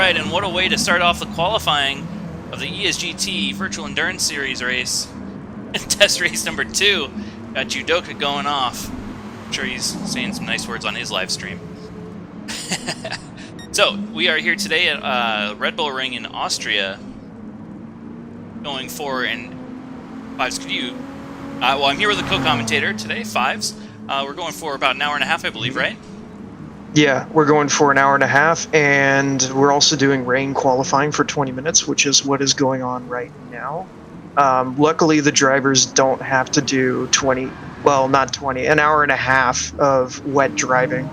right, and what a way to start off the qualifying of the eSGT Virtual Endurance Series race. Test race number 2. Got Judoka going off. I'm sure he's saying some nice words on his live stream. So, we are here today at Red Bull Ring in Austria, going for an Fives. Could you? Well, I'm here with a co-commentator today, Fives. We're going for about an hour and a half, I believe, right? Yeah, we're going for an hour and a half, and we're also doing rain qualifying for 20 minutes, which is what is going on right now. Luckily, the drivers don't have to do an hour and a half of wet driving,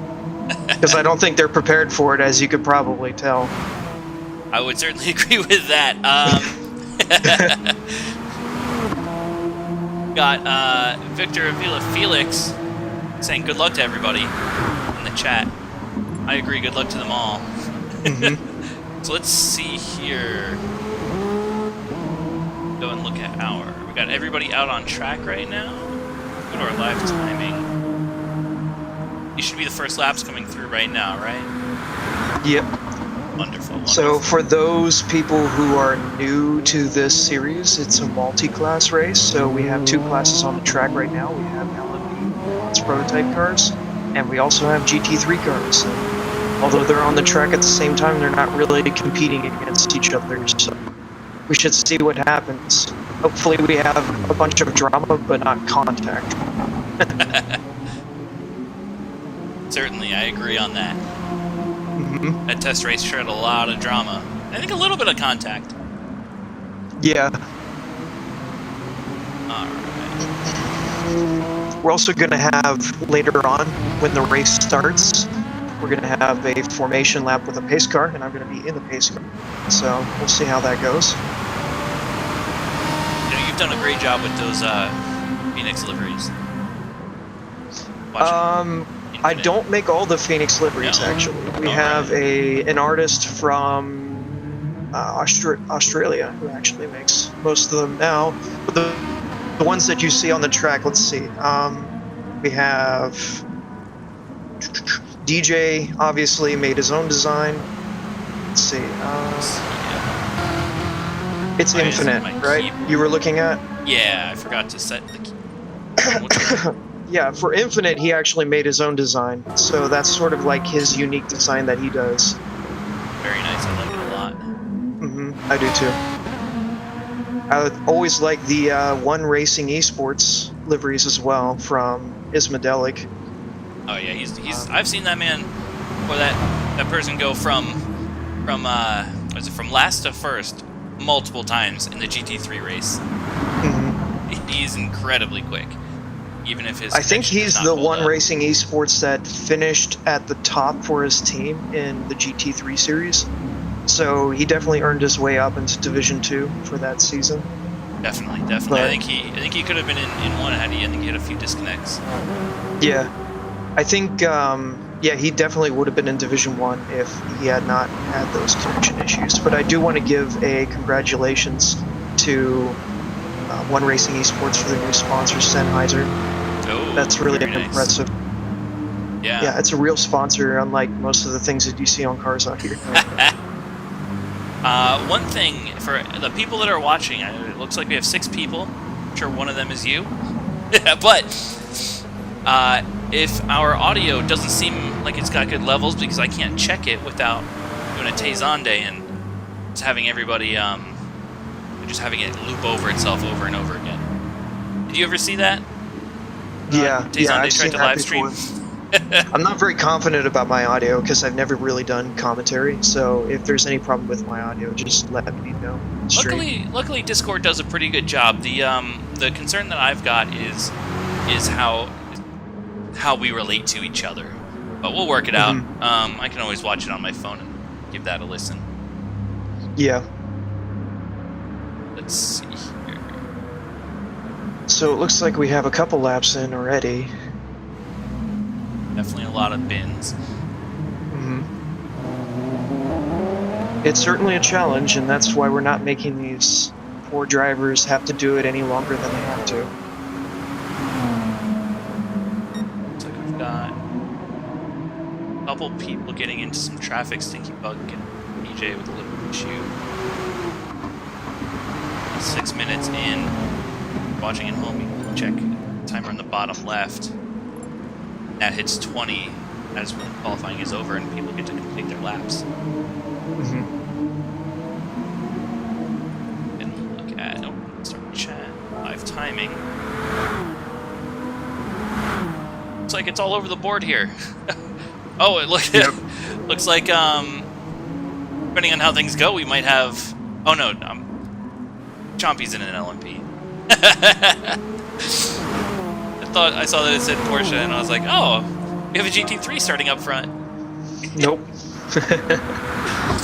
because I don't think they're prepared for it, as you could probably tell. I would certainly agree with that. Got Victor Avila Felix saying good luck to everybody in the chat. I agree, good luck to them all. So let's see here. Go and look at we got everybody out on track right now. Go to our live timing. These should be the first laps coming through right now, right? Yep. Wonderful. So for those people who are new to this series, it's a multi-class race. So we have 2 classes on the track right now. We have LMP, it's prototype cars, and we also have GT3 cars. Although they're on the track at the same time, they're not really competing against each other. So we should see what happens. Hopefully we have a bunch of drama, but not contact. Certainly, I agree on that. That test race sure had a lot of drama. I think a little bit of contact. Yeah. Alright. We're also going to have, later on, when the race starts, we're going to have a formation lap with a pace car, and I'm going to be in the pace car. So we'll see how that goes. You know, you've done a great job with those Phoenix liveries. I don't make all the Phoenix liveries, actually. We have an artist from Australia who actually makes most of them now. But the ones that you see on the track, let's see. We have DJ, obviously, made his own design. Let's see. It's Infinite, right? Keyboard. You were looking at? Yeah, I forgot to set the key. Yeah, for Infinite, he actually made his own design. So that's sort of like his unique design that he does. Very nice. I like it a lot. I do too. I always like the One Racing Esports liveries as well from Ismadelic. Oh yeah, he's I've seen that man, or that person go from last to first multiple times in the GT3 race. He's incredibly quick. Even if his I think he's the One up. Racing Esports that finished at the top for his team in the GT3 series. So he definitely earned his way up into Division 2 for that season. Definitely. But I think he could have been in one had he. I think he had a few disconnects. Yeah, I think he definitely would have been in Division 1 if he had not had those connection issues. But I do want to give a congratulations to One Racing Esports for their new sponsor, Sennheiser. Oh, that's really Nice. impressive. Yeah, it's a real sponsor, unlike most of the things that you see on cars out here. One thing for the people that are watching, it looks like we have 6 people. I'm sure one of them is you. But if our audio doesn't seem like it's got good levels, because I can't check it without doing a Tezande and just having everybody, just having it loop over itself over and over again. Did you ever see that? Yeah, I've tried to live stream. I'm not very confident about my audio because I've never really done commentary. So if there's any problem with my audio, just let me know. Luckily, Discord does a pretty good job. The concern that I've got is how we relate to each other. But we'll work it out. I can always watch it on my phone and give that a listen. Yeah. Let's see here. So it looks like we have a couple laps in already. Definitely a lot of bins. It's certainly a challenge, and that's why we're not making these poor drivers have to do it any longer than they have to. Looks like we've got a couple people getting into some traffic, stinky bug getting TJ with a little issue. 6 minutes in. Watching at home, you can check timer on the bottom left. That hits 20. That's when qualifying is over and people get to complete their laps. And we'll look at start chat. Live timing. Looks like it's all over the board here. Oh, it looks like depending on how things go, we might have. Oh no, Chompy's in an LMP. I saw that it said Porsche, and I was like, oh, we have a GT3 starting up front. Nope.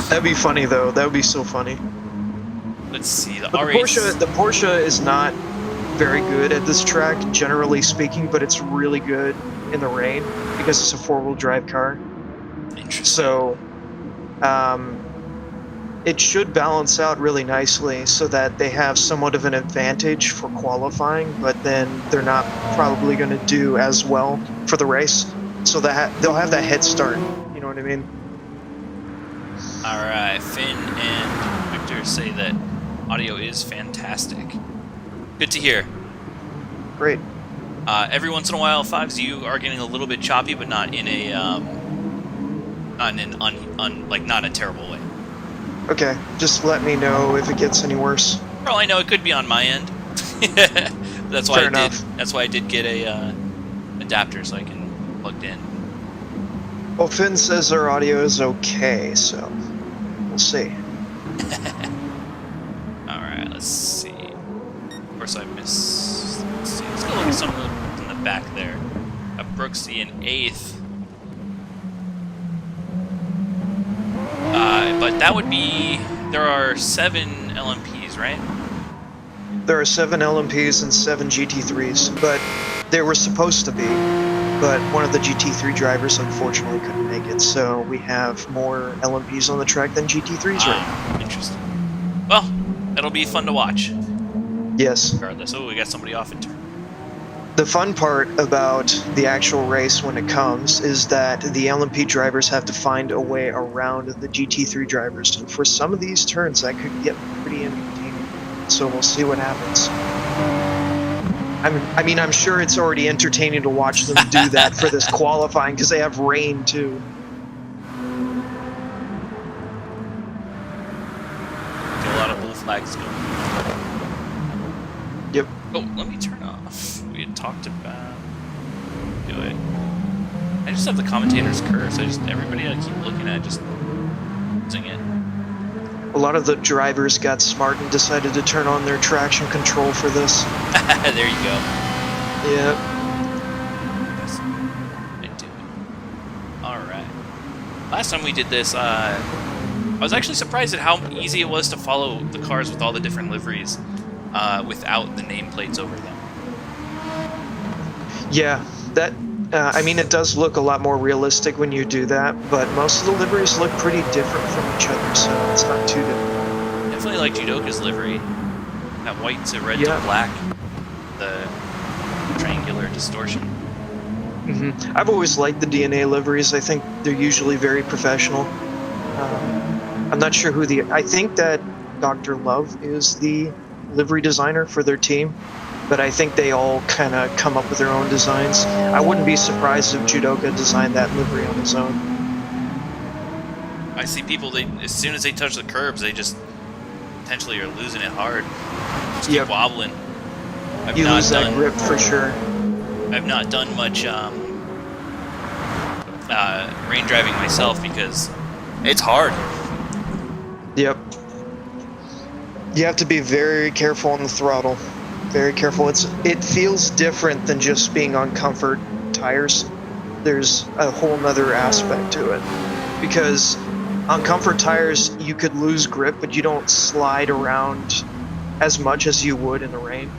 That'd be funny though. That would be so funny. Let's see the Porsche is not very good at this track, generally speaking, but it's really good in the rain because it's a four-wheel drive car. Interesting. So, it should balance out really nicely so that they have somewhat of an advantage for qualifying, but then they're not probably going to do as well for the race. So that they'll have that head start. You know what I mean? All right, Finn and Victor say that audio is fantastic. Good to hear. Great. Every once in a while, Fox, you are getting a little bit choppy, but not in a not in an not a terrible way. Okay, just let me know if it gets any worse. For all I know, it could be on my end. That's why That's why I did get a adapter so I can plug in. Well, Finn says our audio is okay, so we'll see. All right, let's see. Of course, I missed. Let's see. Let's go look at some of the in the back there. Brooksy in 8th. But that would be, there are 7 LMPs, right? There are 7 LMPs and 7 GT3s, but there were supposed to be, but one of the GT3 drivers unfortunately couldn't make it, so we have more LMPs on the track than GT3s right now. Interesting. Well, that'll be fun to watch. Yes. Regardless. Oh, we got somebody off in turn. The fun part about the actual race when it comes is that the LMP drivers have to find a way around the GT3 drivers. And for some of these turns, that could get pretty entertaining. So we'll see what happens. I mean, I'm sure it's already entertaining to watch them do that for this qualifying because they have rain too. A lot of blue flags going. Yep. Oh, let me turn off. We had talked about do it. I just have the commentator's curse. Everybody I keep looking at just using it. A lot of the drivers got smart and decided to turn on their traction control for this. There you go. Yep. That's I do it. All right. Last time we did this, I was actually surprised at how easy it was to follow the cars with all the different liveries without the nameplates over them. Yeah, that. I mean, it does look a lot more realistic when you do that, but most of the liveries look pretty different from each other, so it's not too different. Definitely like Judoka's livery. That white to red to black. The triangular distortion. Mm-hmm. I've always liked the DNA liveries. I think they're usually very professional. I'm not sure who I think that Dr. Love is the livery designer for their team. But I think they all kind of come up with their own designs. I wouldn't be surprised if Judoka designed that livery on his own. I see people, as soon as they touch the curbs, they just potentially are losing it hard. Just keep wobbling. You lose that grip for sure. I've not done much rain driving myself because it's hard. Yep. You have to be very careful on the throttle. Very careful. It feels different than just being on comfort tires. There's a whole nother aspect to it. Because on comfort tires, you could lose grip, but you don't slide around as much as you would in the rain.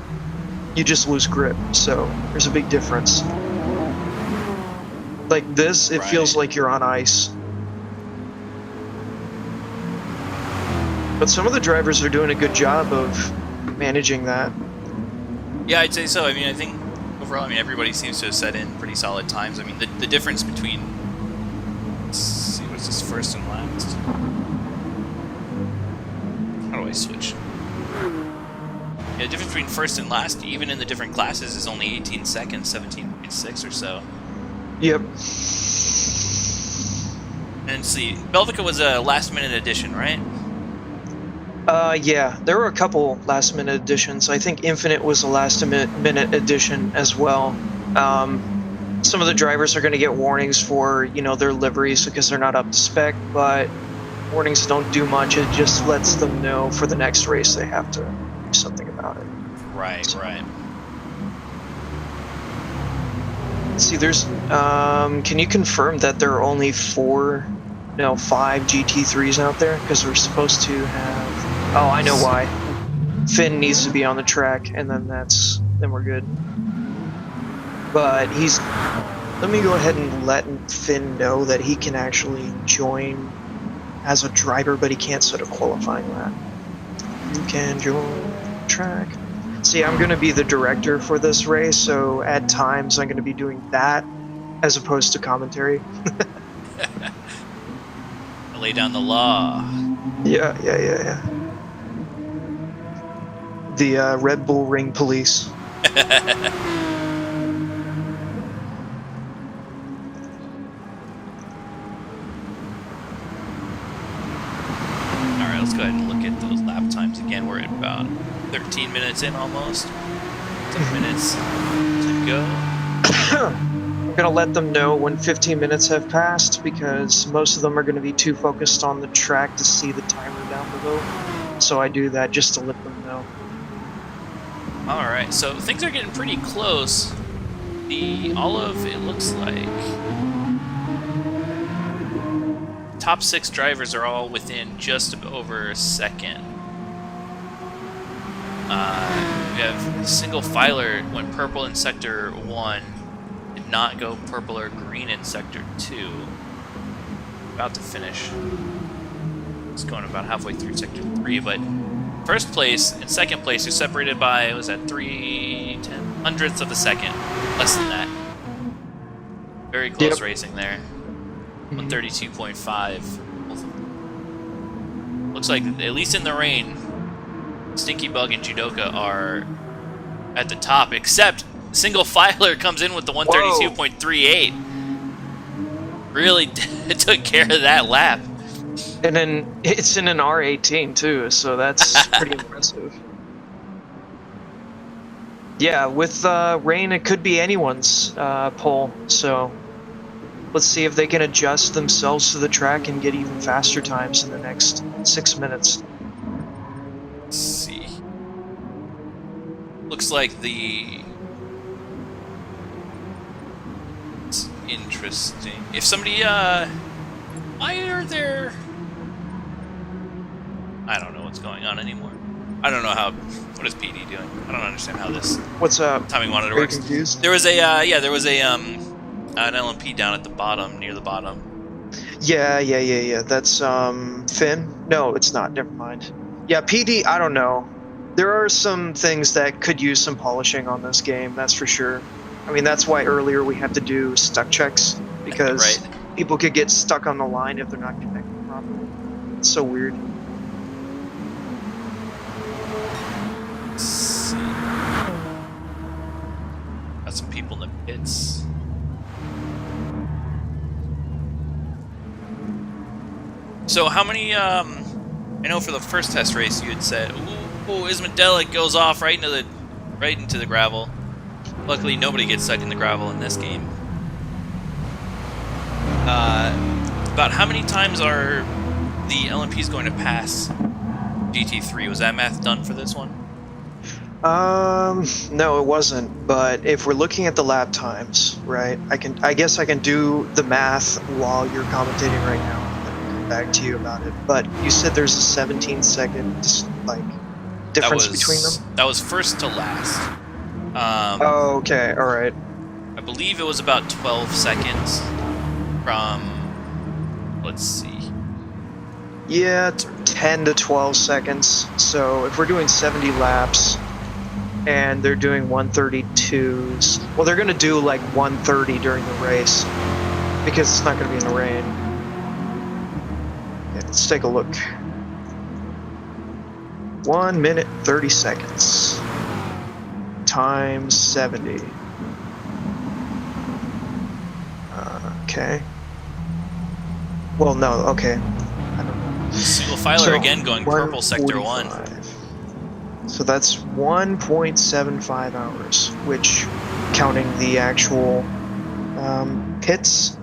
You just lose grip, so there's a big difference. Like this, it feels like you're on ice. But some of the drivers are doing a good job of managing that. Yeah, I'd say so. I mean, I think overall, everybody seems to have set in pretty solid times. I mean, the difference between, let's see, what's this first and last? always switch. Yeah, the difference between first and last, even in the different classes, is only 18 seconds, 17.6 or so. Yep. And see, Belvica was a last-minute addition, right? Yeah, there were a couple last-minute additions. I think Infinite was a last-minute addition as well. Some of the drivers are going to get warnings for, their liveries because they're not up to spec, but warnings don't do much. It just lets them know for the next race they have to do something about it. Right, So, right. let's see, there's, can you confirm that there are only 5 GT3s out there? Because we're supposed to have, oh, I know why. Finn needs to be on the track, and then we're good. But let me go ahead and let Finn know that he can actually join as a driver, but he can't set a qualifying lap. You can join the track. See, I'm going to be the director for this race, so at times I'm going to be doing that as opposed to commentary. Lay down the law. Yeah. The Red Bull Ring Police. Alright, let's go ahead and look at those lap times again. We're at about 13 minutes in almost. 10 minutes to go. I'm going to let them know when 15 minutes have passed because most of them are going to be too focused on the track to see the timer down below. So I do that just to let them know. Alright, so things are getting pretty close. It looks like top 6 drivers are all within just over a second. We have single filer went purple in sector 1, did not go purple or green in sector 2. About to finish. It's going about halfway through sector 3, but first place and second place are separated by, was that 0.3 of a second? Less than that. Very close racing there. 132.5. Looks like, at least in the rain, Stinky Bug and Judoka are at the top, except Single Filer comes in with the 132.38. Really took care of that lap. And then it's in an R18 too, so that's pretty impressive. Yeah, with rain, it could be anyone's pole, so let's see if they can adjust themselves to the track and get even faster times in the next 6 minutes. Let's see. Looks like it's interesting. If somebody, why are there... I don't know what's going on anymore. I don't know what is PD doing? I don't understand how this What's up? timing monitor Very works. confused. There was an LMP down at the bottom, near the bottom. Yeah. That's Finn? No, it's not. Never mind. Yeah, PD, I don't know. There are some things that could use some polishing on this game, that's for sure. I mean, that's why earlier we have to do stuck checks, because people could get stuck on the line if they're not connected properly. It's so weird. Let's see. Got some people in the pits. So how many, I know for the first test race you had said, ooh, Ismadelic goes off right into the gravel. Luckily nobody gets stuck in the gravel in this game. About how many times are the LMPs going to pass GT3? Was that math done for this one? No, it wasn't. But if we're looking at the lap times, right? I guess I can do the math while you're commentating right now. Back to you about it, but you said there's a 17-second difference between them. That was first to last. Oh, okay, all right. I believe it was about 12 seconds from. Let's see. Yeah, 10 to 12 seconds. So if we're doing 70 laps, and they're doing 132s, well, they're gonna do like 130 during the race because it's not gonna be in the rain. Let's take a look. 1 minute 30 seconds times 70. Okay. Well, no, okay. I don't know. Single filer So, again going purple sector 1. 145. So that's 1.75 hours, which, counting the actual pits.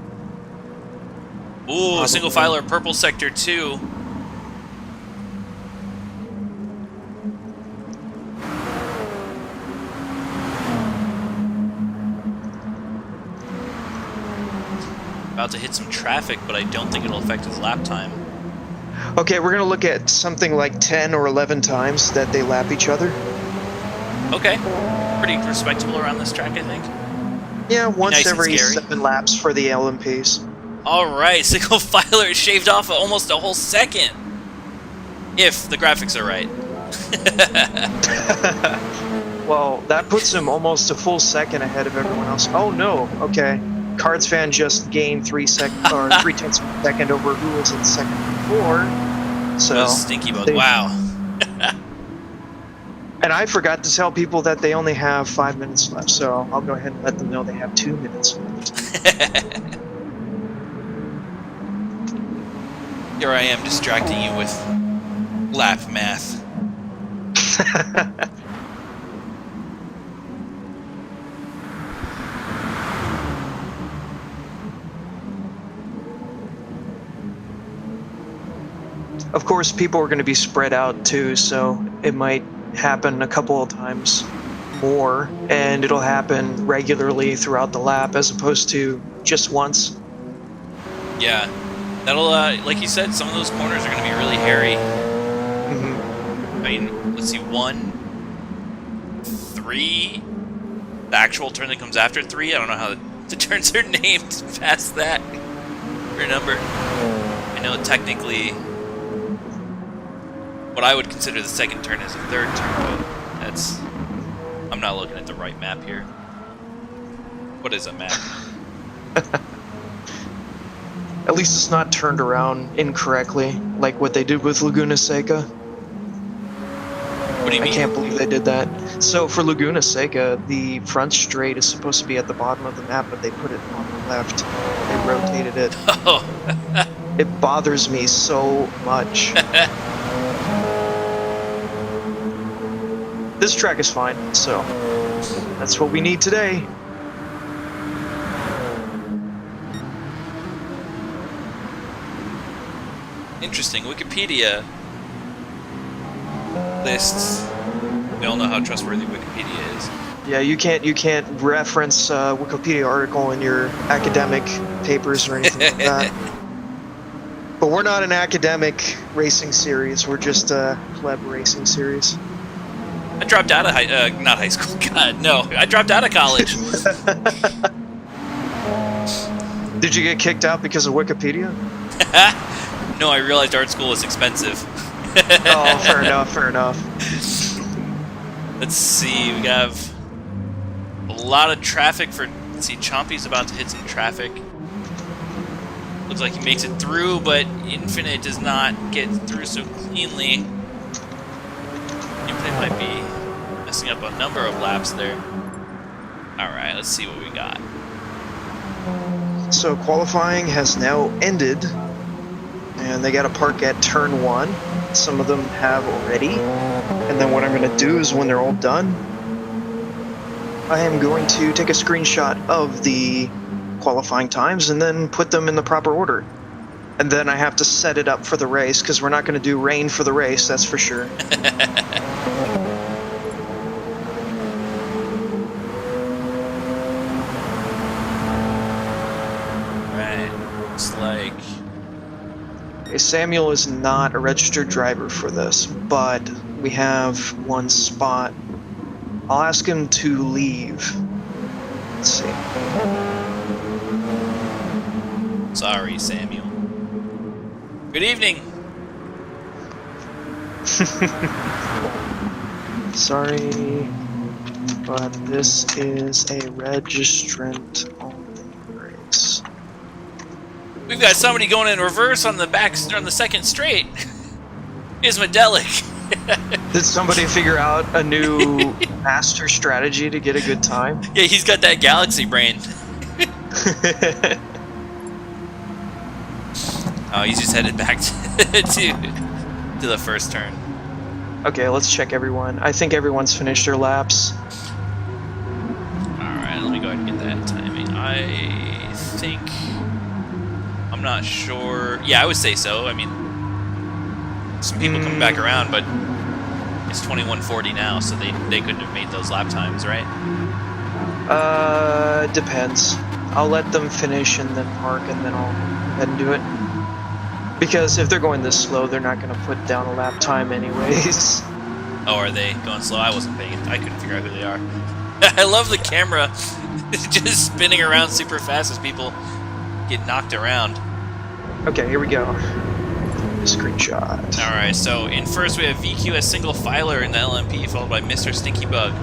Ooh, Probably. single filer purple sector 2. About to hit some traffic, but I don't think it'll affect his lap time. Okay, we're going to look at something like 10 or 11 times that they lap each other. Okay. Pretty respectable around this track, I think. Yeah, once Nice and every scary. 7 laps for the LMPs. Alright, single filer shaved off almost a whole second. If the graphics are right. Well, that puts him almost a full second ahead of everyone else. Oh no, okay. Cards fan just gained 3/10 of a second over who was in second before. So Those stinky bugs. Wow. And I forgot to tell people that they only have 5 minutes left, so I'll go ahead and let them know they have 2 minutes left. Here I am distracting you with lap math. Of course, people are going to be spread out too, so it might happen a couple of times more, and it'll happen regularly throughout the lap as opposed to just once. Yeah. That'll, like you said, some of those corners are going to be really hairy. Mm-hmm. I mean, let's see, 1, 3. The actual turn that comes after 3. I don't know how the turns are named past that. Or number. I know technically what I would consider the second turn is a third turn, but that's... I'm not looking at the right map here. What is a map? At least it's not turned around incorrectly, like what they did with Laguna Seca. What do you mean? I can't believe they did that. So for Laguna Seca, the front straight is supposed to be at the bottom of the map, but they put it on the left. They rotated it. Oh. It bothers me so much. This track is fine, so that's what we need today. Interesting. Wikipedia lists. We all know how trustworthy Wikipedia is. Yeah, you can't reference a Wikipedia article in your academic papers or anything like that. But we're not an academic racing series. We're just a pleb racing series. I dropped out of not high school. God, no. I dropped out of college. Did you get kicked out because of Wikipedia? No, I realized art school was expensive. Oh, fair enough, fair enough. Let's see, we have a lot of traffic for, let's see, Chompy's about to hit some traffic. Looks like he makes it through, but Infinite does not get through so cleanly. Infinite might be messing up a number of laps there. Alright, let's see what we got. So qualifying has now ended, and they got to park at turn 1. Some of them have already, and then what I'm going to do is when they're all done, I am going to take a screenshot of the qualifying times and then put them in the proper order. And then I have to set it up for the race, because we're not going to do rain for the race, that's for sure. Right, looks like... Samuel is not a registered driver for this, but we have one spot. I'll ask him to leave. Let's see. Sorry, Samuel. Good evening. Sorry, but this is a registrant only race. We've got somebody going in reverse on the second straight. Ismadelic. Did somebody figure out a new master strategy to get a good time? Yeah, he's got that galaxy brain. Oh, he's just headed back to the first turn. Okay, let's check everyone. I think everyone's finished their laps. Alright, let me go ahead and get that timing. I think... I'm not sure... Yeah, I would say so. I mean, some people coming back around, but it's 21:40 now, so they couldn't have made those lap times, right? Depends. I'll let them finish and then park, and then I'll go ahead and do it. Because if they're going this slow, they're not going to put down a lap time anyways. Oh, are they going slow? I wasn't paying. I couldn't figure out who they are. I love the camera just spinning around super fast as people get knocked around. Okay, here we go. Screenshot. Alright, so in first we have VQ as single filer in the LMP, followed by Mr. Stinky Bug,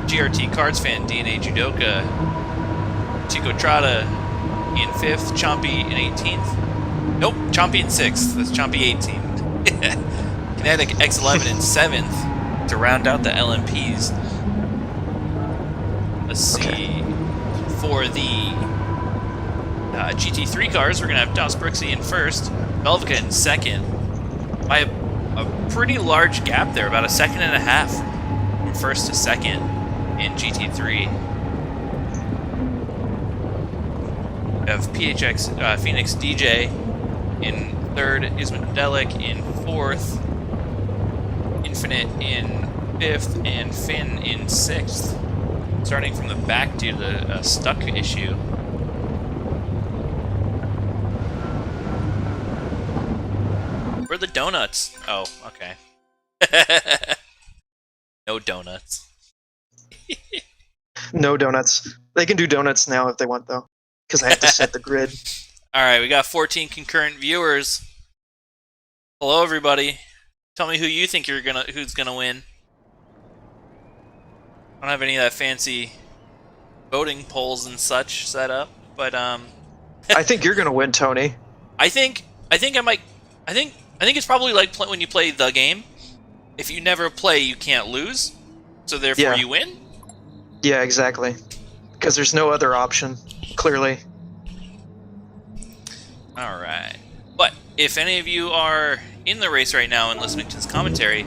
GRT Cards Fan, DNA Judoka, Chico Trada in 5th, Chompy in 18th. Nope, Chompy in 6th. That's Chompy 18th. Kinetic X11 in 7th to round out the LMPs. Let's see. For the GT3 cars, we're going to have Das Brooksy in 1st, Belvica in 2nd. By a pretty large gap there, about a second and a half from 1st to 2nd in GT3. We have PHX Phoenix DJ in 3rd, Ismadelic in 4th, Infinite in 5th, and Finn in 6th. Starting from the back due to the stuck issue. Where are the donuts? Oh, okay. No donuts. No donuts. They can do donuts now if they want, though. Because I have to set the grid. Alright, we got 14 concurrent viewers. Hello, everybody. Tell me who you think who's gonna win. I don't have any of that fancy voting polls and such set up, but I think you're gonna win, Tony. I think it's probably like when you play the game. If you never play, you can't lose, so therefore you win. Yeah, exactly. Because there's no other option, clearly. All right. But if any of you are in the race right now and listening to this commentary,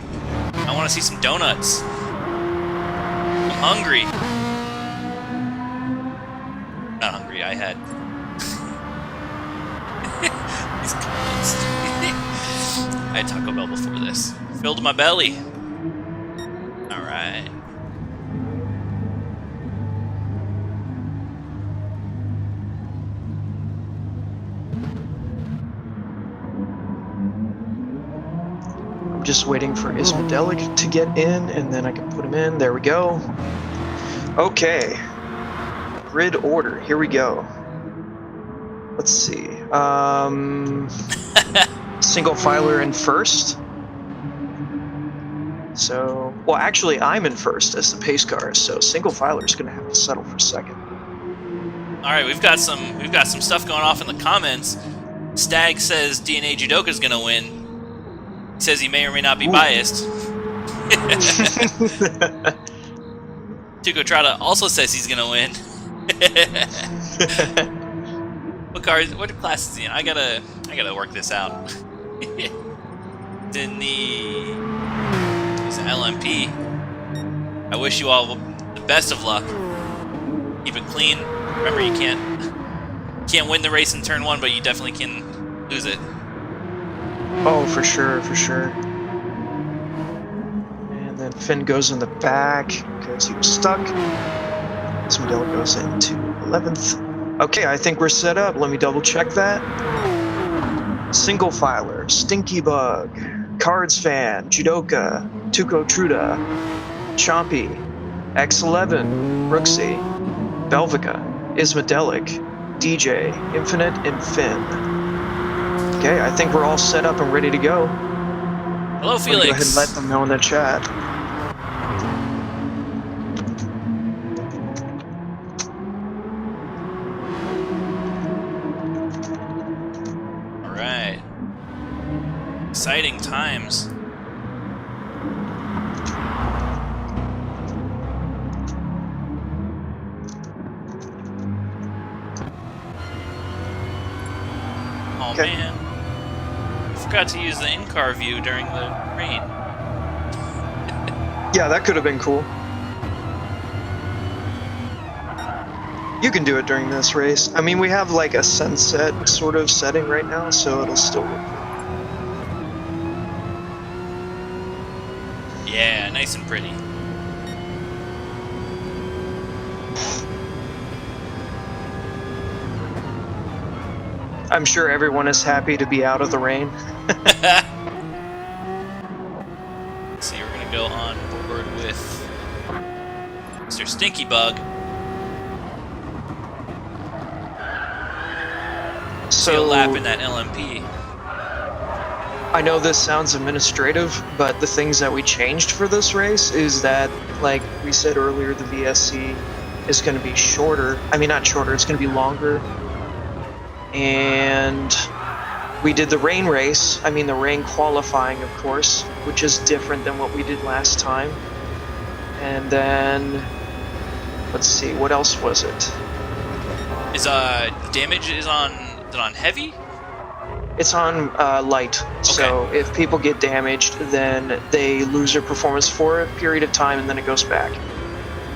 I want to see some donuts. I'm hungry. Not hungry. I had these comments. I had Taco Bell before this. Filled my belly. All right. I'm just waiting for Ismadelic to get in, and then I can put him in. There we go. Okay. Grid order. Here we go. Let's see. Single filer in 1st. So, well, actually, I'm in 1st as the pace car, so single filer is going to have to settle for 2nd. All right, we've got some stuff going off in the comments. Stag says DNA Judoka's going to win. He says he may or may not be biased. Tuco Trada also says he's going to win. What class is he in? I gotta work this out. Then he's an LMP. I wish you all the best of luck. Keep it clean. Remember, you can't win the race in turn 1, but you definitely can lose it. Oh, for sure, for sure. And then Finn goes in the back because he was stuck. Ismadel goes into 11th. Okay, I think we're set up. Let me double check that. Single filer, Stinky Bug, Cards Fan, Judoka, Tuco Truda, Chompy, X11, Brooksy, Belvica, Ismadelic, DJ, Infinite, and Finn. Okay, I think we're all set up and ready to go. Hello, Felix. Go ahead and let them know in the chat. All right. Exciting times. Oh Okay. man, I forgot to use the in-car view during the rain. Yeah, that could have been cool. You can do it during this race. I mean, we have like a sunset sort of setting right now, so it'll still look good. Yeah, nice and pretty. I'm sure everyone is happy to be out of the rain. See, we're gonna go on board with Mr. Stinky Bug. See a lap in that LMP. I know this sounds administrative, but the things that we changed for this race is that, like we said earlier, the VSC is going to be shorter. I mean, not shorter, it's going to be longer. And we did the rain race, I mean the rain qualifying, of course, which is different than what we did last time. And then, let's see, what else was it? Is damage is on heavy? It's on light, so if people get damaged, then they lose their performance for a period of time and then it goes back.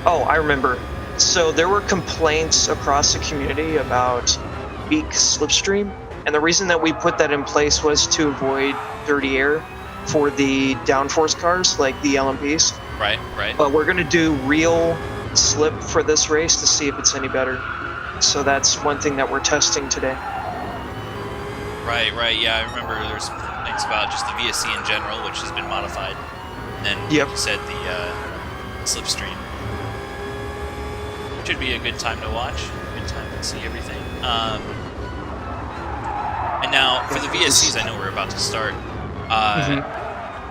Oh, I remember. So there were complaints across the community about weak slipstream, and the reason that we put that in place was to avoid dirty air for the downforce cars, like the LMPs. Right. But we're going to do real slip for this race to see if it's any better. So that's one thing that we're testing today. Right, yeah, I remember there's some complaints about just the VSC in general, which has been modified. And then you said the slipstream. Should be a good time to watch, a good time to see everything. And now, for the VSCs, I know we're about to start.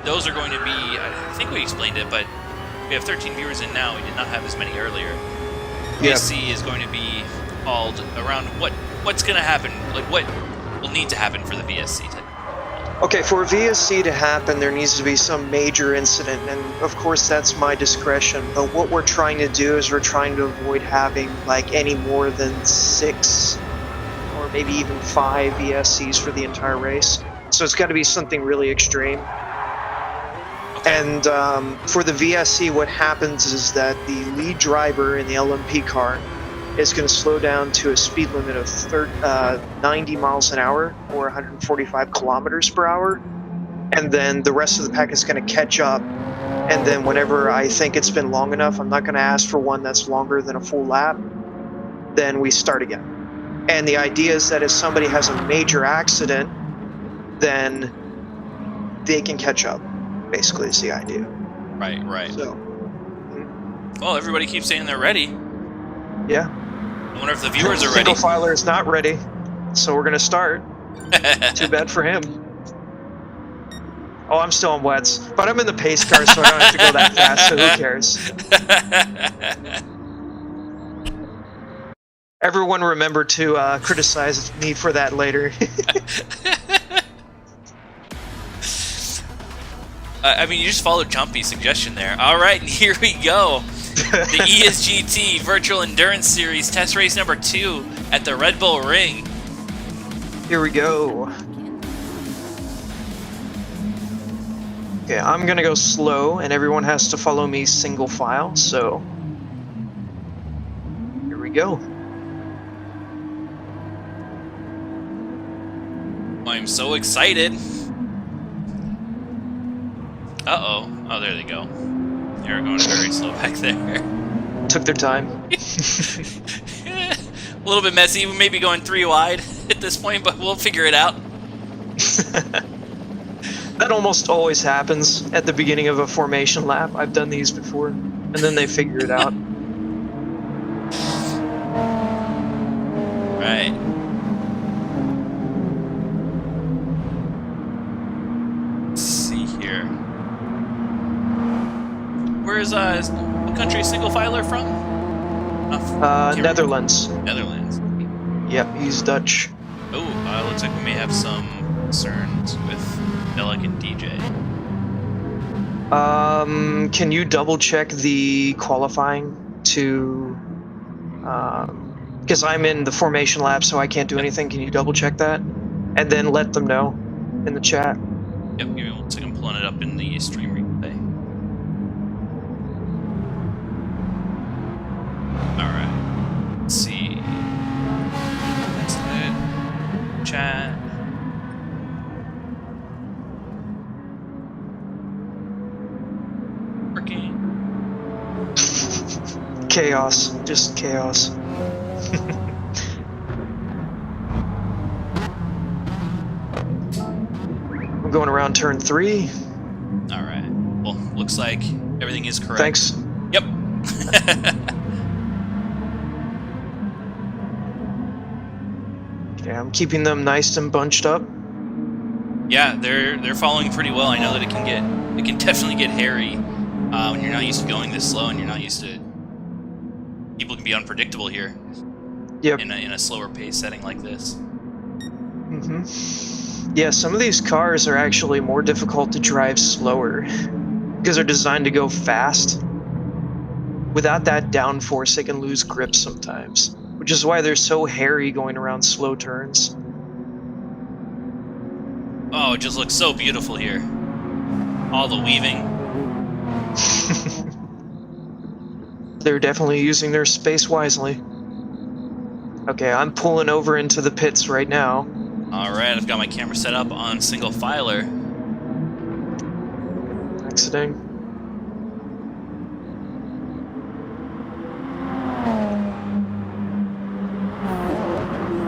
Those are going to be, I think we explained it, but we have 13 viewers in now, we did not have as many earlier. VSC is going to be called around what's going to happen, like what will need to happen for the VSC to... Okay, for a VSC to happen, there needs to be some major incident, and of course that's my discretion, but what we're trying to do is we're trying to avoid having like any more than 6 or maybe even 5 VSCs for the entire race. So it's got to be something really extreme. And for the VSC, what happens is that the lead driver in the LMP car is going to slow down to a speed limit of 90 miles an hour or 145 kilometers per hour. And then the rest of the pack is going to catch up. And then whenever I think it's been long enough, I'm not going to ask for one that's longer than a full lap, then we start again. And the idea is that if somebody has a major accident, then they can catch up, basically, is the idea. Right. So, well, everybody keeps saying they're ready. Yeah. I wonder if the viewers are ready. Single filer is not ready, so we're going to start. Too bad for him. Oh, I'm still on wets, but I'm in the pace car, so I don't have to go that fast, so who cares? Everyone remember to criticize me for that later. I mean, you just followed Jumpy's suggestion there. All right, here we go. The eSGT Virtual Endurance Series test race number 2 at the Red Bull Ring. Here we go. Okay, I'm gonna go slow, and everyone has to follow me single file, so here we go. I'm so excited. Uh-oh. Oh, there they go. They're going very slow back there. Took their time. A little bit messy. We may be going 3 wide at this point, but we'll figure it out. That almost always happens at the beginning of a formation lap. I've done these before, and then they figure it out. Right. Let's see here. Where's what country is Single Filer from? Netherlands. Netherlands. Yep, he's Dutch. Oh, looks like we may have some concerns with Delic and DJ. Can you double check the qualifying to, because I'm in the formation lab, so I can't do anything. Can you double check that? and then let them know in the chat. Yep, give me 1 second. I'm pulling it up in the stream replay. Alright. Let's see. That's it. Chat. Working. Chaos. Just chaos. I'm going around turn 3. Alright. Well, looks like everything is correct. Thanks. Yep. Yeah, I'm keeping them nice and bunched up. Yeah, they're following pretty well. I know that it can definitely get hairy when you're not used to going this slow and you're not used to. People can be unpredictable here. Yep. In a slower pace setting like this. Yeah, some of these cars are actually more difficult to drive slower because they're designed to go fast. Without that downforce, they can lose grip sometimes, which is why they're so hairy going around slow turns. Oh, it just looks so beautiful here. All the weaving. They're definitely using their space wisely. Okay, I'm pulling over into the pits right now. Alright, I've got my camera set up on single filer. Exiting.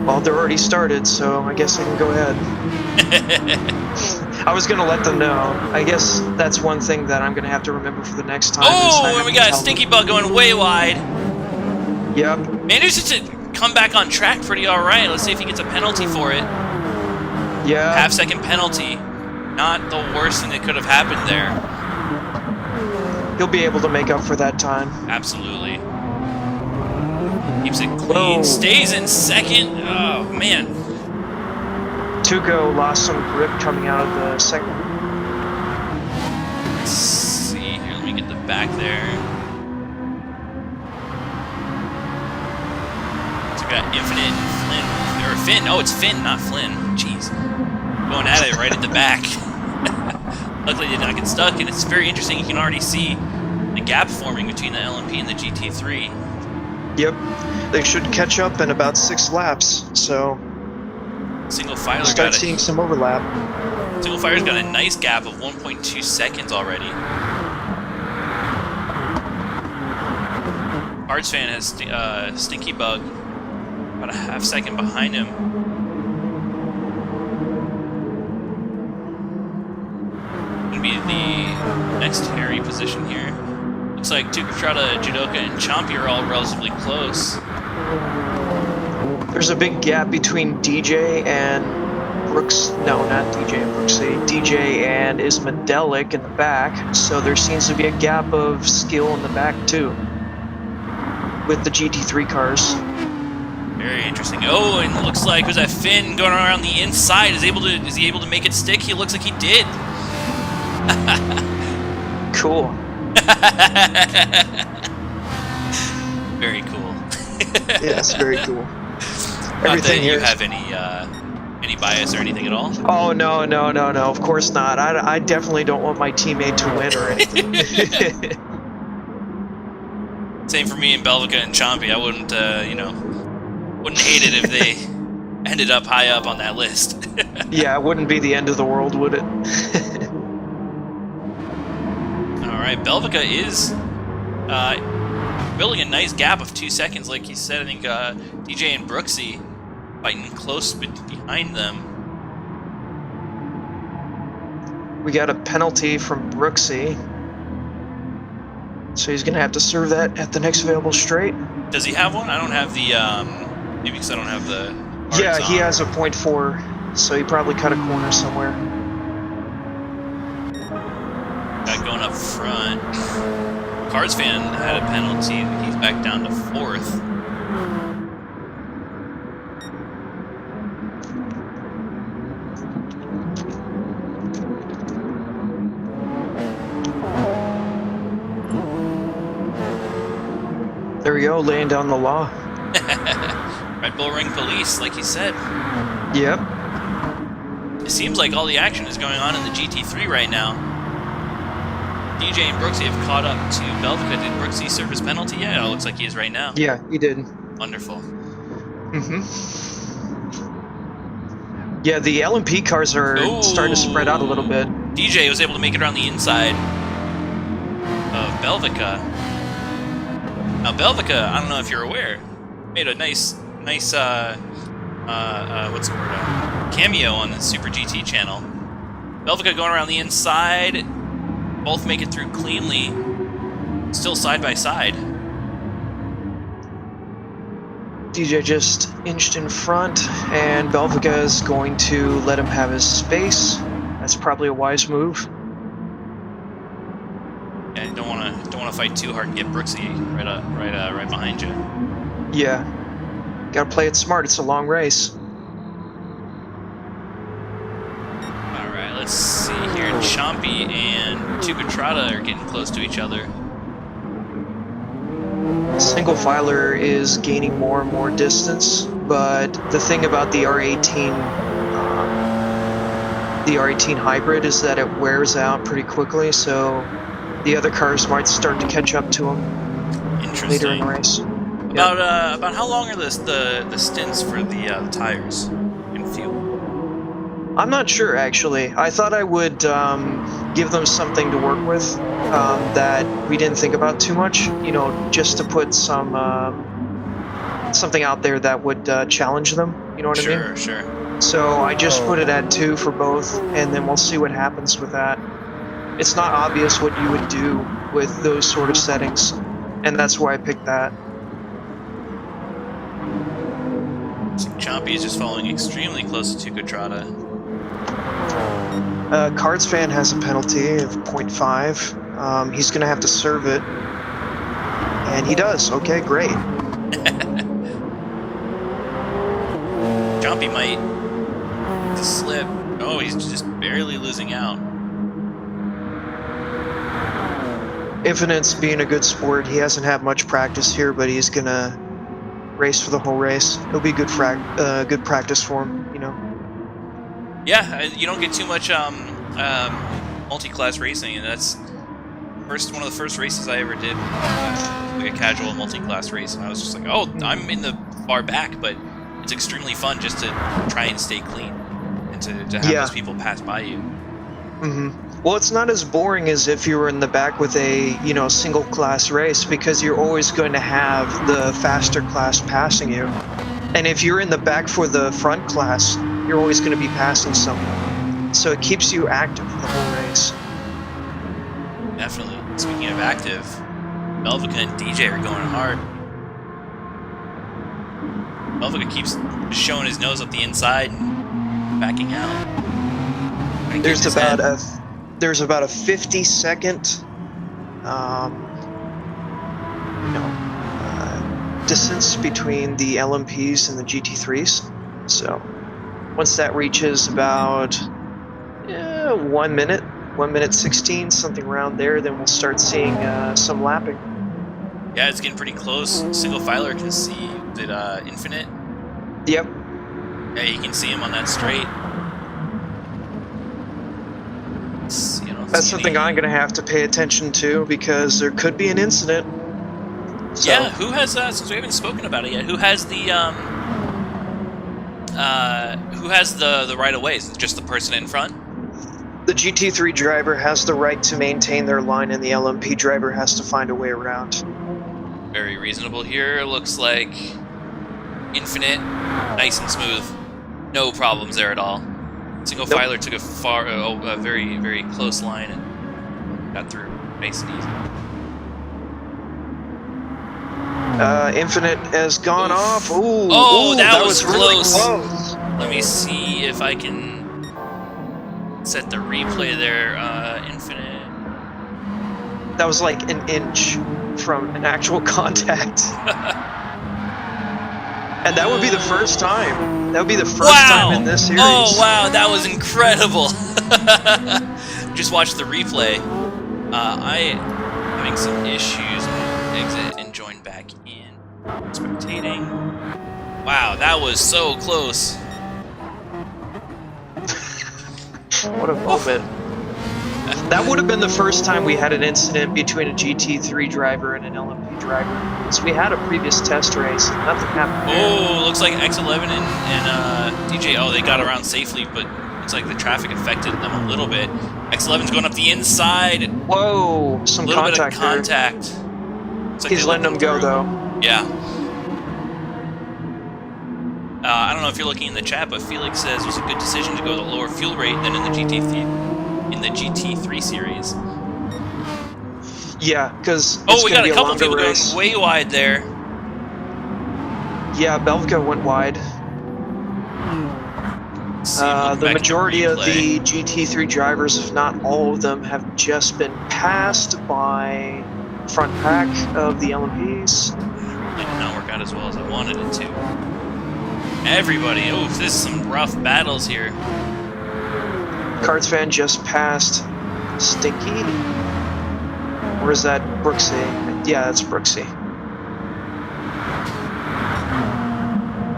Well, they're already started, so I guess I can go ahead. I was gonna let them know. I guess that's one thing that I'm gonna have to remember for the next time. Oh, and we got Stinky Bug going way wide. Yep. Managed to come back on track pretty alright. Let's see if he gets a penalty for it. Yeah. Half-second penalty. Not the worst thing that could have happened there. He'll be able to make up for that time. Absolutely. Keeps it clean. Whoa. Stays in second. Oh, man. Tuco lost some grip coming out of the second. Let's see here. Let me get the back there. So we got Infinite Flynn. Or Finn. Oh, it's Finn, not Flynn. Jeez. Going at it right at the back. Luckily, did not get stuck, and it's very interesting. You can already see the gap forming between the LMP and the GT3. Yep. They should catch up in about 6 laps, so Single filer start got seeing some overlap. Single filer's got a nice gap of 1.2 seconds already. Cards fan has Stinky Bug about a half-second behind him. Gonna be the next hairy position here. Looks like Tukatrata, Judoka, and Chompy are all relatively close. There's a big gap between DJ and Brooks. No, not DJ and Brooksy. DJ and Ismadelic in the back. So there seems to be a gap of skill in the back too, with the GT3 cars. Very interesting. Oh, and it looks like there's that Finn going around the inside. Is he able to make it stick? He looks like he did. Cool. Very cool. Yes, very cool. Not Everything that you here. have any bias or anything at all. Oh no. Of course not. I definitely don't want my teammate to win or anything. Same for me and Belvica and Chompy. I wouldn't, wouldn't hate it if they ended up high up on that list. Yeah, it wouldn't be the end of the world, would it? All right, Belvica is building a nice gap of 2 seconds, like he said. I think DJ and Brooksy fighting close behind them. We got a penalty from Brooksy, so he's gonna have to serve that at the next available straight. Does he have one? I don't have the maybe because I don't have the. Yeah, he on. has a 0.4, so he probably cut a corner somewhere. Going up front. Cards fan had a penalty. He's back down to 4th. There we go, laying down the law. Red Bull Ring Police, like he said. Yep. It seems like all the action is going on in the GT3 right now. DJ and Brooksy have caught up to Belvica. Did Brooksy serve his penalty yet? Oh, it looks like he is right now. Yeah, he did. Wonderful. Yeah, the LMP cars are starting to spread out a little bit. DJ was able to make it around the inside of Belvica. Now Belvica, I don't know if you're aware, made a nice what's the word? Cameo on the Super GT channel. Belvica going around the inside. Both make it through cleanly. Still side by side. DJ just inched in front, and Belvica is going to let him have his space. That's probably a wise move. Yeah, don't want to fight too hard and get Brooksy right behind you. Yeah, gotta play it smart. It's a long race. All right, let's see here. Chompy and Tugatrada are getting close to each other. Single filer is gaining more and more distance, but the thing about the R18 hybrid is that it wears out pretty quickly, so the other cars might start to catch up to them later in the race. About how long are the stints for the tires and fuel? I'm not sure, actually. I thought I would give them something to work with that we didn't think about too much, you know, just to put some something out there that would challenge them, you know what I mean? Sure. So I just put it at 2 for both, and then we'll see what happens with that. It's not obvious what you would do with those sort of settings, and that's why I picked that. Chompy is just following extremely close to Tugatrada. Cards fan has a penalty of 0.5. He's going to have to serve it, and he does. Okay, great. Chompy might slip. Oh, he's just barely losing out. Infinite's being a good sport. He hasn't had much practice here, but he's going to race for the whole race. It'll be good practice for him, you know. Yeah, you don't get too much multi-class racing, and that's one of the first races I ever did, like a casual multi-class race, and I was just like, oh, I'm in the far back, but it's extremely fun just to try and stay clean and to have those people pass by you. Well, it's not as boring as if you were in the back with a, you know, single class race, because you're always going to have the faster class passing you. And if you're in the back for the front class, you're always going to be passing someone. So it keeps you active the whole race. Definitely. Speaking of active, Belvica and DJ are going hard. Belvica keeps showing his nose up the inside and backing out. There's about a 50-second distance between the LMPs and the GT3s. So once that reaches about 1 minute, 1 minute 16, something around there, then we'll start seeing some lapping. Yeah, it's getting pretty close. Single filer can see that Infinite. Yep. Yeah, you can see him on that straight. That's something I'm going to have to pay attention to, because there could be an incident. So. Yeah, who has, since we haven't spoken about it yet, who has the right of way? Is it just the person in front? The GT3 driver has the right to maintain their line, and the LMP driver has to find a way around. Very reasonable here. Looks like Infinite, nice and smooth. No problems there at all. Single filer took a very, very close line and got through nice and easy. Infinite has gone off. Ooh, that was close. Really close. Let me see if I can set the replay there. Infinite. That was like an inch from an actual contact. And that would be the first time. That would be the first time in this series. Oh, wow, that was incredible. Just watch the replay. I having some issues. Exit and join back in. Spectating. Wow, that was so close. What a moment. That would have been the first time we had an incident between a GT3 driver and an LMP driver. Because we had a previous test race and nothing happened there. Oh, looks like X11 and DJ, oh, they got around safely, but looks like the traffic affected them a little bit. X11's going up the inside. Whoa, some a little contact bit of contact. Like he's letting them go, though. Yeah. I don't know if you're looking in the chat, but Felix says it was a good decision to go with a lower fuel rate than in the GT3 series. Yeah, because we got a couple people going way wide there. Yeah, Belgica went wide. The majority of the GT3 drivers, if not all of them, have just been passed by front pack of the LMPs. It did not work out as well as I wanted it to. Everybody, oh, this is some rough battles here. Cards fan just passed Stinky. Or is that Brooksy? Yeah, that's Brooksy.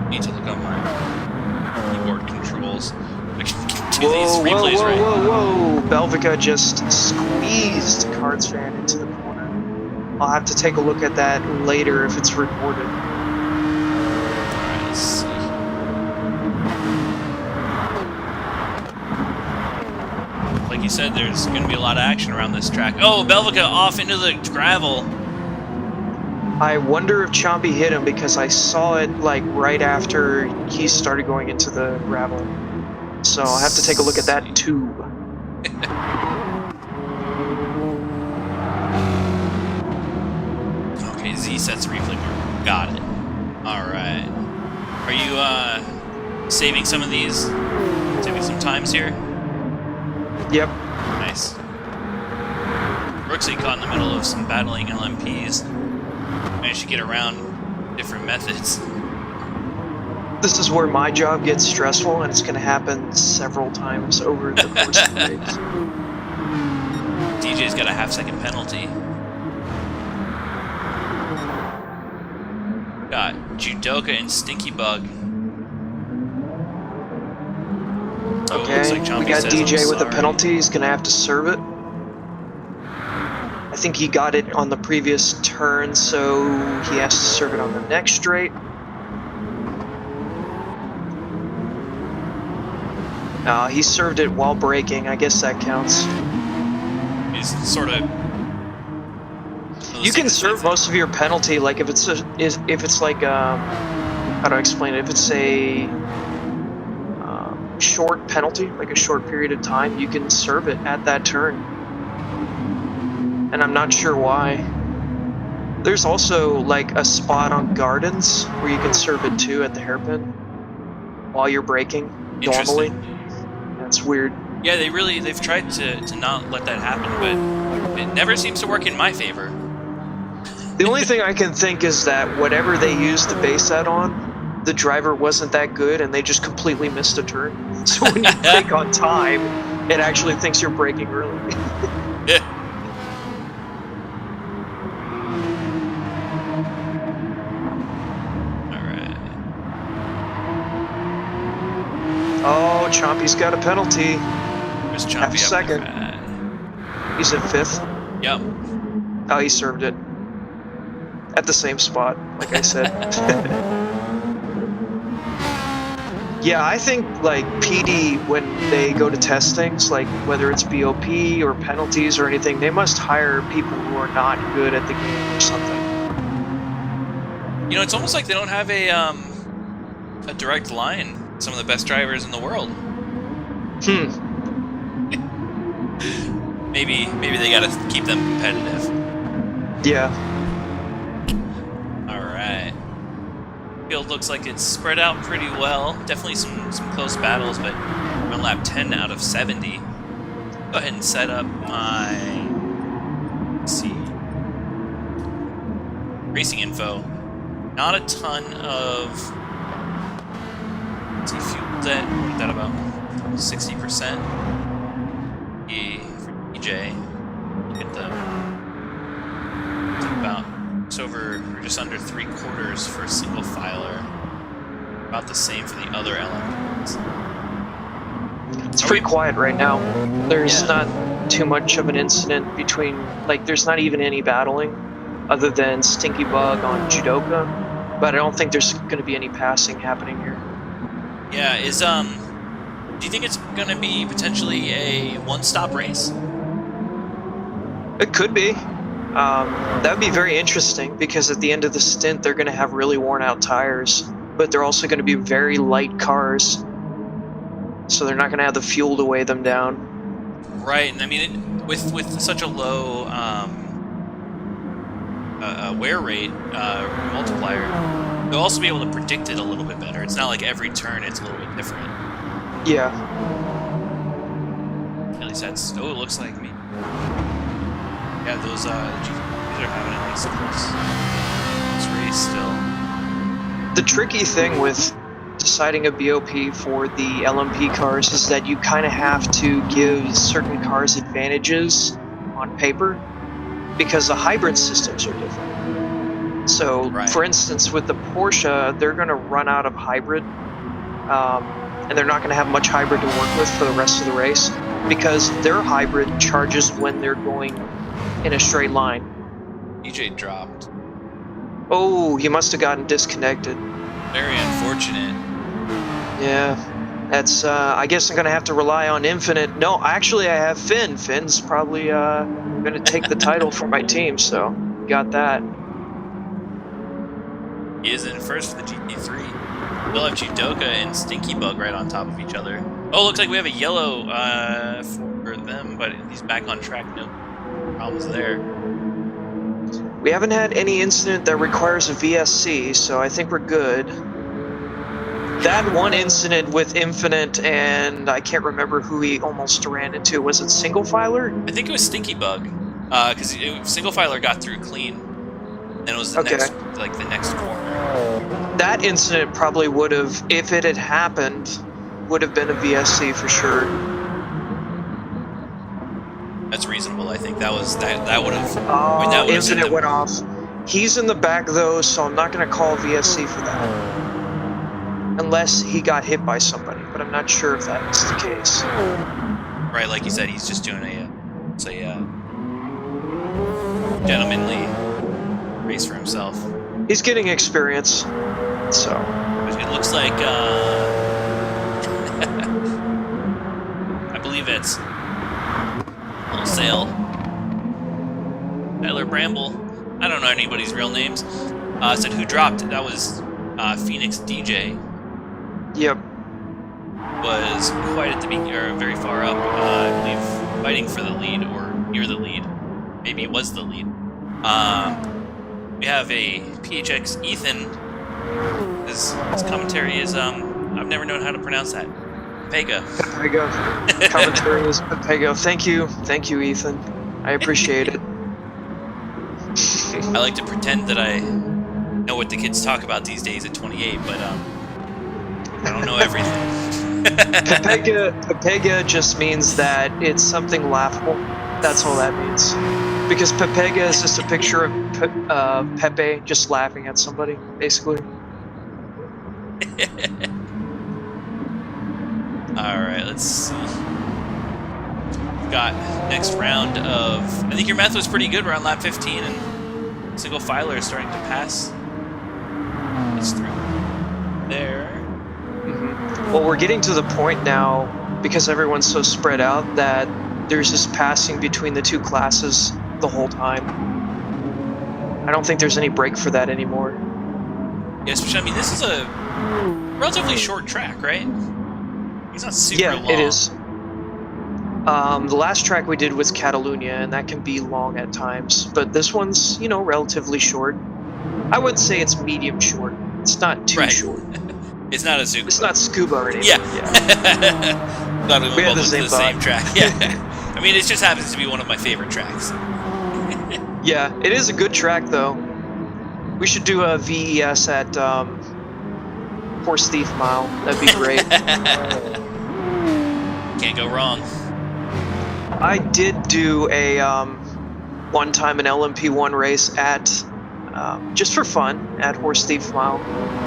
Need to look on my keyboard controls. I can do these replays right. Whoa! Belgica just squeezed Cards fan into the corner. I'll have to take a look at that later if it's recorded. Alright, let's see. Like you said, there's going to be a lot of action around this track. Oh, Belgica off into the gravel. I wonder if Chompy hit him because I saw it like right after he started going into the gravel. So I'll have to take a look at that too. Okay, Z sets replay marker. Got it. Alright. Are you saving some of these? Saving some times here? Yep. Nice. Brooksy caught in the middle of some battling LMPs. Managed to get around different methods. This is where my job gets stressful, and it's going to happen several times over the course of the race. DJ's got a half-second penalty. Got Judoka and Stinky Bug. Okay, like we got DJ with a penalty. He's going to have to serve it. I think he got it on the previous turn, so he has to serve it on the next straight. He served it while braking. I guess that counts. He's sort of. You can serve most of your penalty, like if it's like how do I explain it? If it's a short penalty, like a short period of time, you can serve it at that turn. And I'm not sure why. There's also like a spot on Gardens where you can serve it too at the hairpin while you're braking normally. That's weird. Yeah, they've tried to not let that happen, but it never seems to work in my favor. The only thing I can think is that whatever they used to base that on, the driver wasn't that good and they just completely missed a turn. So when you brake on time, it actually thinks you're braking early. Yeah. Oh, Chompy's got a penalty. There's Chompy half a second. He's in 5th. Yep. Oh, he served it. At the same spot, like I said. Yeah, I think, like, PD, when they go to test things, like, whether it's BOP or penalties or anything, they must hire people who are not good at the game or something. You know, it's almost like they don't have a direct line. Some of the best drivers in the world. Maybe they gotta keep them competitive. Yeah. Alright. Field looks like it's spread out pretty well. Definitely some close battles, but we're on lap 10 out of 70. Go ahead and set up my... Let's see. Racing info. Not a ton of... See, fuel that, what that about 60%. For DJ, look at the about it's over or just under 3/4 for a single filer. About the same for the other elements. It's pretty quiet right now. There's not too much of an incident between, like, there's not even any battling other than Stinky Bug on Judoka, but I don't think there's going to be any passing happening here. Yeah, do you think it's going to be potentially a one-stop race? It could be. That would be very interesting because at the end of the stint, they're going to have really worn-out tires, but they're also going to be very light cars, so they're not going to have the fuel to weigh them down. Right, and I mean, with such a low wear rate multiplier, they'll also be able to predict it a little bit better. It's not like every turn it's a little bit different. Yeah. At least that's... Oh, it looks like me. Yeah, those GTs are having a nice close race still. The tricky thing with deciding a BOP for the LMP cars is that you kind of have to give certain cars advantages on paper because the hybrid systems are different. So, for instance, with the Porsche, they're going to run out of hybrid, and they're not going to have much hybrid to work with for the rest of the race because their hybrid charges when they're going in a straight line. DJ dropped. Oh, he must have gotten disconnected. Very unfortunate. Yeah, that's, I guess I'm going to have to rely on Infinite. No, actually, I have Finn. Finn's probably going to take the title for my team, so got that. He is in first for the GT3. We'll have Judoka and Stinky Bug right on top of each other. Oh, looks like we have a yellow for them, but he's back on track. No problems there. We haven't had any incident that requires a VSC, so I think we're good. That one incident with Infinite and I can't remember who he almost ran into. Was it Single Filer? I think it was Stinky Bug, because Single Filer got through clean. Then it was the next, like the next corner. That incident probably would have, if it had happened, would have been a VSC for sure. That's reasonable. I think that was that would have. Oh, that incident went off. He's in the back though, so I'm not going to call VSC for that, unless he got hit by somebody. But I'm not sure if that was the case. Right, like you said, he's just doing a gentlemanly race for himself. He's getting experience, so. It looks like I believe it's Wholesale. Tyler Bramble. I don't know anybody's real names. Said who dropped? That was Phoenix DJ. Yep. Was quite at the beginning, or very far up. I believe fighting for the lead or near the lead. Maybe it was the lead. We have a PHX Ethan. His commentary is I've never known how to pronounce that. Pega. Pega. Commentary is Pega. Thank you, Ethan. I appreciate it. I like to pretend that I know what the kids talk about these days at 28, but I don't know everything. Pepega just means that it's something laughable. That's all that means. Because Pepega is just a picture of Pepe just laughing at somebody, basically. Alright, let's see. We've got next round of... I think your math was pretty good. We're on lap 15, and Single Filer is starting to pass. It's through there. Well, we're getting to the point now, because everyone's so spread out, that there's just passing between the two classes the whole time. I don't think there's any break for that anymore. Yes, which I mean, this is a relatively short track, right? It's not super long. Yeah, it is. The last track we did was Catalunya, and that can be long at times. But this one's, you know, relatively short. I wouldn't say it's medium short. It's not too short. It's not a super. It's not scuba or anything. Yeah. We have the same track. Yeah. I mean, it just happens to be one of my favorite tracks. Yeah, it is a good track, though. We should do a VES at Horse Thief Mile. That'd be great. Can't go wrong. I did do a one time an LMP1 race at just for fun at Horse Thief Mile,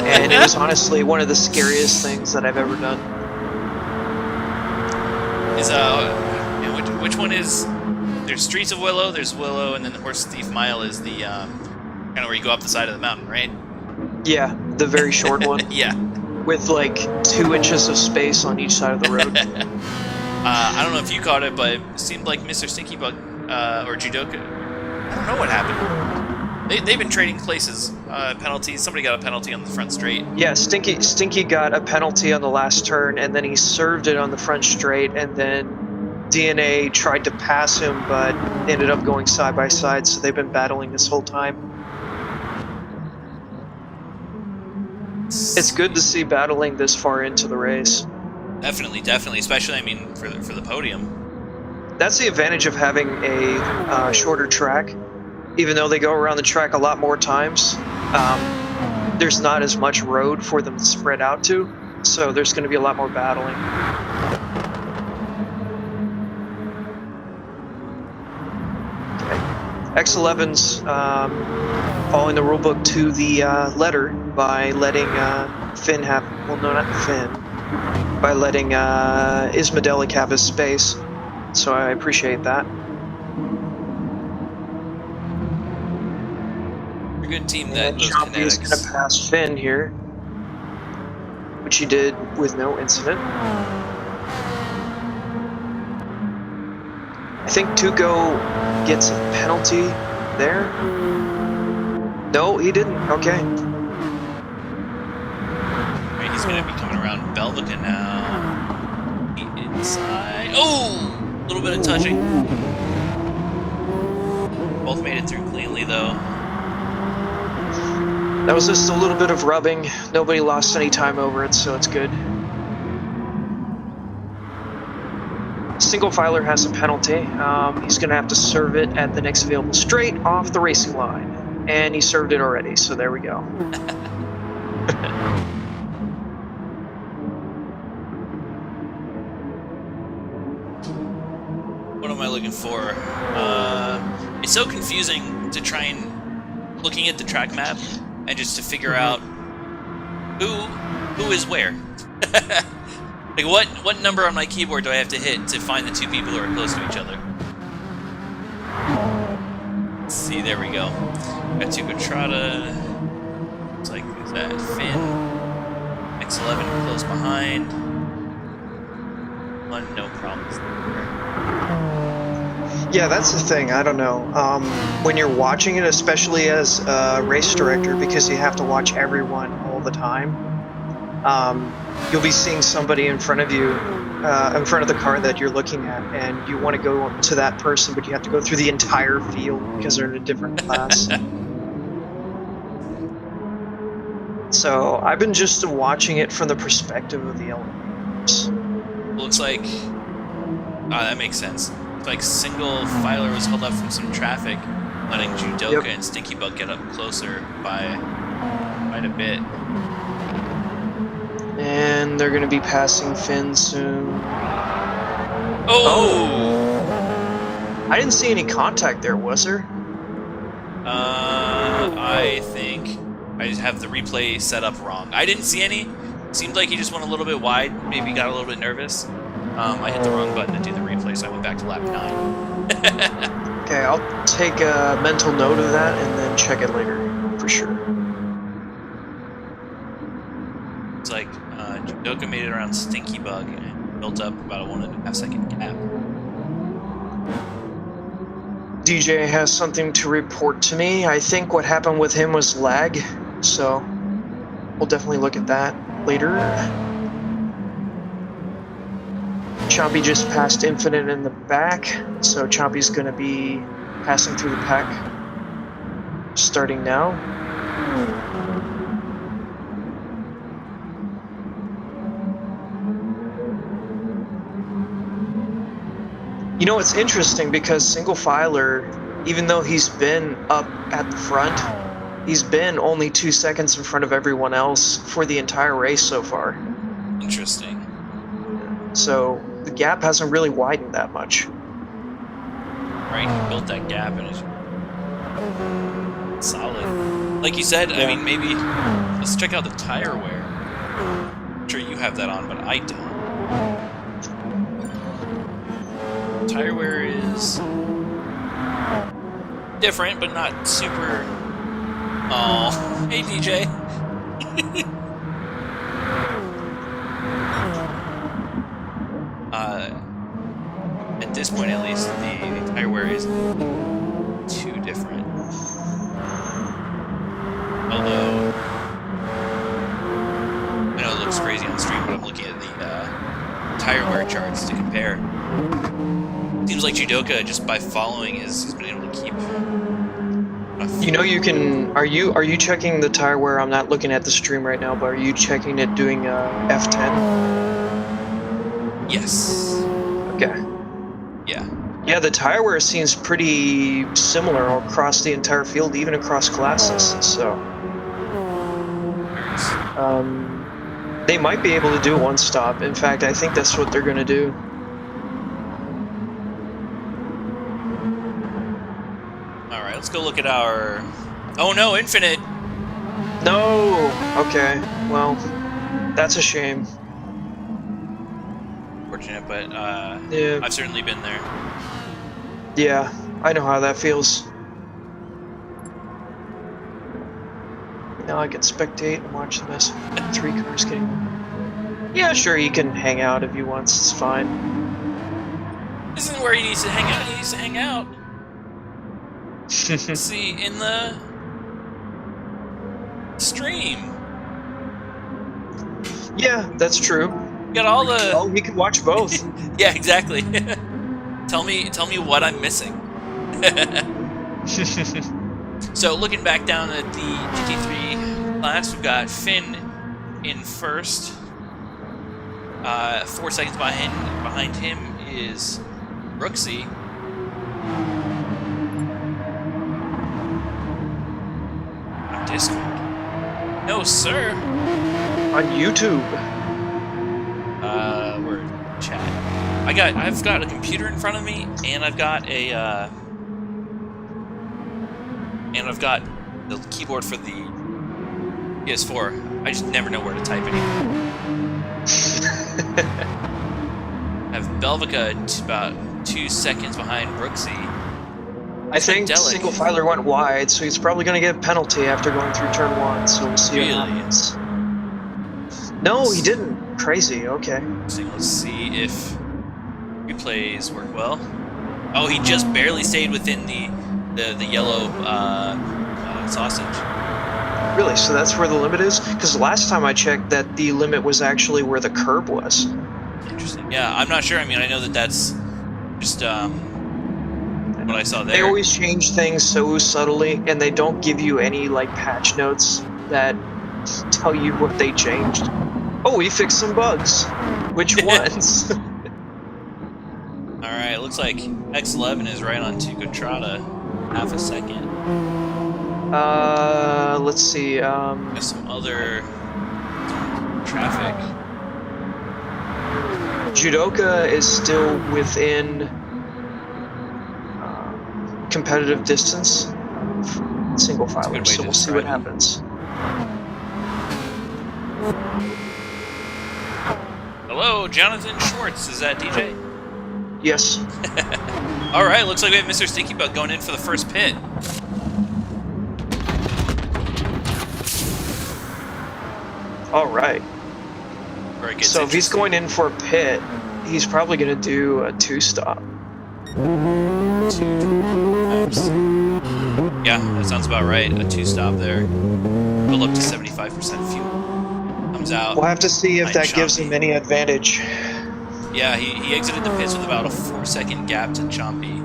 and it was honestly one of the scariest things that I've ever done. Is and which one is? There's Streets of Willow. There's Willow, and then the Horse Thief Mile is the kind of where you go up the side of the mountain, right? Yeah, the very short one. Yeah. With like 2 inches of space on each side of the road. I don't know if you caught it, but it seemed like Mr. Stinky Bug or Judoka. I don't know what happened. They've been trading places. Penalties. Somebody got a penalty on the front straight. Yeah, Stinky got a penalty on the last turn, and then he served it on the front straight, and then DNA tried to pass him, but ended up going side by side. So they've been battling this whole time. It's good to see battling this far into the race. Definitely, definitely. Especially, I mean, for the podium. That's the advantage of having a shorter track. Even though they go around the track a lot more times, there's not as much road for them to spread out to, so there's going to be a lot more battling. Okay. X11's following the rulebook to the letter by letting Finn have, well, no, not Finn, by letting Ismadelic have his space, so I appreciate that. Good team that those Chompy is kinetics. going to pass Finn here, which he did with no incident. I think Tuco gets a penalty there. No, he didn't. Okay. Right, he's going to be coming around Belvica now. He inside. Oh! A little bit of touching. Both made it through cleanly, though. That was just a little bit of rubbing. Nobody lost any time over it, so it's good. Single filer has a penalty. He's going to have to serve it at the next available straight off the racing line. And he served it already, so there we go. What am I looking for? It's so confusing to try and looking at the track map and just to figure out who is where. Like what number on my keyboard do I have to hit to find the two people who are close to each other? Let's see, there we go. Got two Contrada. Looks like is that Finn? X11 close behind. One, no problems there. Yeah, that's the thing. I don't know. When you're watching it, especially as a race director, because you have to watch everyone all the time, you'll be seeing somebody in front of you, in front of the car that you're looking at, and you want to go to that person, but you have to go through the entire field because they're in a different class. So I've been just watching it from the perspective of the elevators. Looks like that makes sense. Looks like single filer was held up from some traffic, letting Judoka and Stinky Bug get up closer by quite a bit. And they're going to be passing Finn soon. Oh! I didn't see any contact there, was there? I think I just have the replay set up wrong. I didn't see any. Seemed like he just went a little bit wide, maybe got a little bit nervous. I hit the wrong button to do the replay, so I went back to lap 9. Okay, I'll take a mental note of that and then check it later, for sure. It's like Judoka made it around Stinky Bug and built up about a 1.5 second gap. DJ has something to report to me. I think what happened with him was lag, so we'll definitely look at that later. Chompy just passed Infinite in the back, so Chompy's going to be passing through the pack starting now. You know, it's interesting because single filer, even though he's been up at the front, he's been only 2 seconds in front of everyone else for the entire race so far. Interesting. So the gap hasn't really widened that much. Right, he built that gap and it's solid. Like you said, I mean, maybe let's check out the tire wear. I'm sure you have that on, but I don't. tire wear is different, but not super. Oh, hey DJ. At this point, at least, the tire wear isn't too different. Although, I know it looks crazy on stream, but I'm looking at the tire wear charts to compare. Seems like Judoka, just by following, has been able to keep. You know, you can. Are you checking the tire wear? I'm not looking at the stream right now, but are you checking it doing F10? Yes. Okay. Yeah. Yeah, the tire wear seems pretty similar across the entire field, even across classes. So, they might be able to do one stop. In fact, I think that's what they're going to do. All right, let's go look at our. Oh no, Infinite. No. Okay. Well, that's a shame. Fortunate, but yeah. I've certainly been there. Yeah, I know how that feels. Now I can spectate and watch the best 3 cars getting. Yeah, sure, he can hang out if he wants. It's fine. This isn't where he needs to hang out. He needs to hang out. See, in the stream. Yeah, that's true. You got all the. Oh, he can watch both. Yeah, exactly. Tell me what I'm missing. So looking back down at the GT3 class, we've got Finn in first. 4 seconds behind him is Brooksy. On Discord. No, sir. On YouTube. We're in chat. I've got a computer in front of me, and I've got a the keyboard for the PS4. I just never know where to type anymore. I have Belvica about 2 seconds behind Brooksy. I think single filer went wide, so he's probably going to get a penalty after going through turn 1, so we'll see what happens. No, he didn't. Crazy, okay. Let's see if replays work well. Oh, he just barely stayed within the yellow sausage. Really? So that's where the limit is? Because last time I checked that the limit was actually where the curb was. Interesting. Yeah, I'm not sure. I mean, I know that that's just what I saw there. They always change things so subtly, and they don't give you any like patch notes that tell you what they changed. Oh, we fixed some bugs. Which ones? Alright, looks like X11 is right on to Contrada. Half a second. Let's see, There's some other traffic. Judoka is still within competitive distance of single filer, so we'll see what happens. Hello, Jonathan Schwartz. Is that DJ? Yes. Alright, looks like we have Mr. Stinky Bug going in for the first pit. Alright. So if he's going in for a pit, he's probably going to do a 2-stop. Yeah, that sounds about right. A 2-stop there. Build up to 75% fuel. Comes out. We'll have to see if that gives him any advantage. Yeah, he exited the pits with about a 4-second gap to Chompy.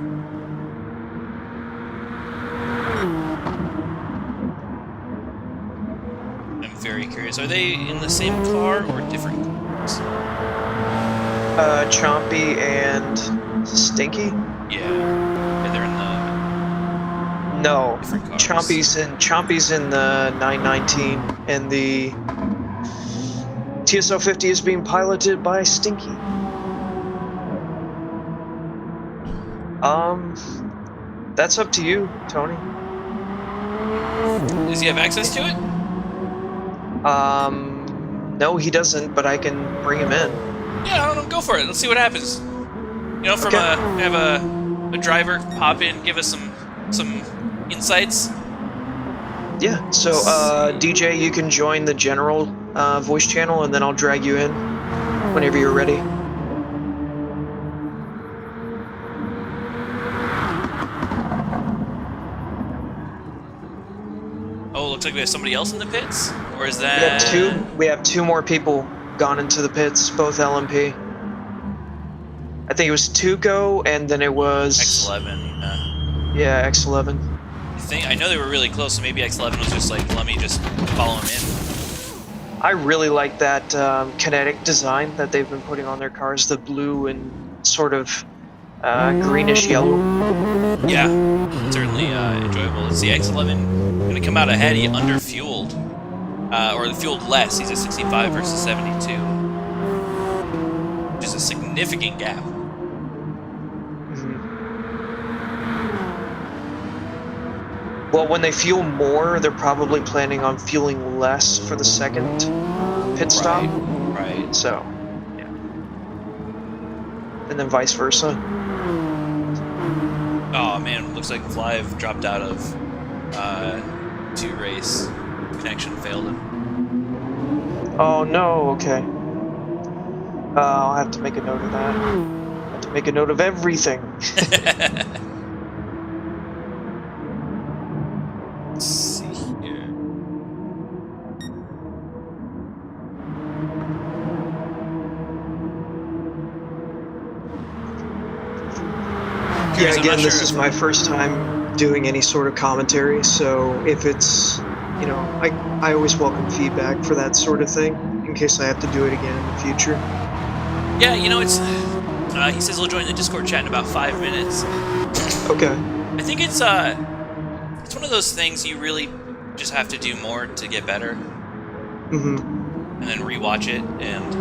I'm very curious. Are they in the same car or different cars? Chompy and Stinky? Yeah, they're in the no. different cars. Chompy's in the 919, and the TSO50 is being piloted by Stinky. That's up to you, Tony. Does he have access to it? No, he doesn't, but I can bring him in. Yeah, I don't know. Go for it. Let's see what happens. You know, from Okay. have a driver pop in, give us some insights. Yeah. So, DJ, you can join the general voice channel, and then I'll drag you in whenever you're ready. Oh, looks like we have somebody else in the pits, or is We have that? We have two more people gone into the pits, both LMP. I think it was Tuco, and then it was X11. Yeah, X11. I know they were really close, so maybe X11 was just like, let me just follow him in. I really like that kinetic design that they've been putting on their cars, the blue and sort of greenish yellow. Yeah, certainly enjoyable. Let's see, X11 going to come out ahead. He underfueled, or fueled less. He's at 65 versus 72, which is a significant gap. Well, when they fuel more, they're probably planning on fueling less for the second pit stop. Right. So, yeah. And then vice versa. Oh man, looks like Flive dropped out of 2 race. Connection failed him. Oh no, okay. I'll have to make a note of that. I have to make a note of everything. Let's see here. Yeah, again, this is my first time doing any sort of commentary, so if it's, you know, I always welcome feedback for that sort of thing, in case I have to do it again in the future. Yeah, you know, it's, he says he'll join the Discord chat in about 5 minutes. Okay. I think it's one of those things you really just have to do more to get better. Mm-hmm. And then rewatch it and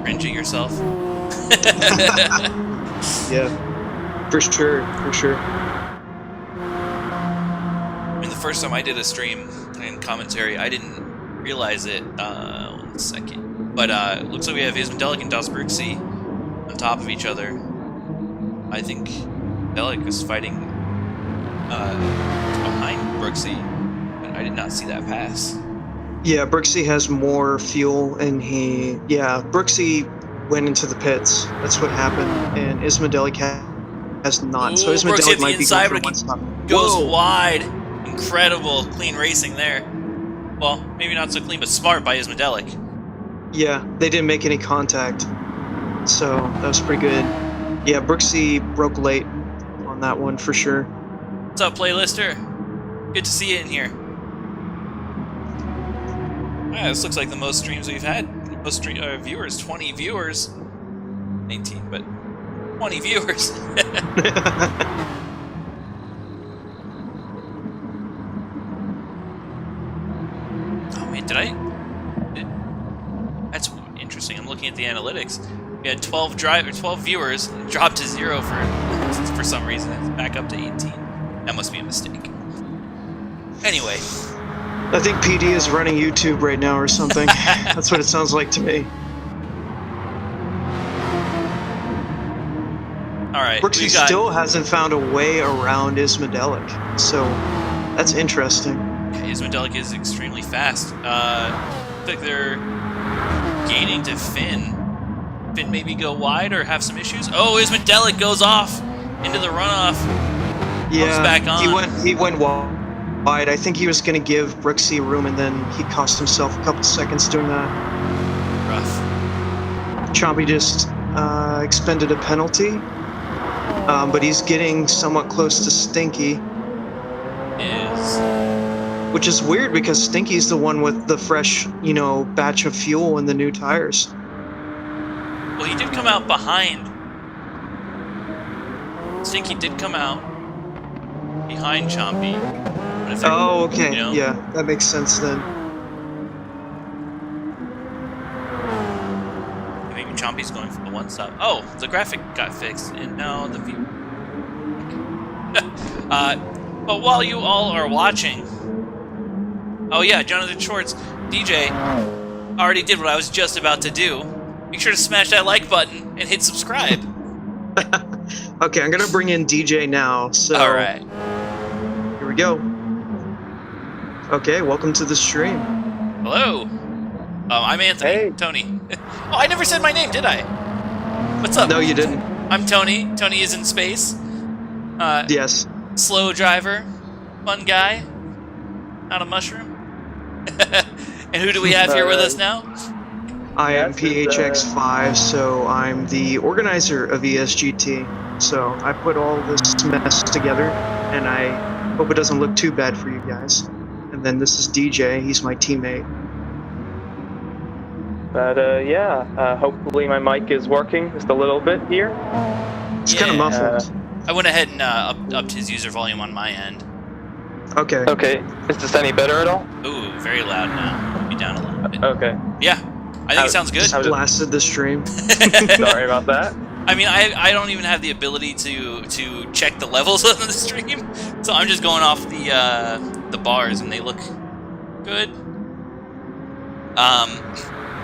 cringe at yourself. Yeah. For sure, for sure. I mean, the first time I did a stream and commentary, I didn't realize it. 1 second. But it looks like we have Ismandelic and Das Bruxy on top of each other. I think Delic is fighting behind Bruxy, but I did not see that pass. Yeah, Bruxy has more fuel, and Bruxy went into the pits. That's what happened, and Ismandelic has not. Ooh, So Ismandelic might be inside, going for but one stop. Goes Whoa. wide. Incredible clean racing there. Well, maybe not so clean, but smart by Ismandelic. Yeah, they didn't make any contact, so that was pretty good. Yeah, Bruxy broke late on that one for sure. What's up, playlister? Good to see you in here. Yeah, this looks like the most streams we've had. Most viewers, 20 viewers. 19, but 20 viewers. Oh man, that's interesting. I'm looking at the analytics. We had 12 viewers, dropped to 0 for some reason. It's back up to 18. That must be a mistake. Anyway. I think PD is running YouTube right now or something. That's what it sounds like to me. Alright. Bruxy still hasn't found a way around Ismandelic, so that's interesting. Yeah, Ismandelic is extremely fast. Looks like they're gaining to Finn. Finn maybe go wide or have some issues. Oh, Ismandelic goes off into the runoff. Yeah, back on. He went wide. I think he was going to give Bruxy room, and then he cost himself a couple seconds doing that. Rough. Chompy just expended a penalty, but he's getting somewhat close to Stinky. Which is weird because Stinky's the one with the fresh, batch of fuel and the new tires. Well, he did come out behind. Stinky did come out behind Chompy. Oh, okay. Yeah, that makes sense then. Maybe Chompy's going for the one stop. Oh, the graphic got fixed, and now the view. But while you all are watching, oh yeah, Jonathan Schwartz, DJ, already did what I was just about to do. Make sure to smash that like button and hit subscribe. Okay, I'm gonna bring in DJ now. So All right. here we go. Okay, welcome to the stream. Hello. I'm Anthony. Hey. Tony. Oh, I never said my name, did I? What's up? No, you didn't. I'm Tony. Tony is in space. Yes. Slow driver. Fun guy. Not a mushroom. And who do we have here with us now? I am Yes, it's, PHX5, so I'm the organizer of eSGT. So I put all this mess together, and I hope it doesn't look too bad for you guys. And then this is DJ. He's my teammate. But hopefully my mic is working just a little bit here. It's kind of muffled. I went ahead and upped his user volume on my end. Okay. Okay, is this any better at all? Ooh, very loud now. Be down a little bit. Okay, Yeah, I think it sounds good. Just blasted the stream. sorry about that. I mean, I don't even have the ability to check the levels on the stream, so I'm just going off the bars, and they look good.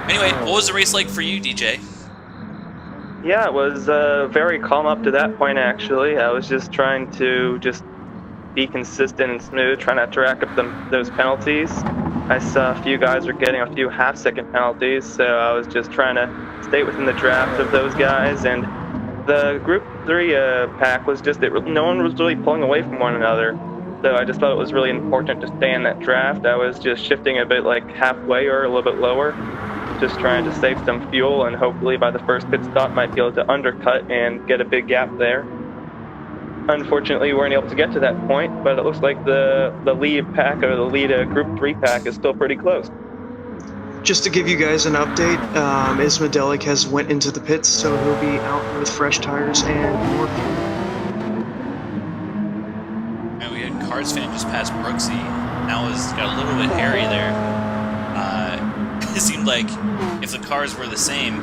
Anyway, what was the race like for you, DJ? Yeah, it was very calm up to that point, actually. I was just trying to be consistent and smooth, try not to rack up those penalties. I saw a few guys were getting a few half-second penalties, so I was just trying to stay within the draft of those guys. And the Group 3 pack was no one was really pulling away from one another. So I just thought it was really important to stay in that draft. I was just shifting a bit like halfway or a little bit lower, just trying to save some fuel, and hopefully by the first pit stop might be able to undercut and get a big gap there. Unfortunately, we weren't able to get to that point, but it looks like the lead pack, or the lead Group 3 pack, is still pretty close. Just to give you guys an update, Ismadelic has went into the pits, so he'll be out with fresh tires and more fuel. And we had Cars fan just past Brooksy. Now it's got a little bit hairy there. It seemed like if the cars were the same,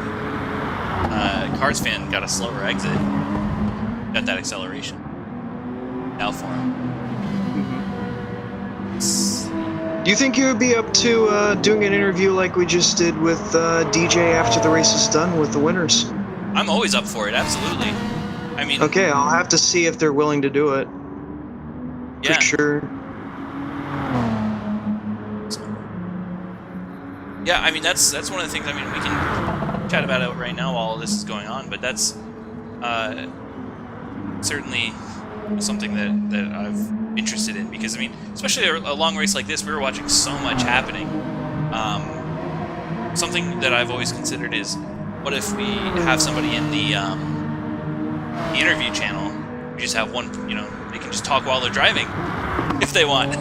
Cars fan got a slower exit. Got that acceleration. Now for him. Do you think you would be up to doing an interview like we just did with DJ after the race is done with the winners? I'm always up for it, absolutely. I mean, Okay, I'll have to see if they're willing to do it. yeah. For sure. Yeah, I mean that's one of the things. I mean, we can chat about it right now while all this is going on, but that's certainly something that I'm interested in, because I mean, especially a long race like this, we were watching so much happening. Something that I've always considered is, what if we have somebody in the interview channel? We just have one, they can just talk while they're driving if they want.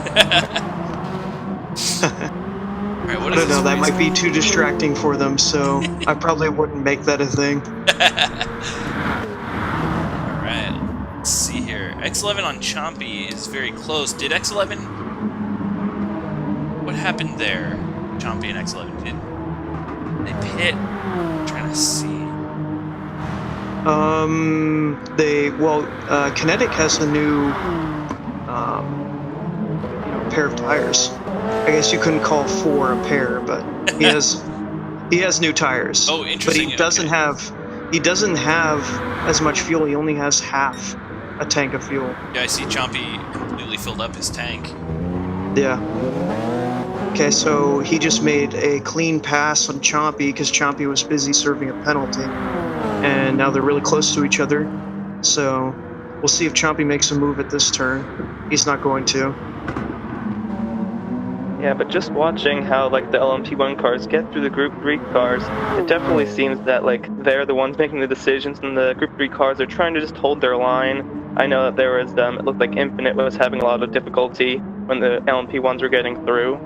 Right, I don't know, that might be too distracting for them, so I probably wouldn't make that a thing. Alright, let's see here. X11 on Chompy is very close. Did X11... What happened there? Chompy and X11. Did they pit? I'm trying to see. Kinetic has a new pair of tires. I guess you couldn't call 4 a pair, but he has new tires. Oh, interesting. But he doesn't have as much fuel. He only has half a tank of fuel. Yeah, I see Chompy completely filled up his tank. Yeah. Okay, so he just made a clean pass on Chompy because Chompy was busy serving a penalty, and now they're really close to each other. So we'll see if Chompy makes a move at this turn. He's not going to. Yeah, but just watching how the LMP1 cars get through the Group 3 cars, it definitely seems that they're the ones making the decisions, and the Group 3 cars are trying to just hold their line. I know that there was it looked like Infinite was having a lot of difficulty when the LMP1s were getting through,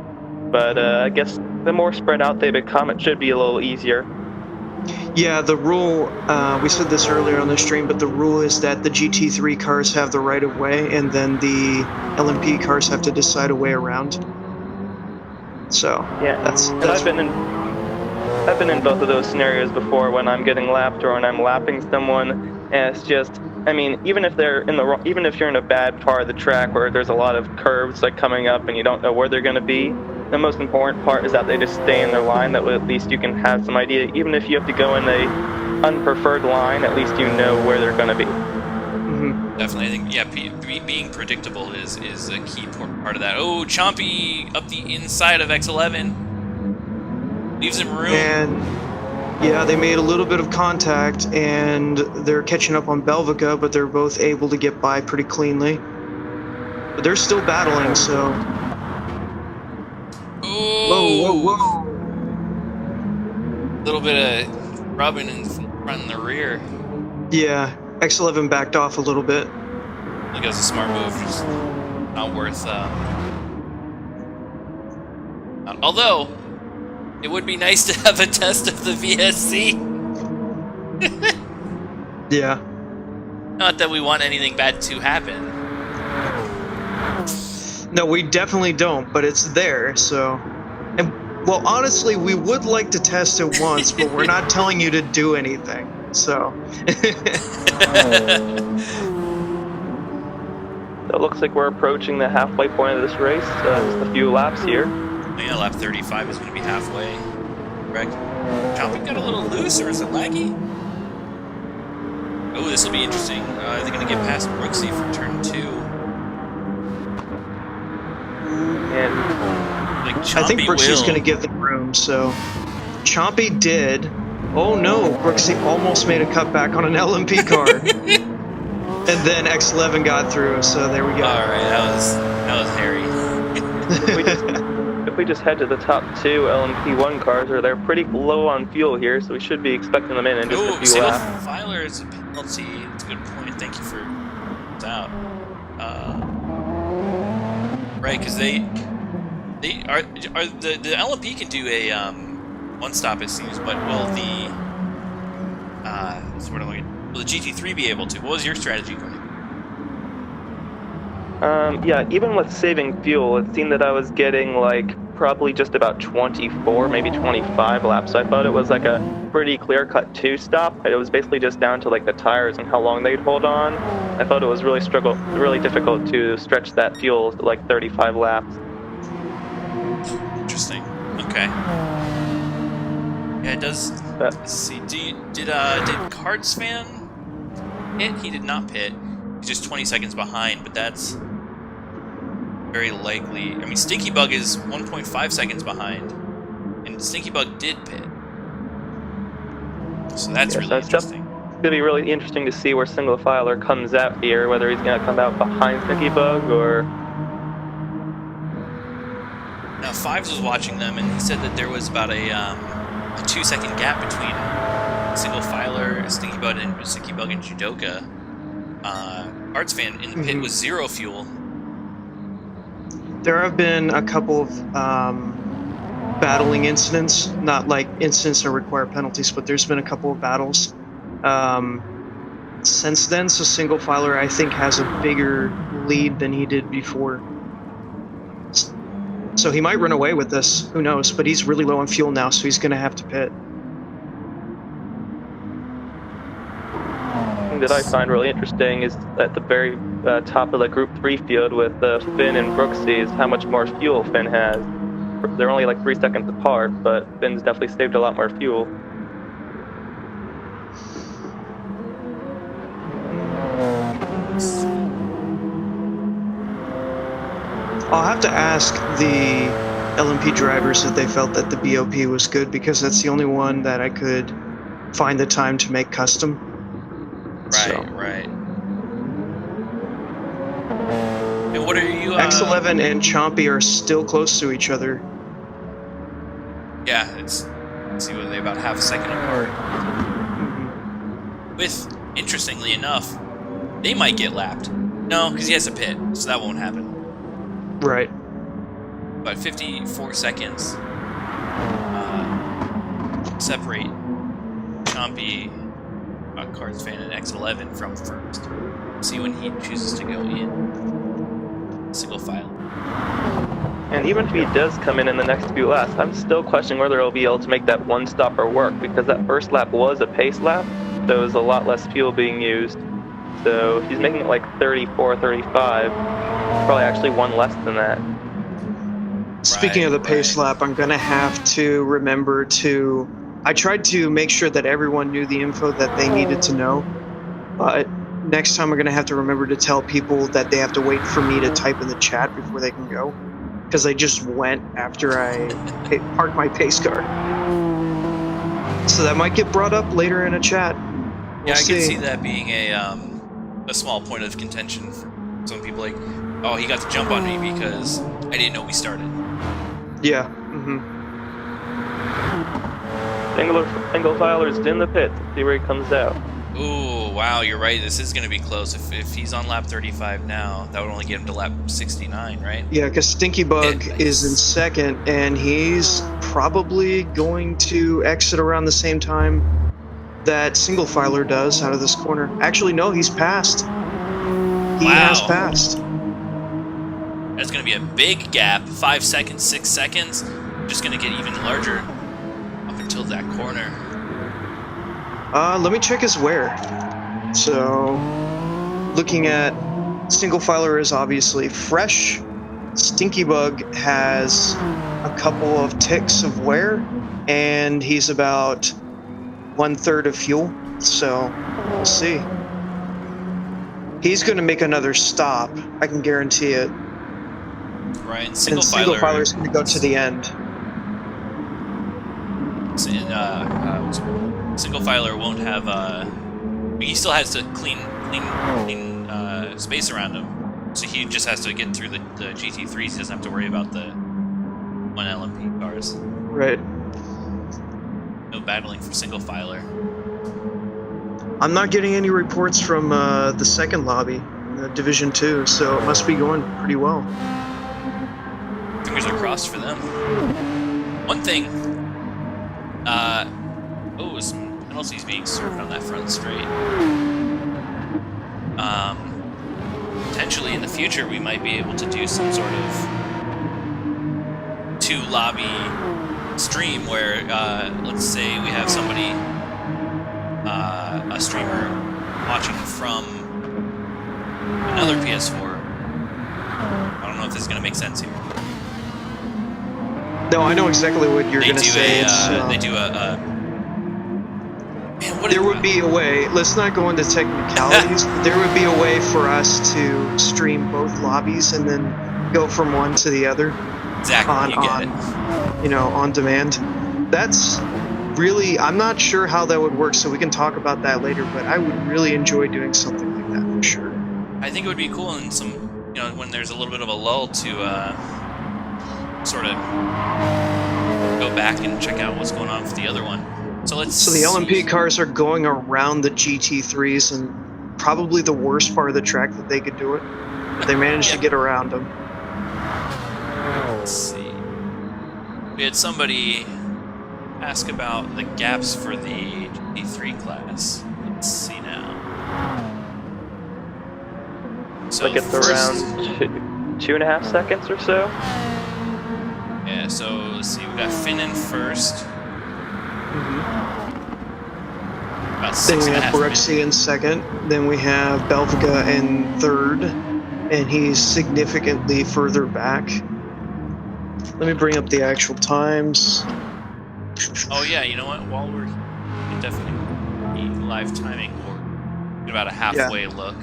but I guess the more spread out they become, it should be a little easier. Yeah, the rule, we said this earlier on the stream, but the rule is that the GT3 cars have the right of way, and then the LMP cars have to decide a way around. So yeah, that's I've been in both of those scenarios before, when I'm getting lapped or when I'm lapping someone, and it's just, I mean, even if you're in a bad part of the track where there's a lot of curves coming up and you don't know where they're going to be, the most important part is that they just stay in their line. That way at least you can have some idea, even if you have to go in a unpreferred line, at least you know where they're going to be. Definitely, I think being predictable is a key part of that. Oh, Chompy up the inside of X11, leaves him room. And yeah, they made a little bit of contact, and they're catching up on Belvica, but they're both able to get by pretty cleanly. But they're still battling, so. Oh, whoa! A little bit of rubbing in front and the rear. Yeah. X11 backed off a little bit. I think that was a smart move. Just not worth. Although, it would be nice to have a test of the VSC. Yeah. Not that we want anything bad to happen. No, we definitely don't, but it's there, so. And, well, honestly, we would like to test it once, but we're not telling you to do anything, so. So it looks like we're approaching the halfway point of this race. Just a few laps here. Yeah, lap 35 is going to be halfway. Correct. Chompy got a little loose, or is it laggy? Oh, this will be interesting. Are they going to get past Brooksy for turn 2? And Like, I think Chompy Brooksy's will. going to give them room, so. Chompy did. Oh no, Brooksy almost made a cutback on an LMP car. And then X11 got through, so there we go. Alright, that was hairy. if we just head to the top 2 LMP1 cars, they're pretty low on fuel here, so we should be expecting them in just a few single laps. filer is a penalty. That's a good point. Thank you for that. Right, because the LMP can do a one stop, it seems, but will the will the GT3 be able to? What was your strategy going? Yeah, even with saving fuel, it seemed that I was getting like probably just about 24, maybe 25 laps. So I thought it was like a pretty clear-cut 2-stop. It was basically just down to like the tires and how long they'd hold on. I thought it was really difficult to stretch that fuel to like 35 laps. Interesting. Okay. Yeah, it does. Let's see. Did Cards fan hit? He did not pit. He's just 20 seconds behind, but that's very likely. I mean, Stinky Bug is 1.5 seconds behind, and Stinky Bug did pit. So that's really interesting. It's going to be really interesting to see where Single Filer comes out here, whether he's going to come out behind Stinky Bug or... Now, Fives was watching them, and he said that there was about a 2-second gap between Single Filer, Stinky Bug, and Judoka. Arts fan in the pit with 0 fuel. There have been a couple of battling incidents, not like incidents that require penalties, but there's been a couple of battles since then. So Single Filer, I think, has a bigger lead than he did before. So he might run away with this, who knows, but he's really low on fuel now, so he's going to have to pit. That I find really interesting is at the very top of the Group 3 field with Finn and Brooksy is how much more fuel Finn has. They're only like 3 seconds apart, but Finn's definitely saved a lot more fuel. I'll have to ask the LMP drivers if they felt that the BOP was good, because that's the only one that I could find the time to make custom. Right. And what are you... X11 and Chompy are still close to each other. Yeah, let's see what they're about half a second apart. With, interestingly enough, they might get lapped. No, because he has a pit, so that won't happen. Right. But 54 seconds separate Chompy, Cards fan, and X11 from first. See when he chooses to go in. Single file. And even if he does come in the next few laps, I'm still questioning whether he'll be able to make that one stopper work, because that first lap was a pace lap. There was a lot less fuel being used. So if he's making it like 34, 35, probably actually one less than that. Speaking of the pace lap, I'm going to have to remember to I tried to make sure that everyone knew the info that they needed to know, but next time I'm going to have to remember to tell people that they have to wait for me to type in the chat before they can go, because I just went after I parked my pace car. So that might get brought up later in a chat. We'll Yeah, I can see. see that being a small point of contention for some people. Like, oh, he got to jump on me because I didn't know we started. Yeah. Single filer's in the pit. See where he comes out. Ooh, wow, you're right. This is going to be close. If he's on lap 35 now, that would only get him to lap 69, right? Yeah, because Stinky Bug is in second, and he's probably going to exit around the same time that Single Filer does out of this corner. Actually, no, he's passed. He has passed. That's going to be a big gap. 5 seconds, 6 seconds. Just going to get even larger up until that corner. Let me check his wear. So, looking at Single Filer is obviously fresh. Stinky Bug has a couple of ticks of wear, and he's about 1/3 of fuel. So, we'll see. He's going to make another stop. I can guarantee it. Right, and Single Filer is going to go to the end. Single Filer won't have. He still has to clean space around him, so he just has to get through the GT3s. He doesn't have to worry about the 1 LMP cars. Right. No battling for Single Filer. I'm not getting any reports from the second lobby, Division 2, so it must be going pretty well. Fingers are crossed for them. One thing. Some penalties being served on that front straight. Potentially in the future, we might be able to do some sort of 2-lobby stream where, let's say we have somebody, a streamer watching from another PS4. I don't know if this is going to make sense here. No, I know exactly what you're going to say. They do a there would be a way, let's not go into technicalities, but there would be a way for us to stream both lobbies and then go from one to the other. Exactly, on demand. That's really, I'm not sure how that would work, so we can talk about that later, but I would really enjoy doing something like that for sure. I think it would be cool in some, when there's a little bit of a lull to sort of go back and check out what's going on with the other one. So the LMP cars are going around the GT3s, and probably the worst part of the track that they could do it. But they managed to get around them. Let's see. We had somebody ask about the gaps for the GT3 class. Let's see now. So like it's around 2.5 seconds or so. Yeah, so let's see. We got Finn in first. Then we have Brooksy in second. Then we have Belvica in third, and he's significantly further back. Let me bring up the actual times. Oh yeah, you know what? While we're definitely live timing, or about a halfway look.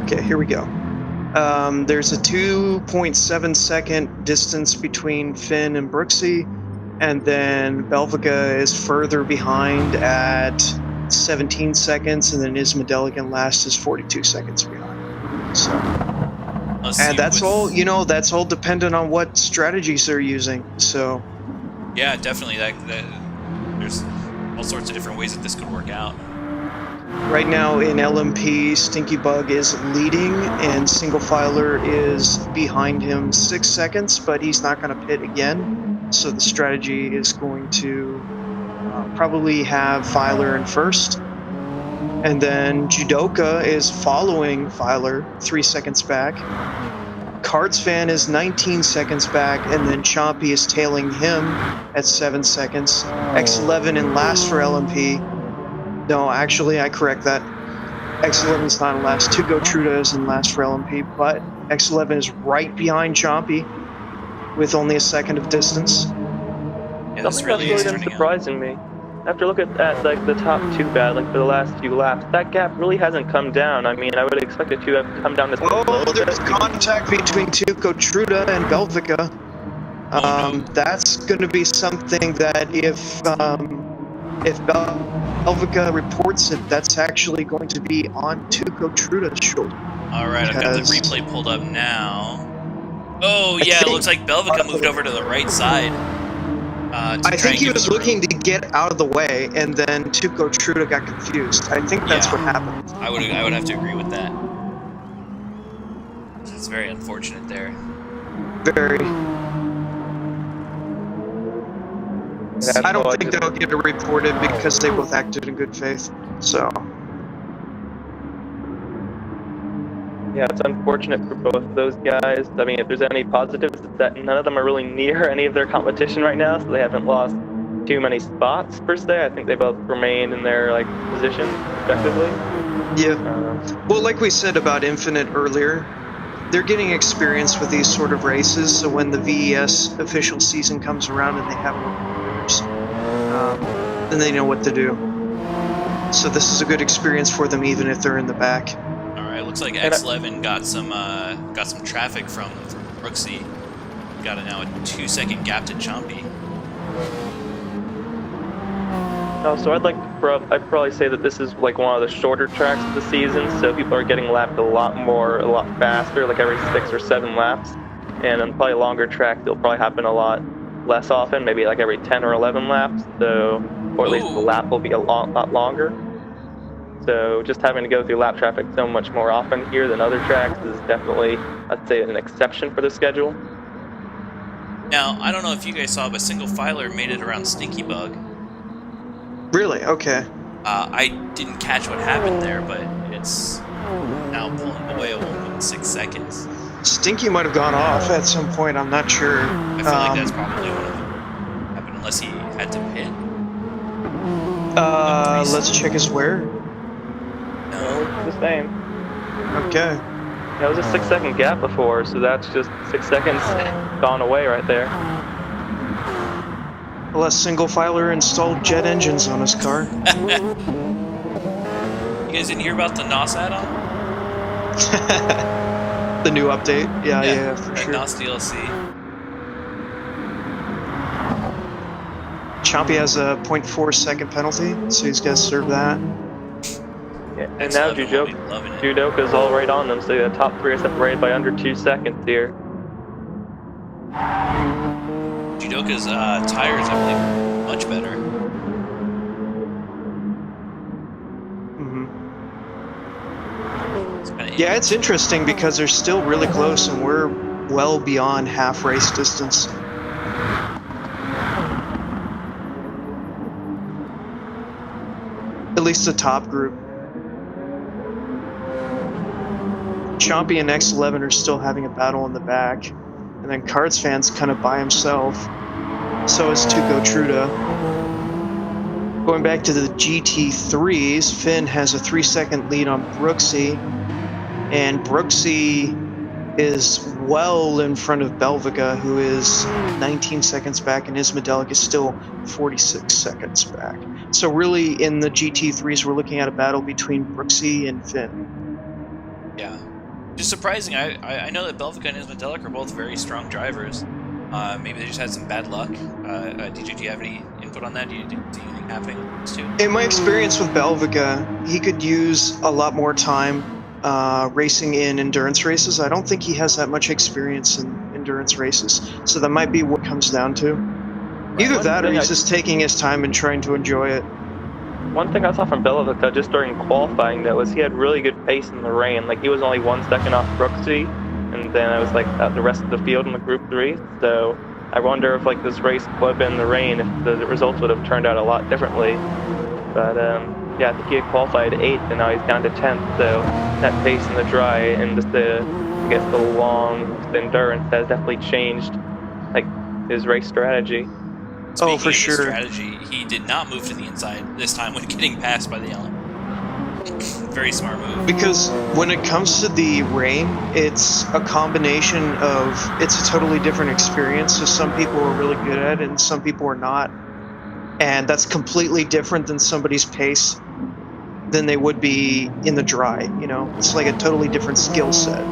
Okay, here we go. There's a 2.7 second distance between Finn and Brooksy, and then Belvica is further behind at 17 seconds, and then Ismadelican last is 42 seconds behind. So, and that's all, that's all dependent on what strategies they're using. So, yeah, definitely. That there's all sorts of different ways that this could work out. Right now in LMP, Stinky Bug is leading, and Single Filer is behind him 6 seconds, but he's not going to pit again. So the strategy is going to probably have Filer in first. And then Judoka is following Filer 3 seconds back. Cards Fan is 19 seconds back, and then Chompy is tailing him at 7 seconds. X11 in last for LMP. No, actually, I correct that. X11 is not in last. Tugo Truda is in last for LMP, but X11 is right behind Chompy with only a second of distance. Yeah, this Something really that's is really been turning out. surprising me. After looking at like the top two bad, like for the last few laps, that gap really hasn't come down. I mean, I would expect it to have come down just a Oh, little there's bit. contact between Tuco Truda and Belvica. Oh no. That's going to be something that if Belvica reports it, that's actually going to be on Tuco Truda's shoulder. All right, I've got the Because replay pulled up now. Oh I yeah, it think looks like Belvica moved over to the right side to I try think and he give him was the looking room. to get out of the way, and then Tuco Truda got confused. I think that's Yeah, what happened. I would have to agree with that. It's very unfortunate there. Very. That's I don't all think they'll get it reported because they both acted in good faith. So. Yeah, it's unfortunate for both of those guys. I mean, if there's any positives, it's that none of them are really near any of their competition right now, so they haven't lost too many spots per se. I think they both remained in their like positions respectively. Yeah. Well, like we said about Infinite earlier, they're getting experience with these sort of races, so when the VES official season comes around and they have winners, then they know what to do. So this is a good experience for them, even if they're in the back. All right, looks like X11 got some traffic from Brooksy. Got now a 2-second gap to Chompy. Oh, so I'd probably say that this is like one of the shorter tracks of the season, so people are getting lapped a lot faster, like every 6 or 7 laps. And on probably longer tracks, it'll probably happen a lot less often, maybe like every 10 or 11 laps. So, or at least the lap will be a lot longer. So just having to go through lap traffic so much more often here than other tracks is definitely, I'd say, an exception for the schedule. Now, I don't know if you guys saw, but Single Filer made it around Stinky Bug. Really? Okay. I didn't catch what happened there, but it's now pulling away at 1.6 seconds. Stinky might have gone off at some point, I'm not sure. I feel like that's probably what happened, unless he had to pit. Let's check his wear. No, it's the same. Okay. Yeah, it was a 6-second gap before, so that's just 6 seconds gone away right there. Unless Single Filer installed jet engines on his car. You guys didn't hear about the NOS add-on? The new update? Yeah, for sure. NOS DLC. Chompy has a 0.4 second penalty, so he's got to serve that. Yeah, and now Judoka's all right on them, so the top 3 are separated by under 2 seconds here. Judoka's tires, I believe, are much better. Yeah, it's interesting because they're still really close and we're well beyond half race distance. At least the top group. Chompy and X11 are still having a battle in the back. And then Cards Fan's kind of by himself. So is Tuco Truda. Going back to the GT3s, Finn has a 3-second lead on Brooksy. And Brooksy is well in front of Belvica, who is 19 seconds back, and Ismadelic is still 46 seconds back. So really, in the GT3s, we're looking at a battle between Brooksy and Finn. Yeah. Just surprising. I know that Belvica and Ismadelic are both very strong drivers. Maybe they just had some bad luck. DJ, do you have any input on that? Do you see anything happening with those two? In my experience with Belvica, he could use a lot more time racing in endurance races. I don't think he has that much experience in endurance races, so that might be what it comes down to. Right. Either that or he's just taking his time and trying to enjoy it. One thing I saw from Belvica just during qualifying, though, was he had really good pace in the rain. Like, he was only 1 second off Brooksy, and then I was like the rest of the field in the Group 3. So I wonder if like this race would have been in the rain, if the results would have turned out a lot differently. But yeah, I think he had qualified 8th, and now he's down to 10th. So that pace in the dry and just the the endurance has definitely changed like his race strategy. Speaking for of sure. Strategy, he did not move to the inside this time when getting passed by the element. Very smart move. Because when it comes to the rain, it's a combination of, it's a totally different experience. So some people are really good at it and some people are not. And that's completely different than somebody's pace than they would be in the dry, you know? It's like a totally different skill set.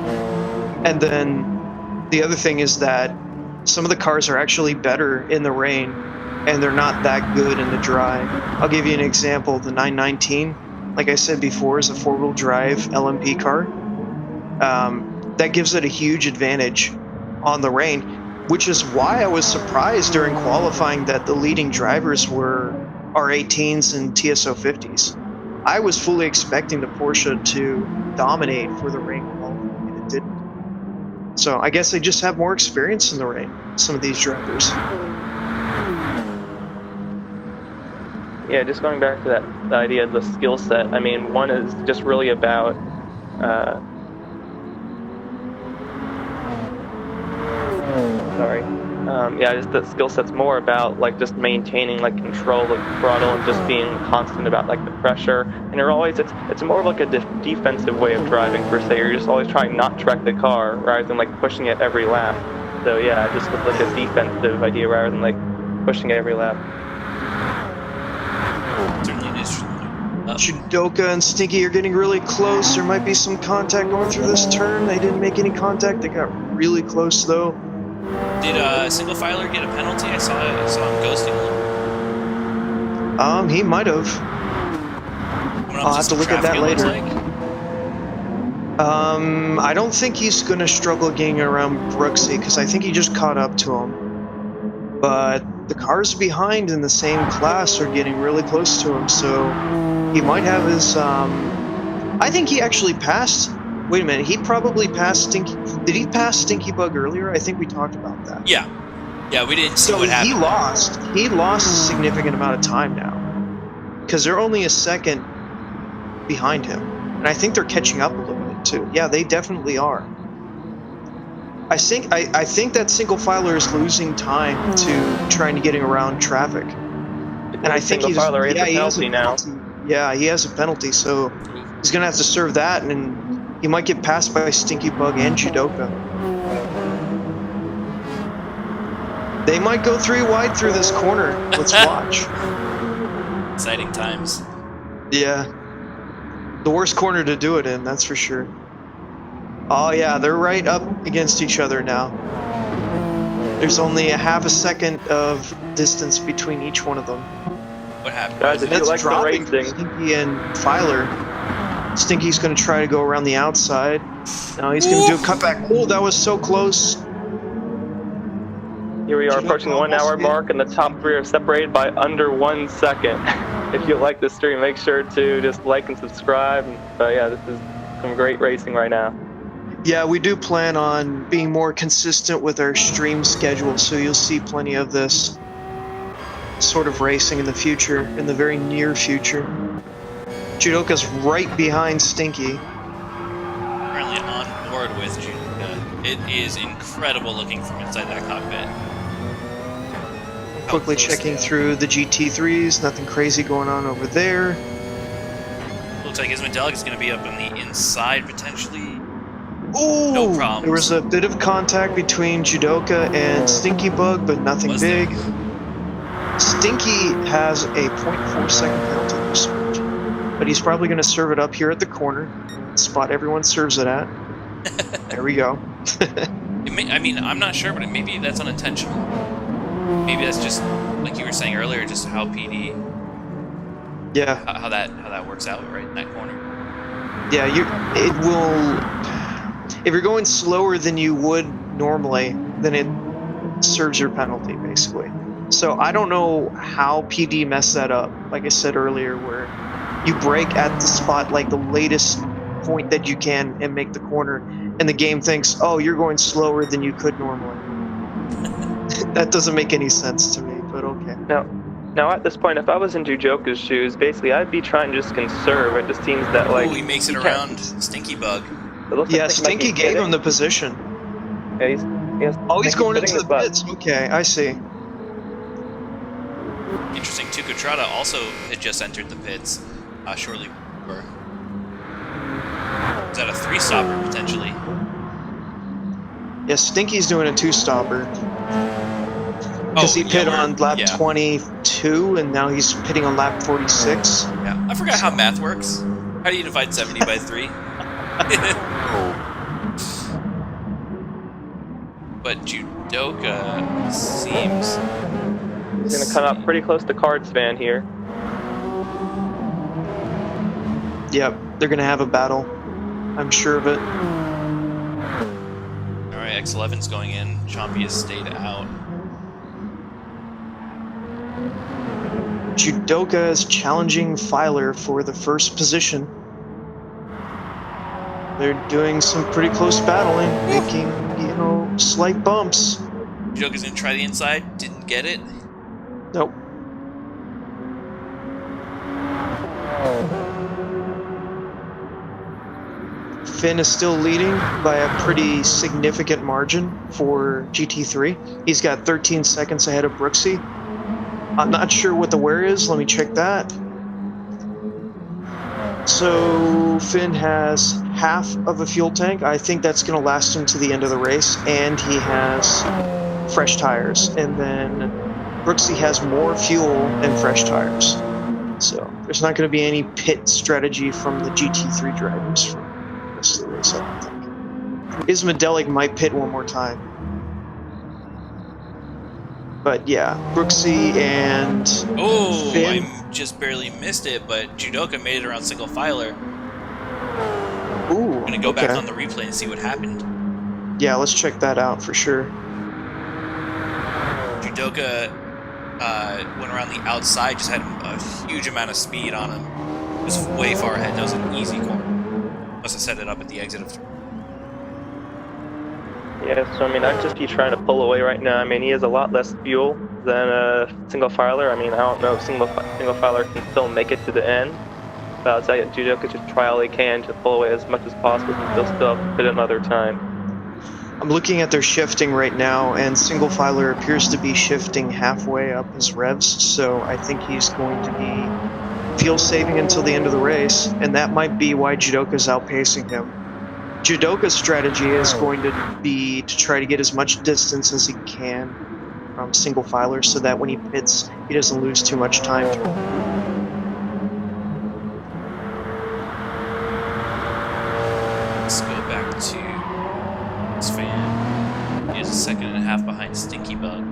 And then the other thing is that some of the cars are actually better in the rain and they're not that good in the dry. I'll give you an example. The 919, like I said before, is a four-wheel drive LMP car. That gives it a huge advantage on the rain, which is why I was surprised during qualifying that the leading drivers were R18s and TSO 50s. I was fully expecting the Porsche to dominate for the rain qualifying, and it didn't. So I guess they just have more experience in the rain, some of these drivers. Yeah, just going back to that the idea of the skill set. I mean, one is just really about just the skill set's more about like just maintaining like control of the throttle and just being constant about like the pressure. And you're always it's more of like a defensive way of driving per se. You're just always trying not to wreck the car rather than like pushing it every lap. So yeah, just with like a defensive idea rather than like pushing it every lap. Certainly is. Judoka and Stinky are getting really close. There might be some contact going through this turn. They didn't make any contact. They got really close though. Did Single Filer get a penalty? I saw him ghosting a little. He might have. I'll have to look at that later. Like. I don't think he's going to struggle getting around Brooksy because I think he just caught up to him. But the cars behind in the same class are getting really close to him, so he might have his. I think he actually passed. Wait a minute, he probably passed Stinky. Did he pass Stinky Bug earlier? I think we talked about that. Yeah, we didn't see what happened. He lost a significant amount of time now because they're only a second behind him, and I think they're catching up a little bit too. Yeah, they definitely are. I think that Single Filer is losing time to trying to getting around traffic, and I think he has a penalty now. Yeah, he has a penalty, so he's gonna have to serve that, and he might get passed by Stinky Bug and Judoka. They might go 3 wide through this corner. Let's watch. Exciting times. Yeah. The worst corner to do it in, that's for sure. Oh yeah, they're right up against each other now. There's only a half a second of distance between each one of them. What happened? Guys, if you like the racing, Stinky and Filer. Stinky's going to try to go around the outside. Now he's going to do a cutback. Oh, that was so close. Here we are approaching the 1 hour mark, and the top 3 are separated by under 1 second. If you like the stream, make sure to just like and subscribe. But yeah, this is some great racing right now. Yeah, we do plan on being more consistent with our stream schedule, so you'll see plenty of this sort of racing in the future, in the very near future. Judoka's right behind Stinky. Currently on board with Judoka. It is incredible looking from inside that cockpit. Quickly checking through the GT3s, nothing crazy going on over there. Looks like his Metallic is going to be up on the inside potentially. Ooh, no problem. There was a bit of contact between Judoka and Stinky Bug, but nothing big. Stinky has a 0.4 second penalty for switch, but he's probably going to serve it up here at the corner, spot everyone serves it at. There we go. I mean, I'm not sure, but maybe that's unintentional. Maybe that's just, like you were saying earlier, just how PD. Yeah. How that works out right in that corner. Yeah, it will. If you're going slower than you would normally, then it serves your penalty basically. So I don't know how PD messed that up. Like I said earlier, where you brake at the spot like the latest point that you can and make the corner, and the game thinks, oh, you're going slower than you could normally. That doesn't make any sense to me, but okay. Now at this point, if I was in Jujoka's shoes, basically I'd be trying to just conserve. It just seems that like he makes it around Stinky Bug. Yeah, Stinky gave him the position. Yeah, he's going into the pits. Okay, I see. Interesting too. Kutrata also had just entered the pits shortly before. Is that a 3-stopper, potentially? Yeah, Stinky's doing a 2-stopper. Because Oh, he yeah, pit on lap yeah. 22, and now he's pitting on lap 46. Yeah, I forgot how math works. How do you divide 70 by 3? But Judoka seems... He's going to come up pretty close to Card's van here. Yep, they're going to have a battle. I'm sure of it. Alright, X11's going in. Chompy has stayed out. Judoka is challenging Filer for the first position. They're doing some pretty close battling, making, slight bumps. Judoka's gonna try the inside, didn't get it. Nope. Finn is still leading by a pretty significant margin for GT3. He's got 13 seconds ahead of Brooksy. I'm not sure what the wear is. Let me check that. So Finn has half of a fuel tank. I think that's going to last him to the end of the race. And he has fresh tires. And then Brooksy has more fuel and fresh tires. So there's not going to be any pit strategy from the GT3 drivers for the rest of the race, I don't think. Ismadelic might pit one more time. But yeah, Brooksy and Finn. I just barely missed it, but Judoka made it around single filer. Ooh, I'm gonna go back on the replay and see what happened. Yeah, let's check that out for sure. Judoka went around the outside, just had a huge amount of speed on him. It was way far ahead. That was an easy corner. Must have set it up at the exit of... Yeah, so I mean, I'd just be trying to pull away right now. I mean, he has a lot less fuel than single filer. I mean, I don't know if single filer can still make it to the end. But I'll tell you, Judoka should try all he can to pull away as much as possible since he'll still have to pit another time. I'm looking at their shifting right now, and single filer appears to be shifting halfway up his revs, so I think he's going to be fuel saving until the end of the race, and that might be why Judoka's outpacing him. Judoka's strategy is going to be to try to get as much distance as he can from single filer so that when he pits, he doesn't lose too much time. Let's go back to this fan. He is a second and a half behind Stinky Bug.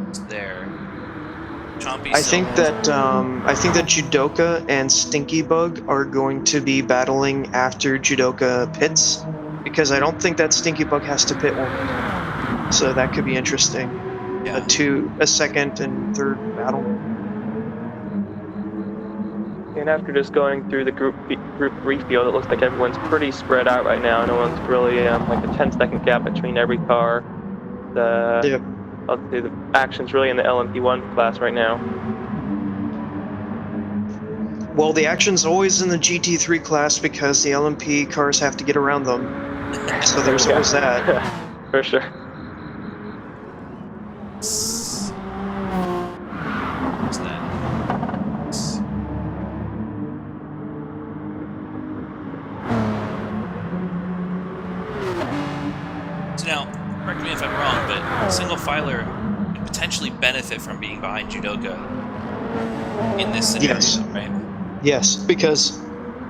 It's there. Chompy I think that Judoka and Stinky Bug are going to be battling after Judoka pits, because I don't think that Stinky Bug has to pit one more. So that could be interesting. Yeah. A second and third battle. And after just going through the group 3 field, it looks like everyone's pretty spread out right now. No one's really like a 10-second gap between every car. The action's really in the LMP1 class right now. Well, the action's always in the GT3 class because the LMP cars have to get around them. So there's always that. For sure. What's that? So now, correct me if I'm wrong, but single filer could potentially benefit from being behind Judoka in this scenario, Yes. right? Yes, because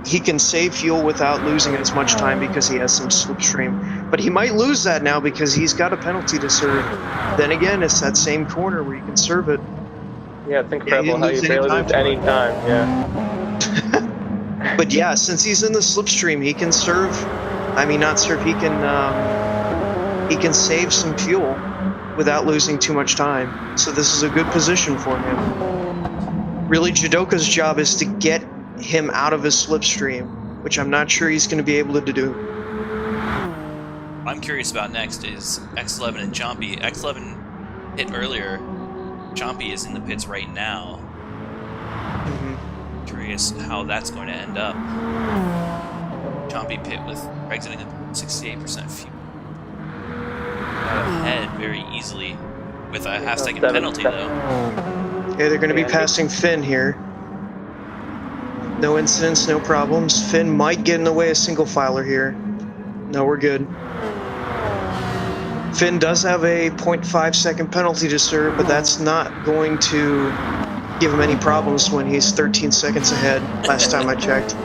he can save fuel without losing as much time because he has some slipstream. But he might lose that now because he's got a penalty to serve. Then again, it's that same corner where you can serve it. Yeah, it's incredible how you barely lose any time. Yeah. But yeah, since he's in the slipstream, he can serve. I mean, not serve. He can save some fuel without losing too much time. So this is a good position for him. Really, Judoka's job is to get him out of his slipstream, which I'm not sure he's going to be able to do. What I'm curious about next is X11 and Chompy. X11 hit earlier. Chompy is in the pits right now. Curious how that's going to end up. Chompy pit with exiting at 68% fuel. Got ahead very easily with a half-second penalty, though. Yeah, they're going to be passing Finn here. No incidents, no problems. Finn might get in the way of single filer here. No, we're good. Finn does have a 0.5 second penalty to serve, but that's not going to give him any problems when he's 13 seconds ahead, last time I checked.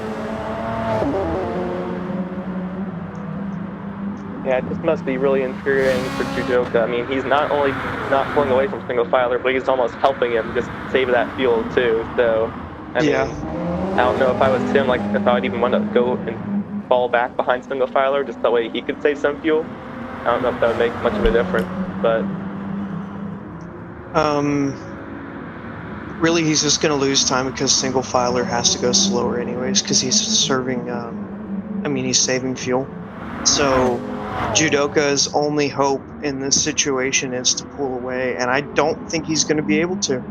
Yeah, it just must be really infuriating for Judoka. I mean, he's not only not pulling away from single filer, but he's almost helping him just save that fuel too. So, I mean, I don't know if I was him, like if I would even want to go and fall back behind single filer just that way he could save some fuel. I don't know if that would make much of a difference, but really he's just going to lose time because single filer has to go slower anyways because he's serving. He's saving fuel. So Judoka's only hope in this situation is to pull away, and I don't think he's going to be able to.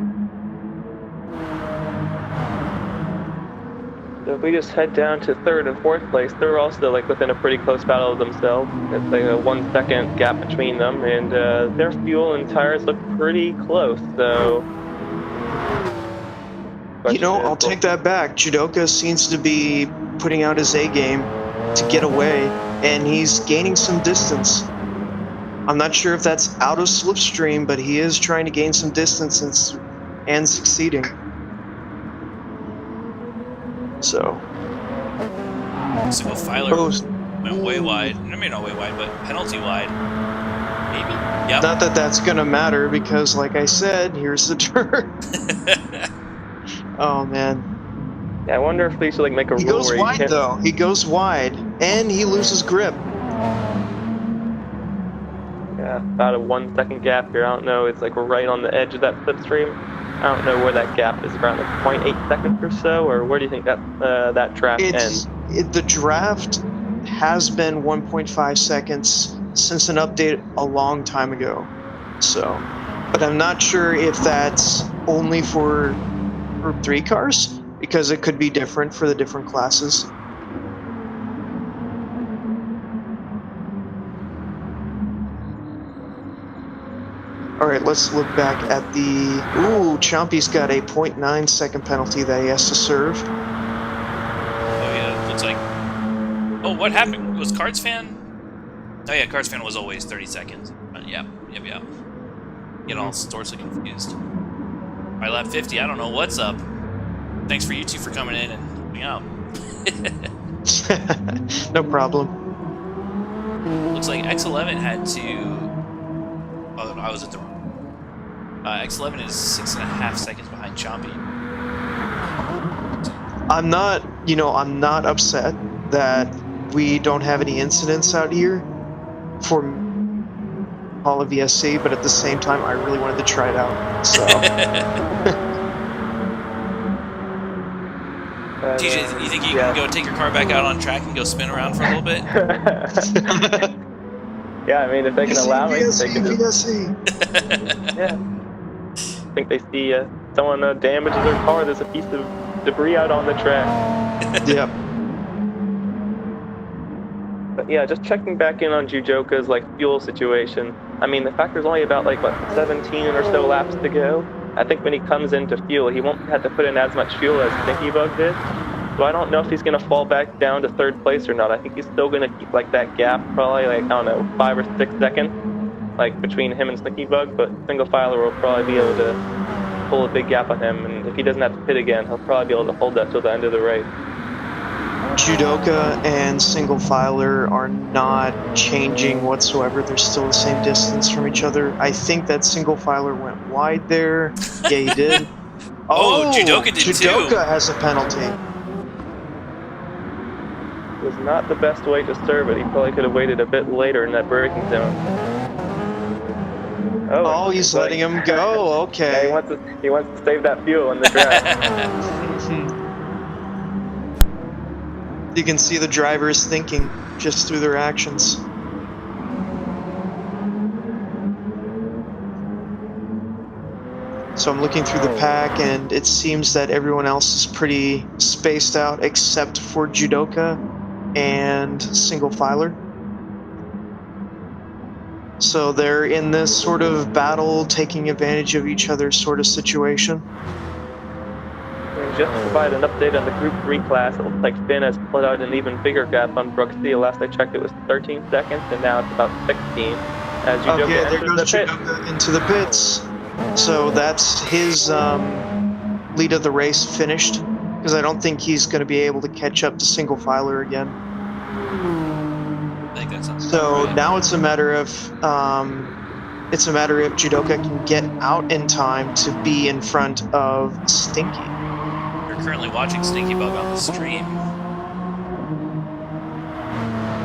So if we just head down to third and fourth place, they're also like within a pretty close battle of themselves. It's like a 1 second gap between them, and their fuel and tires look pretty close. So, I'll take that back. Judoka seems to be putting out his A game to get away, and he's gaining some distance. I'm not sure if that's out of slipstream, but he is trying to gain some distance and succeeding. So Single filer went way wide. I mean, not way wide, but penalty wide. Maybe. Yep. Not that that's going to matter because, like I said, here's the turn. Oh, man. Yeah, I wonder if they should make a rule. He goes wide, though. He goes wide, and he loses grip. Yeah, about a 1 second gap here. I don't know. It's like right on the edge of that slipstream. I don't know where that gap is, around like 0.8 seconds or so, or where do you think that draft ends? The draft has been 1.5 seconds since an update a long time ago. So, but I'm not sure if that's only for Group 3 cars, because it could be different for the different classes. All right, let's look back at the... Ooh, Chompy's got a 0.9 second penalty that he has to serve. Oh, yeah, looks like... Oh, what happened? Was Cards Fan? Oh, yeah, Cards Fan was always 30 seconds. Yeah. Get all sorts of confused. All right, lap 50, I don't know what's up. Thanks for you two for coming in and helping out. No problem. Looks like X11 had to... Oh, I was at the... X11 is 6.5 seconds behind Chompy. I'm not upset that we don't have any incidents out here for all of VSC, but at the same time, I really wanted to try it out. So, TJ, you think you can go take your car back out on track and go spin around for a little bit? Yeah, I mean, if they can allow me, they can just... VSC. Yeah. I think they see someone damages their car, there's a piece of debris out on the track. Yep. But yeah, just checking back in on Jujoka's fuel situation. I mean, the fact there's only about 17 or so laps to go. I think when he comes into fuel, he won't have to put in as much fuel as Stinky Bug did. So I don't know if he's going to fall back down to third place or not. I think he's still going to keep that gap, probably I don't know, 5 or 6 seconds, between him and Stinky Bug. But single filer will probably be able to pull a big gap on him, and if he doesn't have to pit again, he'll probably be able to hold that till the end of the race. Judoka and single filer are not changing whatsoever. They're still the same distance from each other. I think that single filer went wide there. Yeah, he did. Oh, Judoka did too. Judoka has a penalty. It was not the best way to serve it. He probably could have waited a bit later in that braking zone. Oh, he's letting him go. Okay. Yeah, he wants to save that fuel in the track. You can see the drivers thinking just through their actions. So I'm looking through the pack, and it seems that everyone else is pretty spaced out except for Judoka and single filer. So they're in this sort of battle, taking advantage of each other sort of situation. just to provide an update on the Group 3 class, it looks like Finn has pulled out an even bigger gap on Brooksy. Last I checked, it was 13 seconds, and now it's about 16 as Judoka Okay, there enters goes the pit. Judoka into the pits. So that's his lead of the race finished, because I don't think he's going to be able to catch up to single filer again. I think that sounds So right. now it's a matter of if Judoka can get out in time to be in front of Stinky. You're currently watching Stinky Bug on the stream.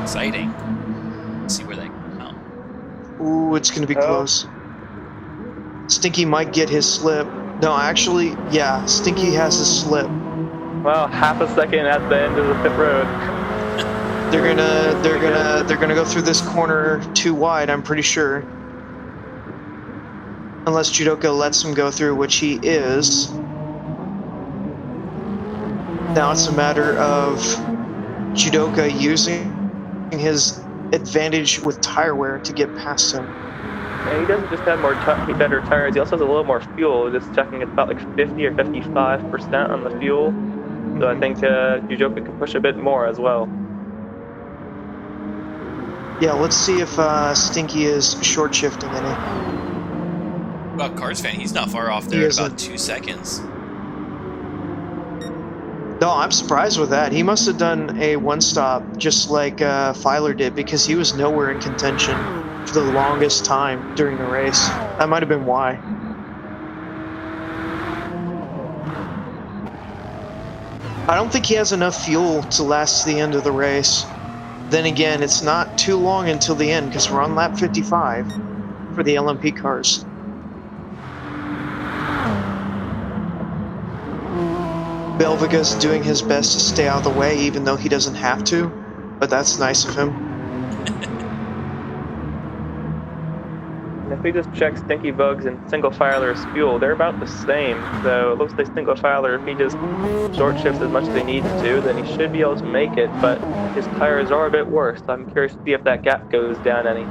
Exciting. Let's see where they come out. Ooh, it's going to be close. Stinky might get his slip. No, actually, yeah, Stinky has his slip. Well, half a second at the end of the pit road. They're gonna go through this corner too wide, I'm pretty sure. Unless Judoka lets him go through, which he is. Now it's a matter of Judoka using his advantage with tire wear to get past him. And he doesn't just have better tires, he also has a little more fuel. Just checking, it's about like 50 or 55% on the fuel. So I think Judoka can push a bit more as well. Yeah, let's see if Stinky is short shifting any. About Cars Fan, he's not far off there at about 2 seconds. No, I'm surprised with that. He must have done a one-stop just like Filer did, because he was nowhere in contention for the longest time during the race. That might have been why. I don't think he has enough fuel to last the end of the race. Then again, it's not too long until the end, because we're on lap 55 for the LMP cars. Belviga's doing his best to stay out of the way, even though he doesn't have to, but that's nice of him. And if we just check Stinky Bugs and Single Filer's fuel, they're about the same. So it looks like Single Filer, if he just short shifts as much as he needs to, then he should be able to make it, but his tires are a bit worse. So I'm curious to see if that gap goes down any.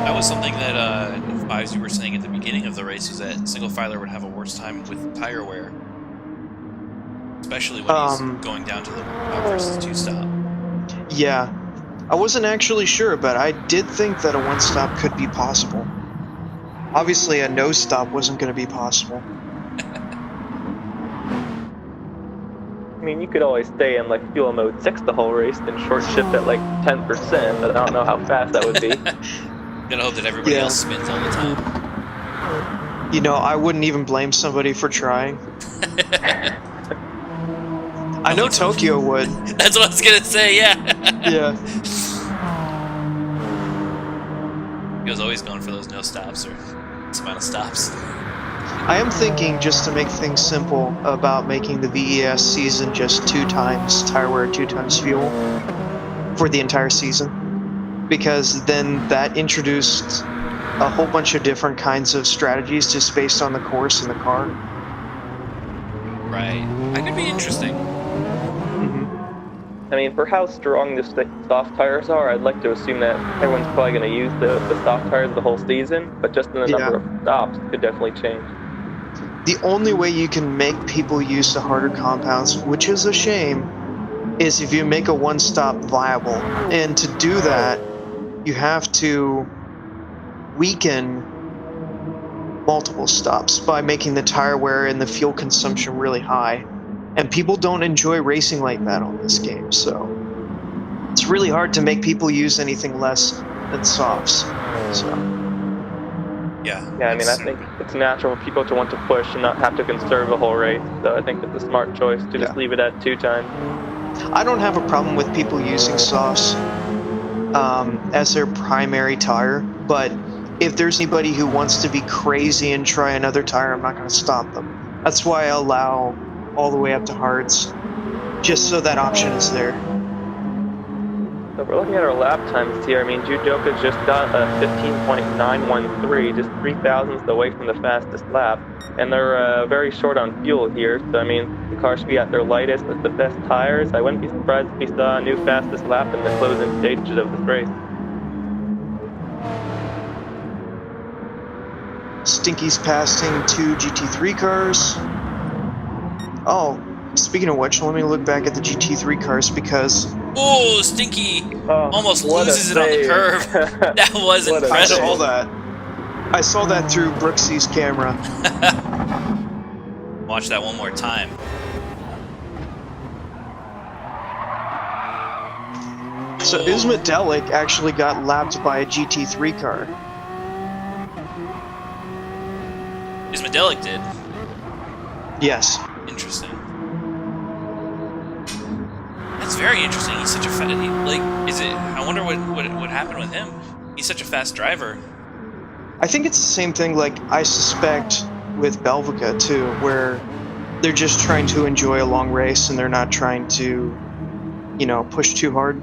That was something that Fives, you were saying at the beginning of the race, was that Single Filer would have a worse time with tire wear. Especially when he's going down to the one-stop versus two-stop. Yeah. I wasn't actually sure, but I did think that a one-stop could be possible. Obviously, a no-stop wasn't going to be possible. I mean, you could always stay in like fuel mode 6 the whole race and short shift at like 10%, but I don't know how fast that would be. Gotta hope that everybody else spins all the time. You know, I wouldn't even blame somebody for trying. I know Tokyo would. That's what I was gonna say, yeah. Yeah. He was always going for those no stops or final stops. I am thinking, just to make things simple, about making the VES season just 2 times tire wear, 2 times fuel for the entire season. Because then that introduced a whole bunch of different kinds of strategies just based on the course and the car. Right. That could be interesting. I mean, for how strong the soft tires are, I'd like to assume that everyone's probably going to use the soft tires the whole season, but just in the number of stops could definitely change. The only way you can make people use the harder compounds, which is a shame, is if you make a one-stop viable. And to do that, you have to weaken multiple stops by making the tire wear and the fuel consumption really high. And people don't enjoy racing like that on this game, so it's really hard to make people use anything less than softs. So yeah, I mean, I think it's natural for people to want to push and not have to conserve the whole race, so I think it's a smart choice to just leave it at 2 times. I don't have a problem with people using softs as their primary tire, but if there's anybody who wants to be crazy and try another tire, I'm not going to stop them. That's why I allow all the way up to hards, just so that option is there. So if we're looking at our lap times here, I mean, Judoka's just got a 15.913, just 3 thousandths away from the fastest lap, and they're very short on fuel here, so I mean, the car should be at their lightest with the best tires. I wouldn't be surprised if we saw a new fastest lap in the closing stages of this race. Stinky's passing 2 GT3 cars. Oh, speaking of which, let me look back at the GT3 cars because Oh, Stinky Oh, almost what a loses it on the save. curve. That was What a I incredible. saw that. I saw that through Brooksy's camera. Watch that one more time. So Oh. Ismadelic actually got lapped by a GT3 car. Ismadelic did. Yes. Interesting. That's very interesting. He's such a is it? I wonder what happened with him. He's such a fast driver. I think it's the same thing like I suspect with Belvica too, where they're just trying to enjoy a long race and they're not trying to, you know, push too hard.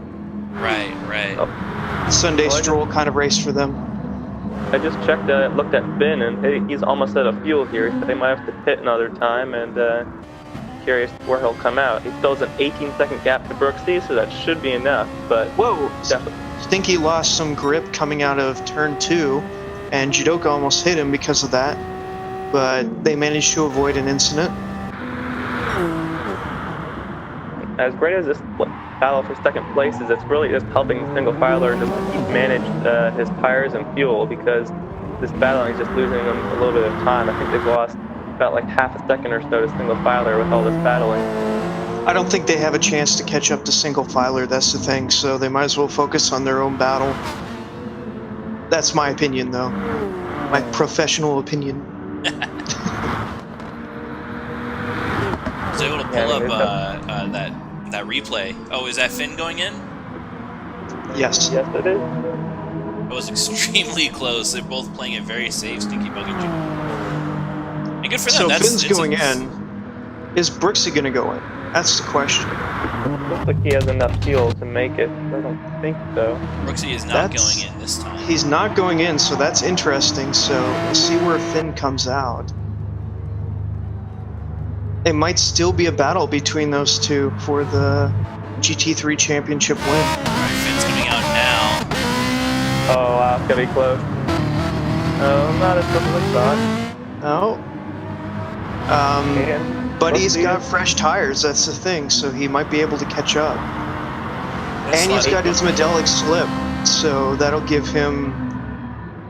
Right, right. Oh. Sunday stroll kind of race for them. I just checked, looked at Finn, and he's almost out of fuel here. So they might have to pit another time, and curious where he'll come out. He still has an 18-second gap to Brooksy, so that should be enough. But whoa, definitely. Stinky lost some grip coming out of turn 2, and Jidoka almost hit him because of that. But they managed to avoid an incident. As great as this battle for second place is, it's really just helping Single Filer just keep manage his tires and fuel, because this battling is just losing them a little bit of time. I think they've lost about like half a second or so to Single Filer with all this battling. I don't think they have a chance to catch up to Single Filer, that's the thing, so they might as well focus on their own battle. That's my opinion, though. My professional opinion. I was able to pull up that replay. Oh, is that Finn going in? Yes. Yes, it is. It was extremely close. They're both playing it very safe, Stinky Bug and Jim. And good for them. So Finn's going in. Is Brooksy going to go in? That's the question. Looks like he has enough fuel to make it. I don't think so. Brooksy is not going in this time. He's not going in, so that's interesting. So we'll see where Finn comes out. It might still be a battle between those two for the GT3 championship win. Alright, Finn's coming out now. Oh, wow, it's going to be close. Oh, not as close as I thought. No. But he's got fresh tires, that's the thing, so he might be able to catch up. And he's got his Medelic slip, so that'll give him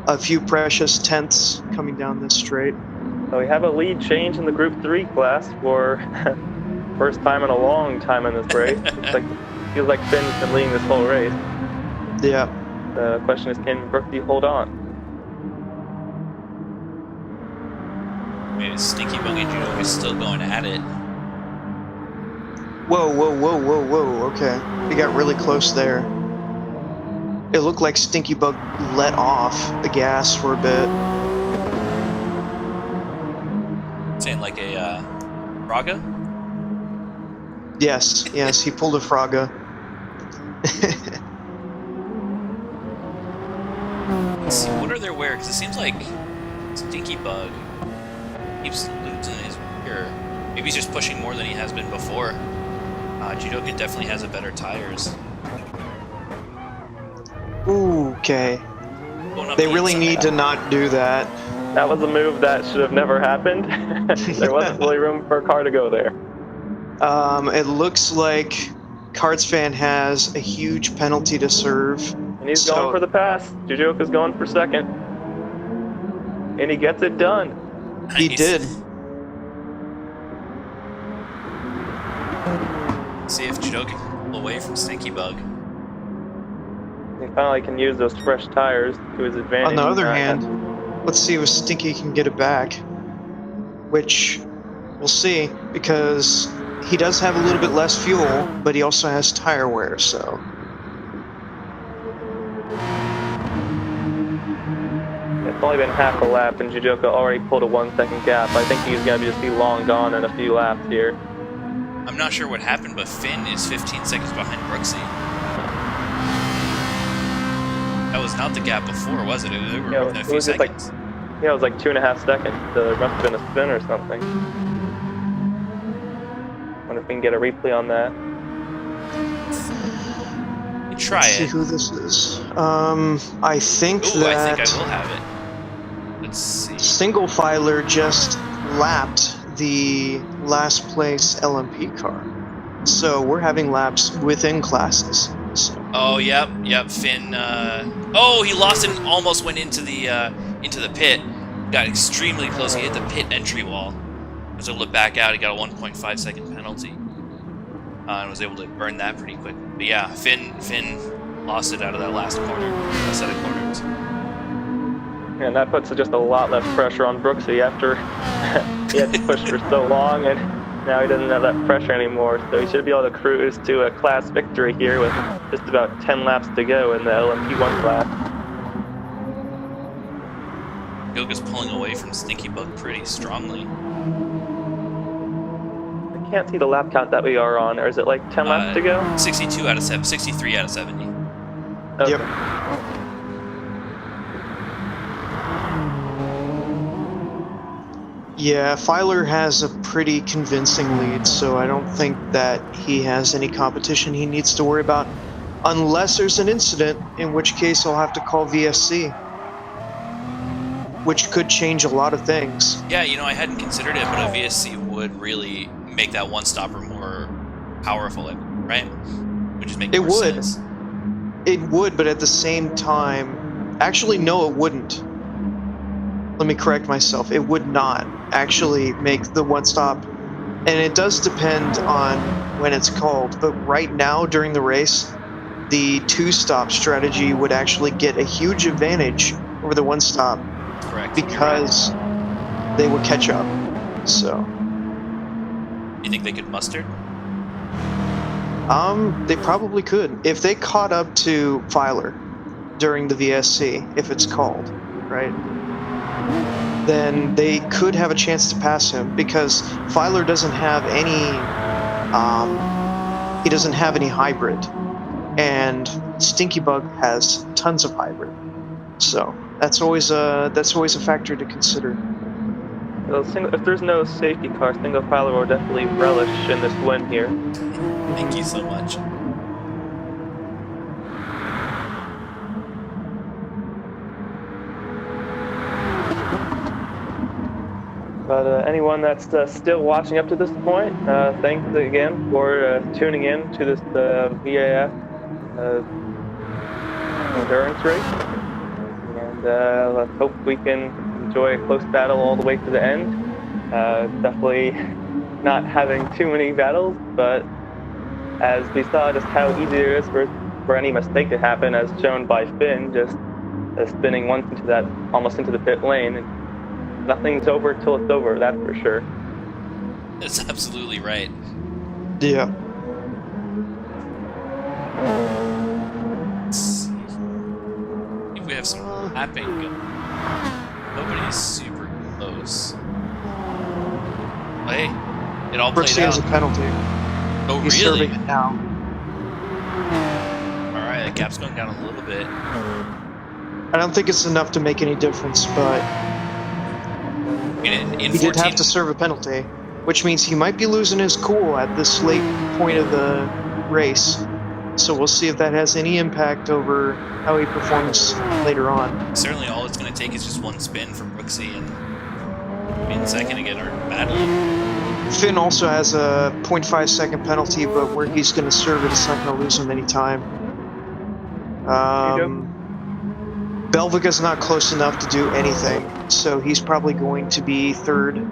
a few precious tenths coming down this straight. So we have a lead change in the Group 3 class for first time in a long time in this race. Feels like Finn's been leading this whole race. Yeah. The question is, can Brooksy hold on? Maybe Stinky Bug and Judo is still going at it. Whoa, whoa, whoa, whoa, whoa, okay. He got really close there. It looked like Stinky Bug let off the gas for a bit. Saying like a Fraga? Yes, yes, he pulled a Fraga. Let's see, what are their wear? Because it seems like Stinky Bug keeps losing his rear. Maybe he's just pushing more than he has been before. Judoka definitely has a better tires. Ooh, okay. They really need to not do that. That was a move that should have never happened. There wasn't really room for a car to go there. It looks like Cardsfan has a huge penalty to serve. And he's going for the pass. Jujoka's going for second. And he gets it done. He did. See if Judoka can pull away from Stinky Bug. He finally can use those fresh tires to his advantage. On the other hand, let's see if Stinky can get it back. Which, we'll see, because he does have a little bit less fuel, but he also has tire wear, so... It's only been half a lap, and Judoka already pulled a 1 second gap. I think he's going to just be long gone in a few laps here. I'm not sure what happened, but Finn is 15 seconds behind Brooksy. That was not the gap before, was it? It was within a few seconds. It was like 2.5 seconds. It must have been a spin or something. Wonder if we can get a replay on that. Try Let's it. see who this is. I think Ooh, that... I think I will have it. Let's see. Single Filer just lapped the last place LMP car. So we're having laps within classes. So. Oh, yep. Finn. Oh, he lost it and almost went into the pit. Got extremely close. He hit the pit entry wall. Was able to back out. He got a 1.5 second penalty, and was able to burn that pretty quick. But yeah, Finn lost it out of that last corner, last set of corners. And that puts just a lot less pressure on Brooksy after he had to push for so long, and now he doesn't have that pressure anymore. So he should be able to cruise to a class victory here with just about 10 laps to go in the LMP1 class. Goga's pulling away from Stinky Bug pretty strongly. I can't see the lap count that we are on, or is it like 10 laps to go? 62 out of 7, 63 out of 70. Okay. Yep. Yeah, Filer has a pretty convincing lead, so I don't think that he has any competition he needs to worry about, unless there's an incident, in which case I'll have to call VSC, which could change a lot of things. Yeah, you know, I hadn't considered it, but a VSC would really make that one-stopper more powerful, right? Would just make more sense. It would, but at the same time... Actually, no, it wouldn't. Let me correct myself. It would not actually make the one-stop. And it does depend on when it's called. But right now, during the race, the two-stop strategy would actually get a huge advantage over the one-stop. Correct. Because they would catch up. So... You think they could muster? They probably could. If they caught up to Filer during the VSC, if it's called, right? Then they could have a chance to pass him, because Filer doesn't have any, he doesn't have any hybrid, and Stinky Bug has tons of hybrid. So that's always a factor to consider. Well, if there's no safety car, single Filer will definitely relish in this win here. Thank you so much. But anyone that's still watching up to this point, thanks again for tuning in to this VAF endurance race. And let's hope we can enjoy a close battle all the way to the end. Definitely not having too many battles, but as we saw just how easy it is for any mistake to happen, as shown by Finn, just spinning once into that, almost into the pit lane. Nothing's over till it's over, that's for sure. That's absolutely right. Yeah. Let's see. If we have some lapping going. Nobody's super close. Oh, hey, it all played Brooksy out. has a penalty. Oh, He's really? serving it now. Alright, the gap's going down a little bit. I don't think it's enough to make any difference, but In he 14... did have to serve a penalty, which means he might be losing his cool at this late point of the race. So we'll see if that has any impact over how he performs later on. Certainly all it's going to take is just one spin from Brooksy and be in second to get our battle. Finn also has a 0.5 second penalty, but where he's going to serve it, it's not going to lose him any time. Belvica's not close enough to do anything, so he's probably going to be third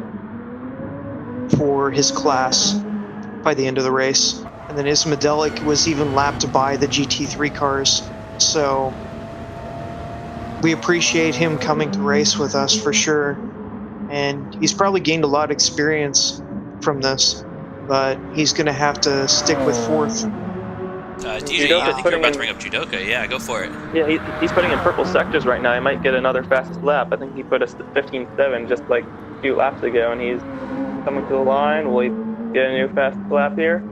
for his class by the end of the race. And then Ismadelic was even lapped by the GT3 cars, so we appreciate him coming to race with us for sure. And he's probably gained a lot of experience from this, but he's going to have to stick with fourth. DJ, I think you're about to bring up Judoka. Yeah, go for it. Yeah, he's putting in purple sectors right now. He might get another fastest lap. I think he put us at 15.7 just like a few laps ago, and he's coming to the line. Will he get a new fastest lap here?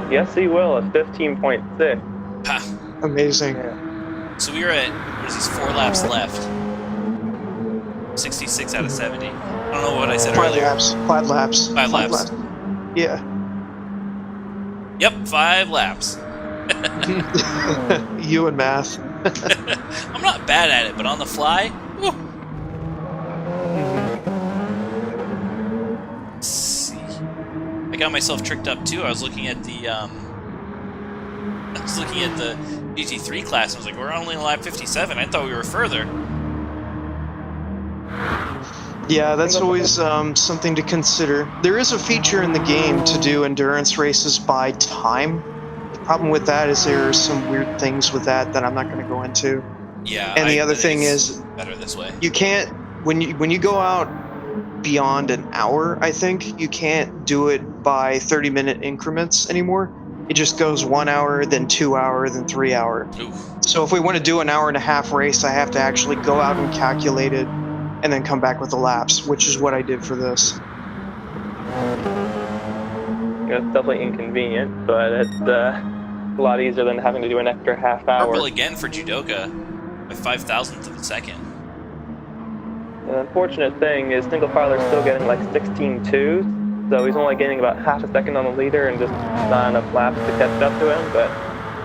Yes, he will, at 15.6. Ha. Amazing. Yeah. So we were at, what is this, 4 laps left. 66 out of 70. I don't know what I said earlier. 5 laps. 5 laps. Yeah. Yep, 5 laps. You and math. I'm not bad at it, but on the fly, whew. got myself tricked up too. I was looking at the GT3 class, and I was like, we're only on lap 57. I thought we were further. Yeah, that's always something to consider. There is a feature in the game to do endurance races by time. The problem with that is there are some weird things with that I'm not going to go into. Yeah, And the I other think thing it's is, better this way. you can't when you go out beyond an hour, I think you can't do it by 30-minute increments anymore. It just goes 1 hour, then 2 hour, then 3 hour. Oof. So if we want to do an hour and a half race, I have to actually go out and calculate it and then come back with the laps, which is what I did for this. It's definitely inconvenient, but it's a lot easier than having to do an extra half hour. Purple again for Judoka by 5,000th of a second. The unfortunate thing is single filer's still getting like 16.2s, so he's only getting about half a second on the leader and just not enough laps to catch up to him, but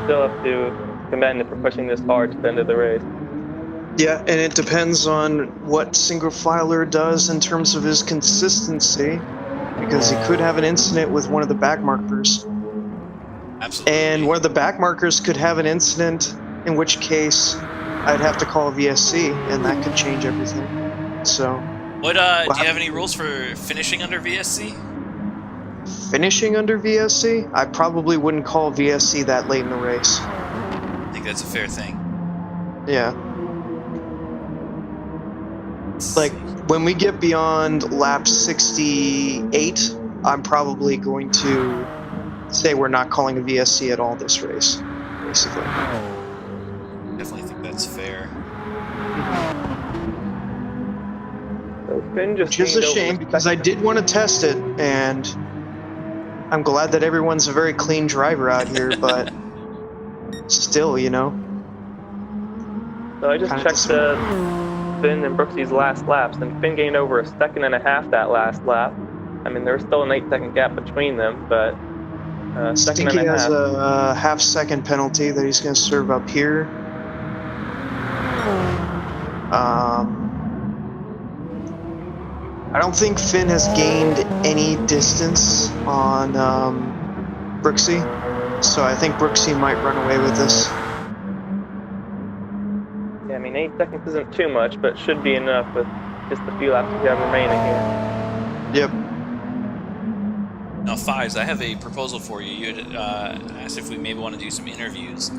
still have to commend him for pushing this hard to the end of the race. Yeah, and it depends on what single filer does in terms of his consistency, because he could have an incident with one of the back markers. Absolutely. And one of the back markers could have an incident, in which case I'd have to call a VSC, and that could change everything. So, What do you have any rules for finishing under VSC? finishing under VSC, I probably wouldn't call VSC that late in the race. I think that's a fair thing. Yeah. Like, when we get beyond lap 68, I'm probably going to say we're not calling a VSC at all this race, basically. Definitely think that's fair. So Finn just Which is a gained over shame, because I did want to test it, and I'm glad that everyone's a very clean driver out here, but still, you know. So I just kinda checked Finn and Brooksy's last laps, and Finn gained over a second and a half that last lap. I mean, there's still an 8-second gap between them, but second Stinky and a has half. a half-second penalty that he's going to serve up here. I don't think Finn has gained any distance on Brooksy, so I think Brooksy might run away with this. Yeah, I mean, 8 seconds isn't too much, but should be enough with just the few laps we have remaining here. Yep. Now, Fives, I have a proposal for you. You had asked if we maybe want to do some interviews.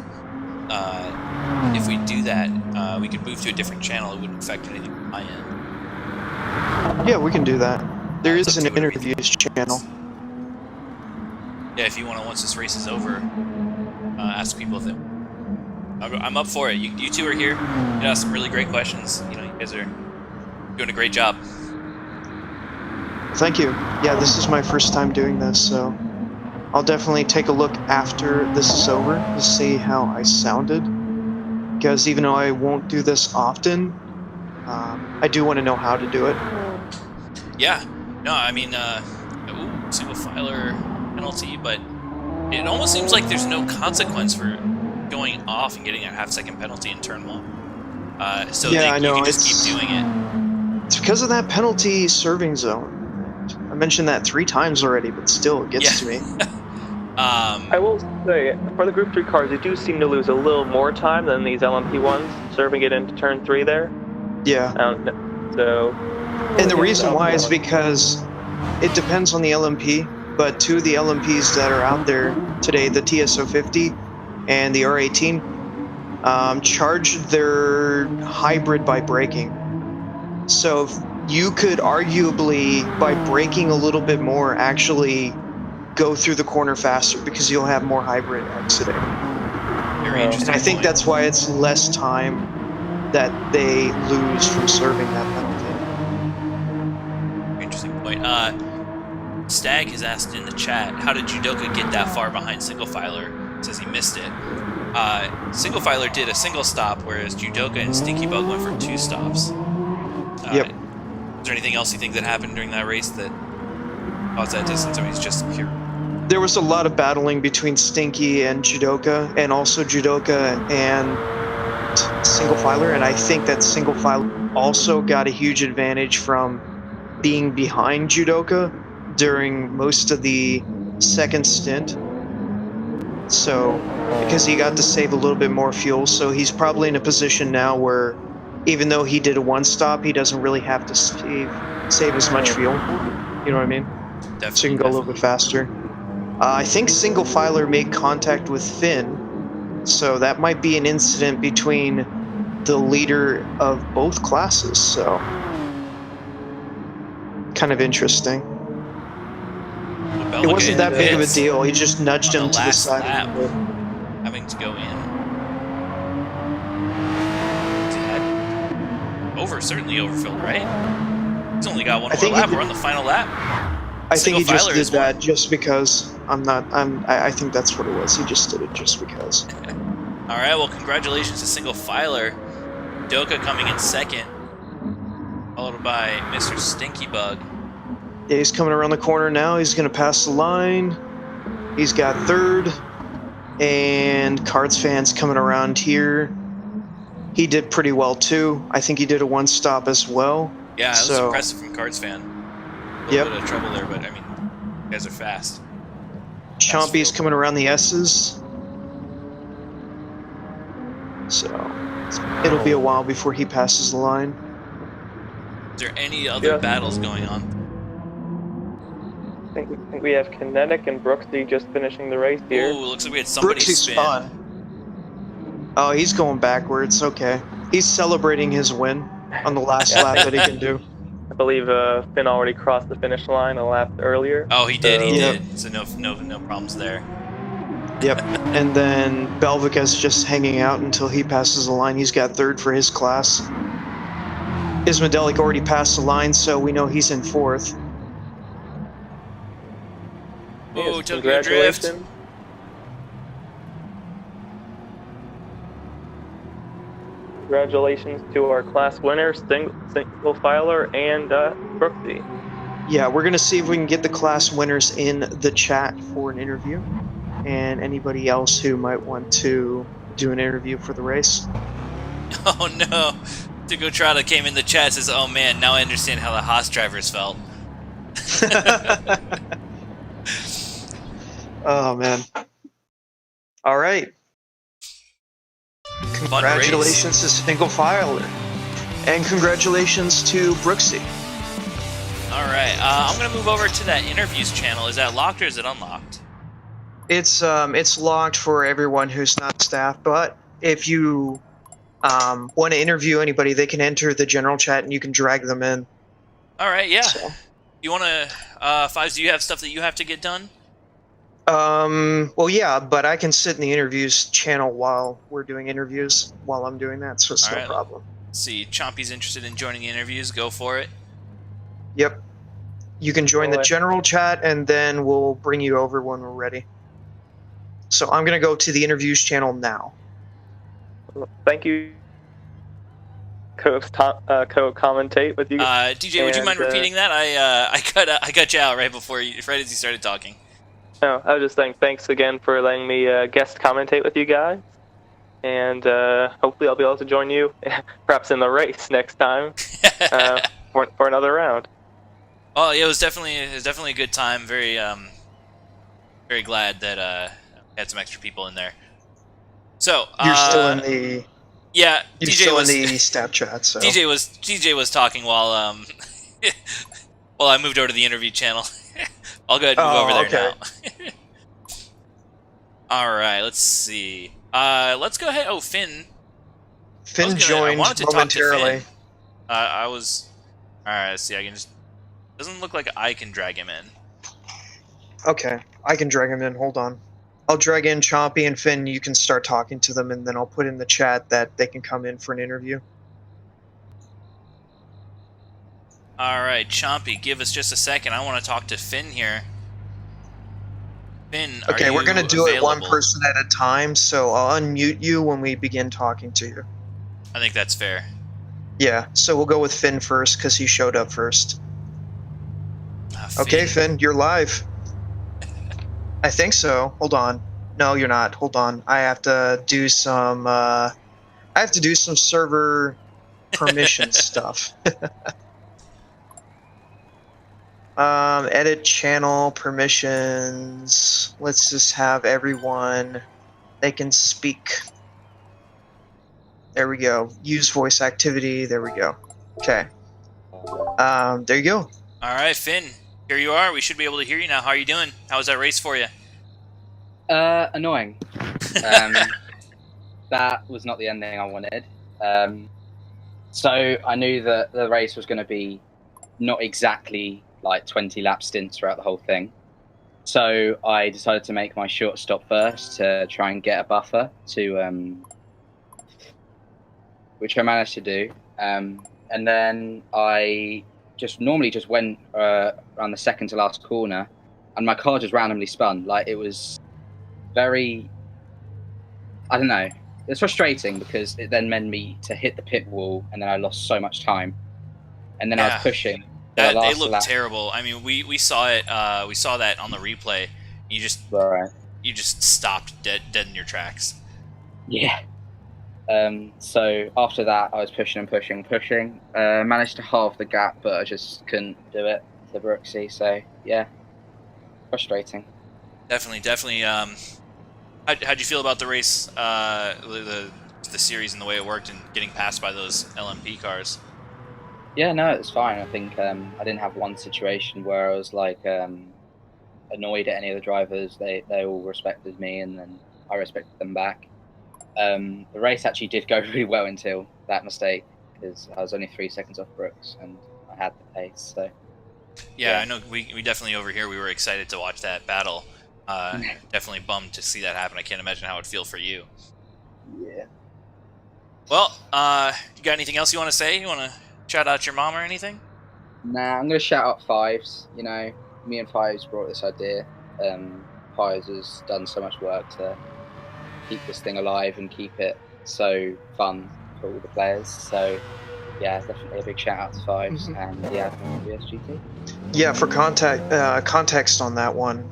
If we do that, we could move to a different channel. It wouldn't affect anything on my end. Yeah, we can do that. There It's is up an to whatever you interviews channel. Yeah, if you want to, once this race is over, ask people if they... I'm up for it. You two are here. You asked some really great questions. You know, you guys are doing a great job. Thank you. Yeah, this is my first time doing this, so I'll definitely take a look after this is over to see how I sounded. Because even though I won't do this often, I do want to know how to do it. Yeah. No, I mean, single filer penalty, but it almost seems like there's no consequence for going off and getting a half-second penalty in turn 1. So Yeah, I know, you can just keep doing it. It's because of that penalty serving zone. I mentioned that 3 times already, but still, it gets to me. I will say, for the Group 3 cars, they do seem to lose a little more time than these LMP ones, serving it into turn 3 there. Yeah. So, And the reason why is because it depends on the LMP, but 2 of the LMPs that are out there today, the TSO50 and the R18, charge their hybrid by braking. So you could arguably, by braking a little bit more, actually go through the corner faster because you'll have more hybrid exiting. Very interesting. And I think point. that's why it's less time that they lose from serving that penalty. Interesting point. Stag has asked in the chat, how did Judoka get that far behind Single Filer? Says he missed it. Single Filer did a single stop, whereas Judoka and Stinky Bug went for 2 stops. Yep. Is there anything else you think that happened during that race that caused that distance, or he's just pure? There was a lot of battling between Stinky and Judoka, and also Judoka and Single Filer, and I think that Single Filer also got a huge advantage from being behind Judoka, during most of the second stint. So, because he got to save a little bit more fuel, so he's probably in a position now where, even though he did a one stop, he doesn't really have to save as much fuel. You know what I mean? Definitely. So you can go a little bit faster. I think Single Filer made contact with Finn, so that might be an incident between the leader of both classes. So, kind of interesting. It wasn't that big of a deal. He just nudged him to the side a little bit. Having to go in. Over, certainly overfilled, right? He's only got one more lap. We're on the final lap. I think he just did that just because. I think that's what it was. He just did it just because. All right. Well, congratulations to Single Filer. Doka coming in second, followed by Mr. Stinky Bug. Yeah, he's coming around the corner now. He's going to pass the line. He's got third. And Cards Fan's coming around here. He did pretty well, too. I think he did a one stop as well. Yeah, that was impressive from Cards Fan. A little bit of trouble there, but, I mean, you guys are fast. Chompy's coming around the S's. So, it'll be a while before he passes the line. Is there any other battles going on? I think we have Kinetic and Brooksy just finishing the race here. Ooh, looks like we had somebody spin. Fun. Oh, he's going backwards. Okay. He's celebrating his win on the last lap that he can do. I believe Finn already crossed the finish line a lap earlier. Oh, he did, he did. So no problems there. Yep. And then Belvika's just hanging out until he passes the line. He's got third for his class. Ismadelik already passed the line, so we know he's in fourth. Oh, Tokyo Drift. Congratulations to our class winners, Single Filer and Brooksy. Yeah, we're going to see if we can get the class winners in the chat for an interview. And anybody else who might want to do an interview for the race. Oh no. Tugo Trada came in the chat and says, oh man, now I understand how the Haas drivers felt. Oh man. All right. Congratulations to Single Filer. And congratulations to Brooksy. All right. I'm going to move over to that interviews channel. Is that locked or is it unlocked? It's locked for everyone who's not staff, but if you want to interview anybody, they can enter the general chat and you can drag them in. All right, yeah. So. You want to, Fives, do you have stuff that you have to get done? Well, yeah, but I can sit in the interviews channel while we're doing interviews while I'm doing that, so it's no problem. Let's see, Chompy's interested in joining the interviews. Go for it. Yep. You can join the general chat, and then we'll bring you over when we're ready. So I'm going to go to the interviews channel now. Thank you. Co-commentate with you. DJ, would you mind repeating that? I cut you out right as you started talking. No, I was just saying thanks again for letting me guest commentate with you guys, and hopefully I'll be able to join you, perhaps in the race next time, for another round. Oh, yeah, it was definitely a good time. Very very glad that we had some extra people in there. So you're still in the you're still in the staff chat. So DJ was talking while while I moved over to the interview channel. I'll go ahead and move over there now. All right, let's see. Let's go ahead. Oh, Finn. Finn joined momentarily. I was. All right, let's see. I can just. Doesn't look like I can drag him in. Okay, I can drag him in. Hold on. I'll drag in Chompy and Finn. You can start talking to them, and then I'll put in the chat that they can come in for an interview. All right, Chompy, give us just a second. I want to talk to Finn here. Finn, okay, we're going to do it one person at a time, so I'll unmute you when we begin talking to you. I think that's fair. Yeah, so we'll go with Finn first because he showed up first. Okay, Finn, you're live. I think so. Hold on. No, you're not. Hold on. I have to do some server permission stuff. Edit channel permissions. Let's just have everyone. They can speak. There we go. Use voice activity. There we go. Okay. There you go. All right, Finn. Here you are. We should be able to hear you now. How are you doing? How was that race for you? Annoying. That was not the ending I wanted. So I knew that the race was going to be not exactly like 20 lap stints throughout the whole thing. So I decided to make my short stop first to try and get a buffer to, which I managed to do. And then I normally just went around the second to last corner, and my car just randomly spun. Like, it was very, I don't know. It's frustrating because it then meant me to hit the pit wall, and then I lost so much time. And then I was pushing. It looked terrible. I mean, we saw it. We saw that on the replay. You just stopped dead in your tracks. Yeah. So after that, I was pushing and pushing. Managed to halve the gap, but I just couldn't do it to Brooksy. So yeah, frustrating. Definitely. How'd you feel about the race, the series, and the way it worked, and getting passed by those LMP cars? Yeah, no, it's fine. I think I didn't have one situation where I was like annoyed at any of the drivers. They all respected me, and then I respected them back. The race actually did go really well until that mistake, because I was only 3 seconds off Brooks, and I had the pace. So yeah. I know we definitely over here we were excited to watch that battle. Definitely bummed to see that happen. I can't imagine how it'd feel for you. Yeah. Well, you got anything else you want to say? You want to shout out your mom or anything? Nah, I'm gonna shout out Fives. You know, me and Fives brought this idea. Fives has done so much work to keep this thing alive and keep it so fun for all the players. So yeah, definitely a big shout out to Fives, and yeah, eSGT. Yeah, for context on that one,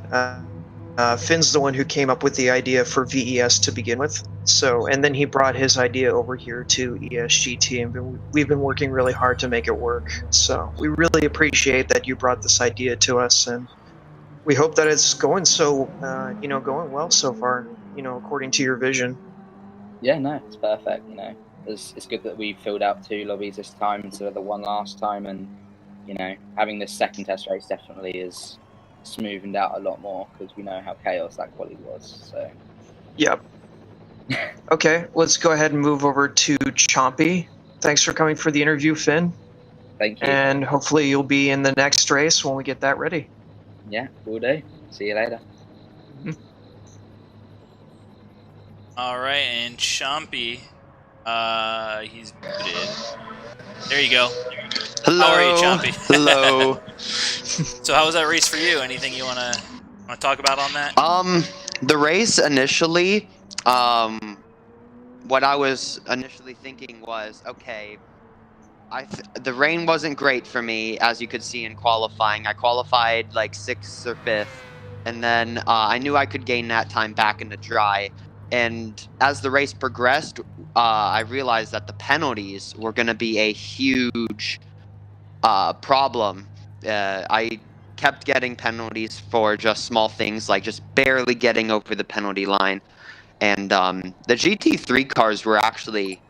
Finn's the one who came up with the idea for VES to begin with. So, and then he brought his idea over here to eSGT, and we've been working really hard to make it work. So we really appreciate that you brought this idea to us, and we hope that it's going going well so far, according to your vision. Yeah, no, it's perfect. It's good that we filled out 2 lobbies this time instead of the 1 last time, and having this second test race definitely is smoothened out a lot more, because we know how chaos that quali was. So yep. Okay, let's go ahead and move over to Chompy. Thanks for coming for the interview, Finn. Thank you. And hopefully you'll be in the next race when we get that ready. Yeah, will do. See you later. All right, and Chompy, he's muted. There you go. Hello. How are you, Chompy? Hello. So how was that race for you? Anything you wanna talk about on that? The race initially, what I was initially thinking was, okay, the rain wasn't great for me, as you could see in qualifying. I qualified like 6th or 5th, and then I knew I could gain that time back in the dry. And as the race progressed, I realized that the penalties were going to be a huge problem. I kept getting penalties for just small things, like just barely getting over the penalty line. And the GT3 cars were actually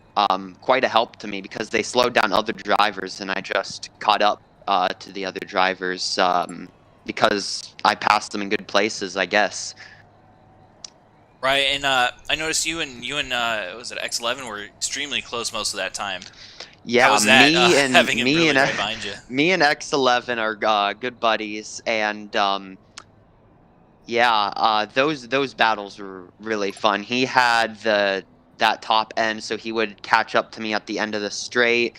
quite a help to me, because they slowed down other drivers, and I just caught up to the other drivers because I passed them in good places, I guess. Right, and I noticed you and was it X11 were extremely close most of that time. Yeah, How was that, me really and right behind you? Me and X11 are good buddies, and those battles were really fun. He had that top end, so he would catch up to me at the end of the straight,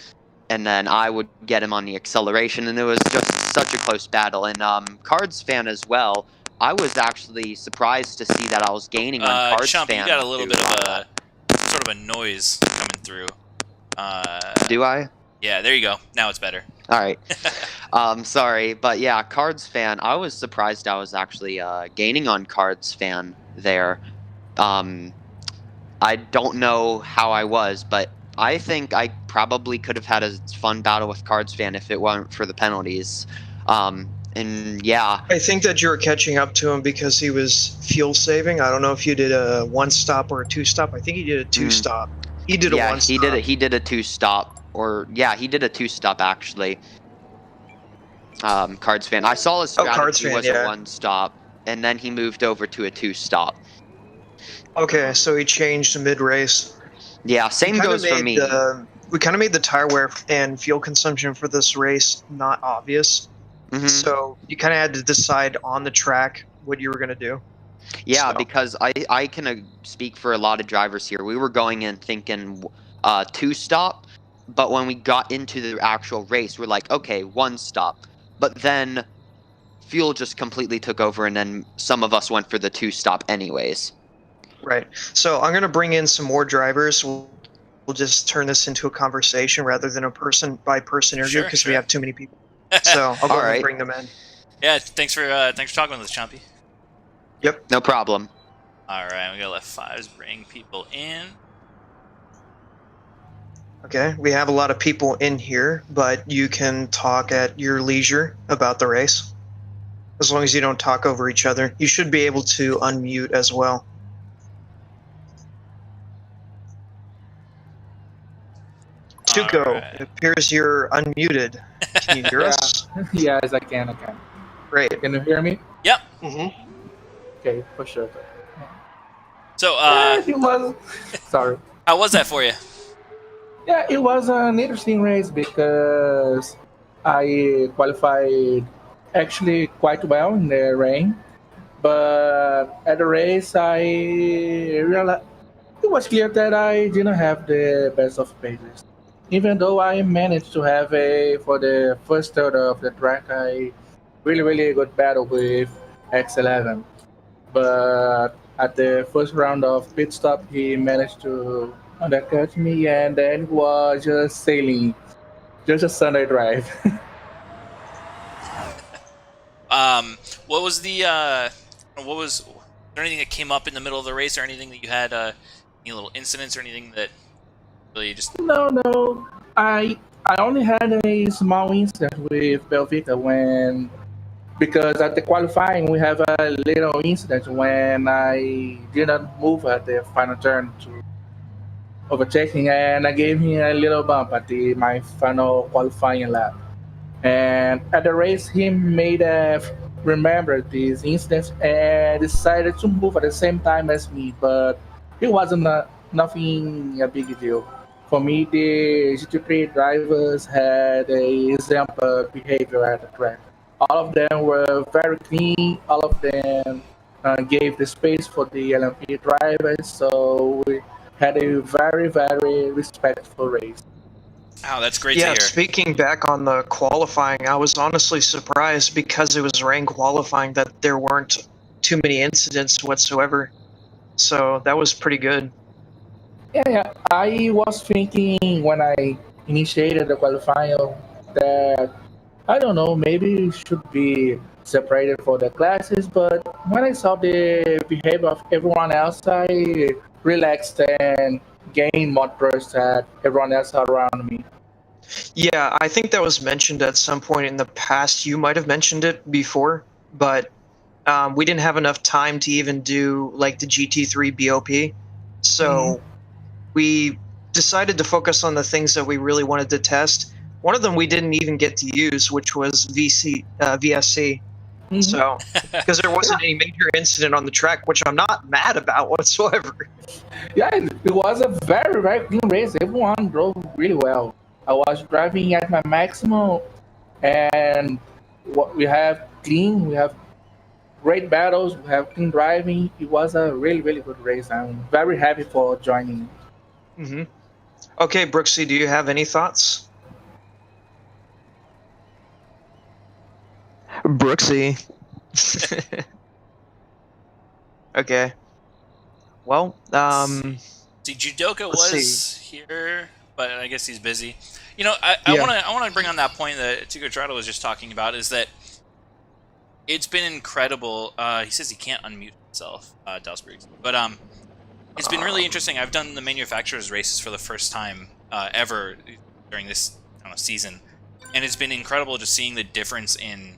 and then I would get him on the acceleration, and it was just such a close battle. And Cards Fan as well. I was actually surprised to see that I was gaining on Cards Chump, Fan. You got a little bit of a noise coming through. Do I? Yeah, there you go. Now it's better. All right. Sorry, but yeah, Cards Fan. I was surprised I was actually gaining on Cards Fan there. I don't know how I was, but I think I probably could have had a fun battle with Cards Fan if it weren't for the penalties. And yeah. I think that you were catching up to him because he was fuel saving. I don't know if you did a 1-stop or a 2-stop. I think he did a 2-stop. He did a Yeah, 1-stop. he did a 2-stop, or yeah, he did a 2-stop actually. Cards fan. I saw his Cards strategy fan, was yeah. a 1-stop, and then he moved over to a 2-stop. Okay, so he changed mid race. Yeah, same goes for me. We kind of made the tire wear and fuel consumption for this race not obvious. So you kind of had to decide on the track what you were going to do. Yeah, So. because I can speak for a lot of drivers here. We were going in thinking 2-stop, but when we got into the actual race, we're like, okay, 1-stop. But then fuel just completely took over, and then some of us went for the 2-stop anyways. Right. So I'm going to bring in some more drivers. We'll just turn this into a conversation rather than a person-by-person interview because we have too many people. So I'll go ahead and bring them in. Yeah, thanks for talking with us, Chompy. Yep. No problem. All right, we got left 5s. Bring people in. Okay, we have a lot of people in here, but you can talk at your leisure about the race. As long as you don't talk over each other. You should be able to unmute as well. Tuco, right. It appears you're unmuted. Can you hear us? Yes, I can. Great. Can you hear me? Yep. Okay, for sure. So, it was. Sorry. How was that for you? Yeah, it was an interesting race because I qualified actually quite well in the rain, but at the race I realized it was clear that I didn't have the best of paces. Even though I managed to have for the first third of the track, I really good battle with X11. But at the first round of pit stop, he managed to undercut me, and then was just sailing, just a Sunday drive. What was there anything that came up in the middle of the race, or anything that you had any little incidents or anything that really just? No. I only had a small incident with Belvita because at the qualifying we have a little incident when I didn't move at the final turn to overtaking, and I gave him a little bump at my final qualifying lap. And at the race, he made remember these incidents and decided to move at the same time as me, but it wasn't nothing a big deal. For me, the GT3 drivers had a exemplar behavior at the track. All of them were very clean. All of them gave the space for the LMP drivers, so we had a very respectful race. Oh, that's great to hear. Speaking back on the qualifying, I was honestly surprised because it was rain qualifying that there weren't too many incidents whatsoever. So that was pretty good. Yeah. I was thinking when I initiated the qualifying that, I don't know, maybe it should be separated for the classes, but when I saw the behavior of everyone else, I relaxed and gained more trust at everyone else around me. Yeah, I think that was mentioned at some point in the past. You might have mentioned it before, but we didn't have enough time to even do like the GT3 BOP. So we decided to focus on the things that we really wanted to test. One of them we didn't even get to use, which was VSC. So, because there wasn't any major incident on the track, which I'm not mad about whatsoever. Yeah, it was a very clean race. Everyone drove really well. I was driving at my maximum, and we have great battles, we have clean driving. It was a really good race. I'm very happy for joining. Okay, Brooksy, do you have any thoughts? Brooksy. Okay. Well, see, Judoka was here, but I guess he's busy. You know, I want to bring on that point that Tico Trotto was just talking about, is that it's been incredible. He says he can't unmute himself, Dalsberg, but it's been really interesting. I've done the manufacturers races for the first time ever during this season, and it's been incredible just seeing the difference in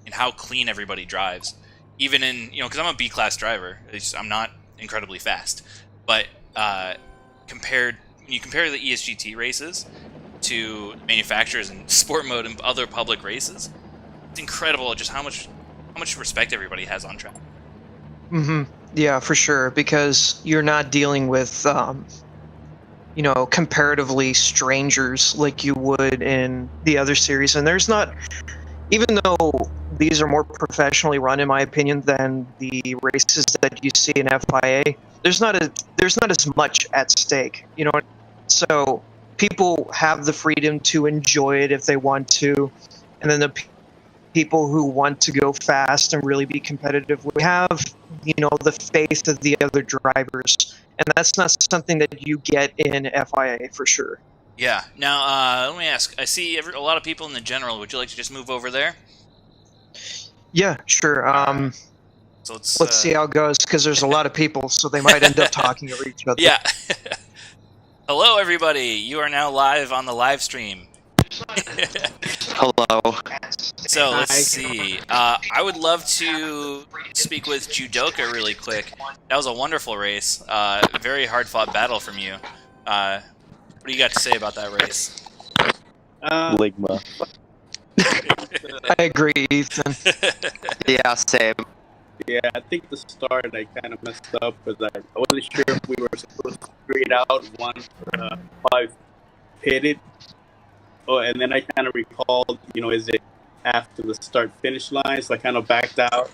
in how clean everybody drives. Even in, because I'm a B class driver, I'm not incredibly fast, but when you compare the eSGT races to manufacturers and sport mode and other public races, it's incredible just how much respect everybody has on track. Yeah, for sure, because you're not dealing with comparatively strangers like you would in the other series, and there's not, even though these are more professionally run, in my opinion, than the races that you see in FIA, there's not as much at stake, So people have the freedom to enjoy it if they want to, and then the people who want to go fast and really be competitive, we have, the faith of the other drivers, and that's not something that you get in FIA for sure. Yeah. Now, let me ask. I see a lot of people in the general. Would you like to just move over there? Yeah, sure. So let's see how it goes, because there's a lot of people, so they might end up talking over each other. Yeah. Hello, everybody. You are now live on the live stream. Hello. So let's see. I would love to speak with Judoka really quick. That was a wonderful race. Very hard fought battle from you. What do you got to say about that race? Ligma. I agree, Ethan. Yeah, same. Yeah, I think the start I kind of messed up because I wasn't sure if we were supposed to straight out one five pitted. Oh, and then I kind of recalled, is it after the start finish line? So I kind of backed out.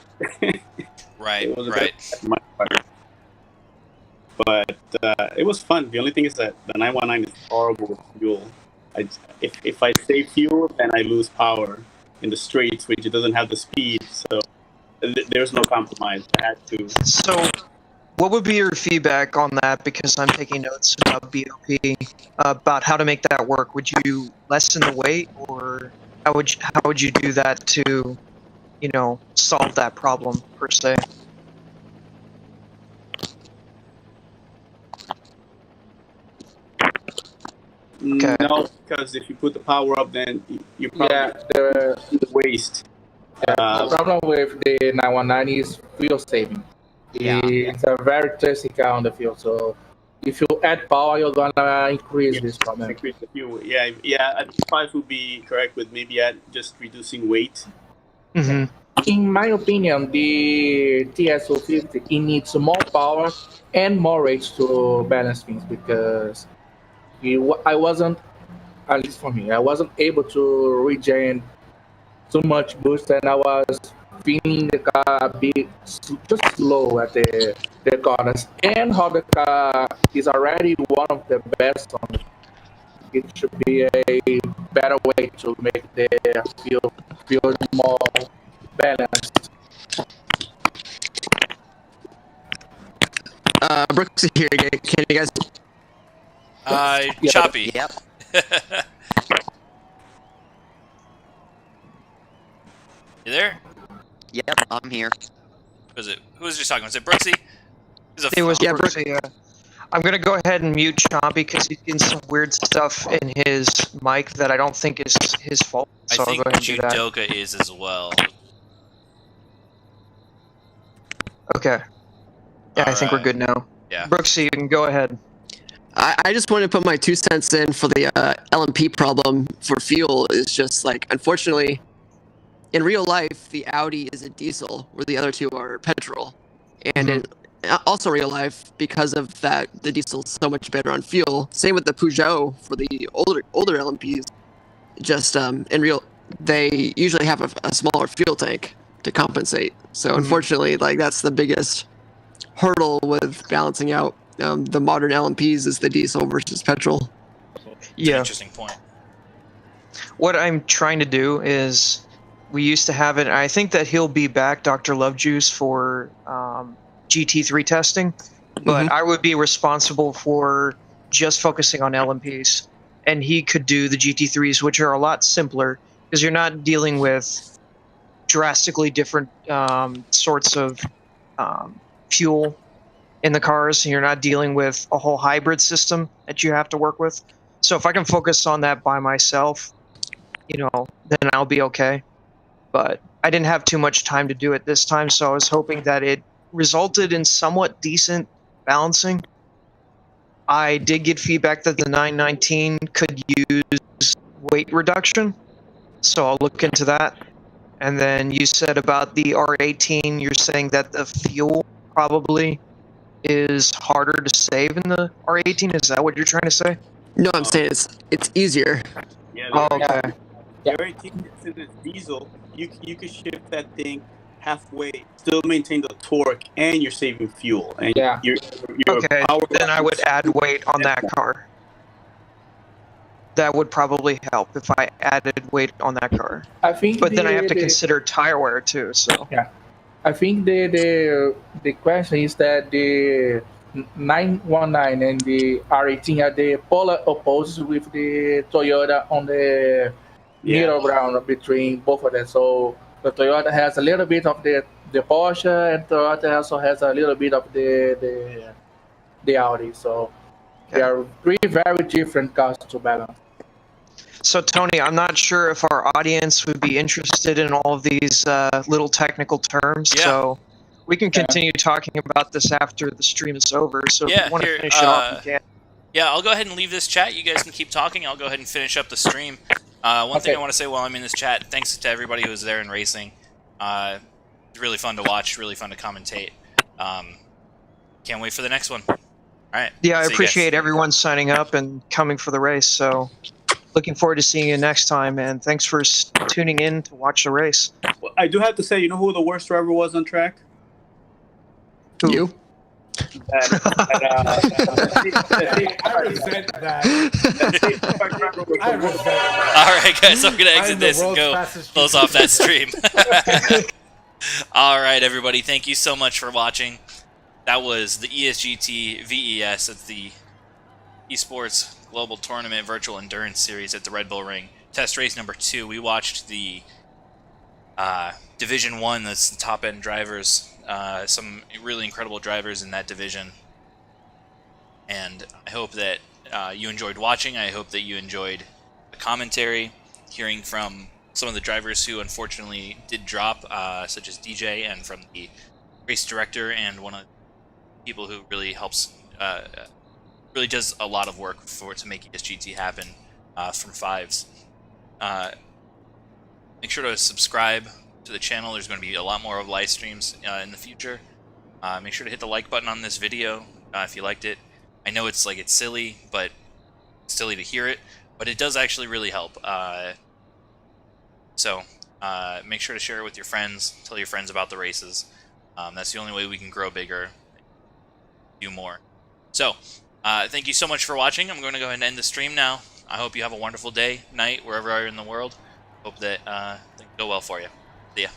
Right, It was a right. bit my part. But it was fun. The only thing is that the 919 is horrible with fuel. If I save fuel, then I lose power in the straights, which it doesn't have the speed. So there's no compromise. I had to. So, what would be your feedback on that? Because I'm taking notes about BOP, about how to make that work. Would you lessen the weight, or how would you do that to, solve that problem per se? Okay. No, because if you put the power up, then you probably the waste. problem with the 919 is fuel saving. Yeah. It's a very thirsty car on the field, so if you add power, you're gonna increase this problem. Increase the fuel. Yeah. I think 5 would be correct with maybe just reducing weight. Mm-hmm. In my opinion, the TS050 it needs more power and more range to balance things, because I wasn't, at least for me, I wasn't able to regen too much boost, and I was feeling the car a bit just slow at the corners. And how the car is already one of the best on it, it should be a better way to make the field more balanced. Brooks is here again. Can you guys? Choppy. Yep. You there? Yep, I'm here. Who was just talking? Was it Brooksy? It was Yeah, Brooksy, I'm gonna go ahead and mute Chompy because he's getting some weird stuff in his mic that I don't think is his fault. So I think I'll go ahead and do that. Judoka is as well. Okay. Yeah, I think we're Alright. good now. Yeah. Brooksy, you can go ahead. I just wanted to put my 2 cents in for the LMP problem for fuel. Is just like, unfortunately, in real life, the Audi is a diesel, where the other two are petrol. And in also real life, because of that, the diesel's so much better on fuel. Same with the Peugeot for the older LMPs. Just they usually have a smaller fuel tank to compensate. So unfortunately, that's the biggest hurdle with balancing out the modern LMPs is the diesel versus petrol. It's an Yeah. interesting point. What I'm trying to do is, we used to have it. I think that he'll be back, Dr. Lovejuice, for GT3 testing, but I would be responsible for just focusing on LMPs, and he could do the GT3s, which are a lot simpler because you're not dealing with drastically different sorts of fuel in the cars, and you're not dealing with a whole hybrid system that you have to work with. So if I can focus on that by myself, then I'll be okay. but I didn't have too much time to do it this time, so I was hoping that it resulted in somewhat decent balancing. I did get feedback that the 919 could use weight reduction, so I'll look into that. And then you said about the R18, you're saying that the fuel probably is harder to save in the R18. Is that what you're trying to say? No, I'm saying it's easier. Yeah, Oh, the okay. The R18, since it's diesel, you could shift that thing halfway, still maintain the torque, and you're saving fuel, and Yeah. your Okay, power. then I would add weight on that car. That would probably help if I added weight on that car. I think But then I have to consider tire wear too. So I think the question is that the 919 and the R18 are the polar opposites with the Toyota on the middle ground between both of them. So the Toyota has a little bit of the Porsche, and Toyota also has a little bit of the Audi. So they are three very different cars to balance. So Tony, I'm not sure if our audience would be interested in all of these little technical terms. Yeah. So we can continue talking about this after the stream is over. So if you want to finish it off, you can. Yeah, I'll go ahead and leave this chat. You guys can keep talking. I'll go ahead and finish up the stream. One thing I want to say while I'm in this chat, thanks to everybody who was there in racing. It's really fun to watch, really fun to commentate. Can't wait for the next one. All right. Yeah, I See you appreciate guys. everyone signing up and coming for the race. So looking forward to seeing you next time. And thanks for tuning in to watch the race. Well, I do have to say, you know who the worst driver was on track? Who? You? I resent that. I resent that. All right, guys, I'm going to exit this and go close off that stream. All right, everybody, thank you so much for watching. That was the eSGT VES. It's the Esports Global Tournament Virtual Endurance Series at the Red Bull Ring. Test race number 2. We watched the Division 1, that's the top-end drivers. Some really incredible drivers in that division. And I hope that you enjoyed watching. I hope that you enjoyed the commentary, hearing from some of the drivers who unfortunately did drop, such as DJ, and from the race director, and one of the people who really helps, really does a lot of work to make eSGT happen from Fives. Make sure to subscribe to the channel. There's going to be a lot more of live streams in the future. Make sure to hit the like button on this video if you liked it. I know it's silly, but it's silly to hear it, but it does actually really help. So make sure to share it with your friends. Tell your friends about the races. That's the only way we can grow bigger, do more. So thank you so much for watching. I'm going to go ahead and end the stream now. I hope you have a wonderful day, night, wherever you are in the world. Hope that things go well for you. See ya.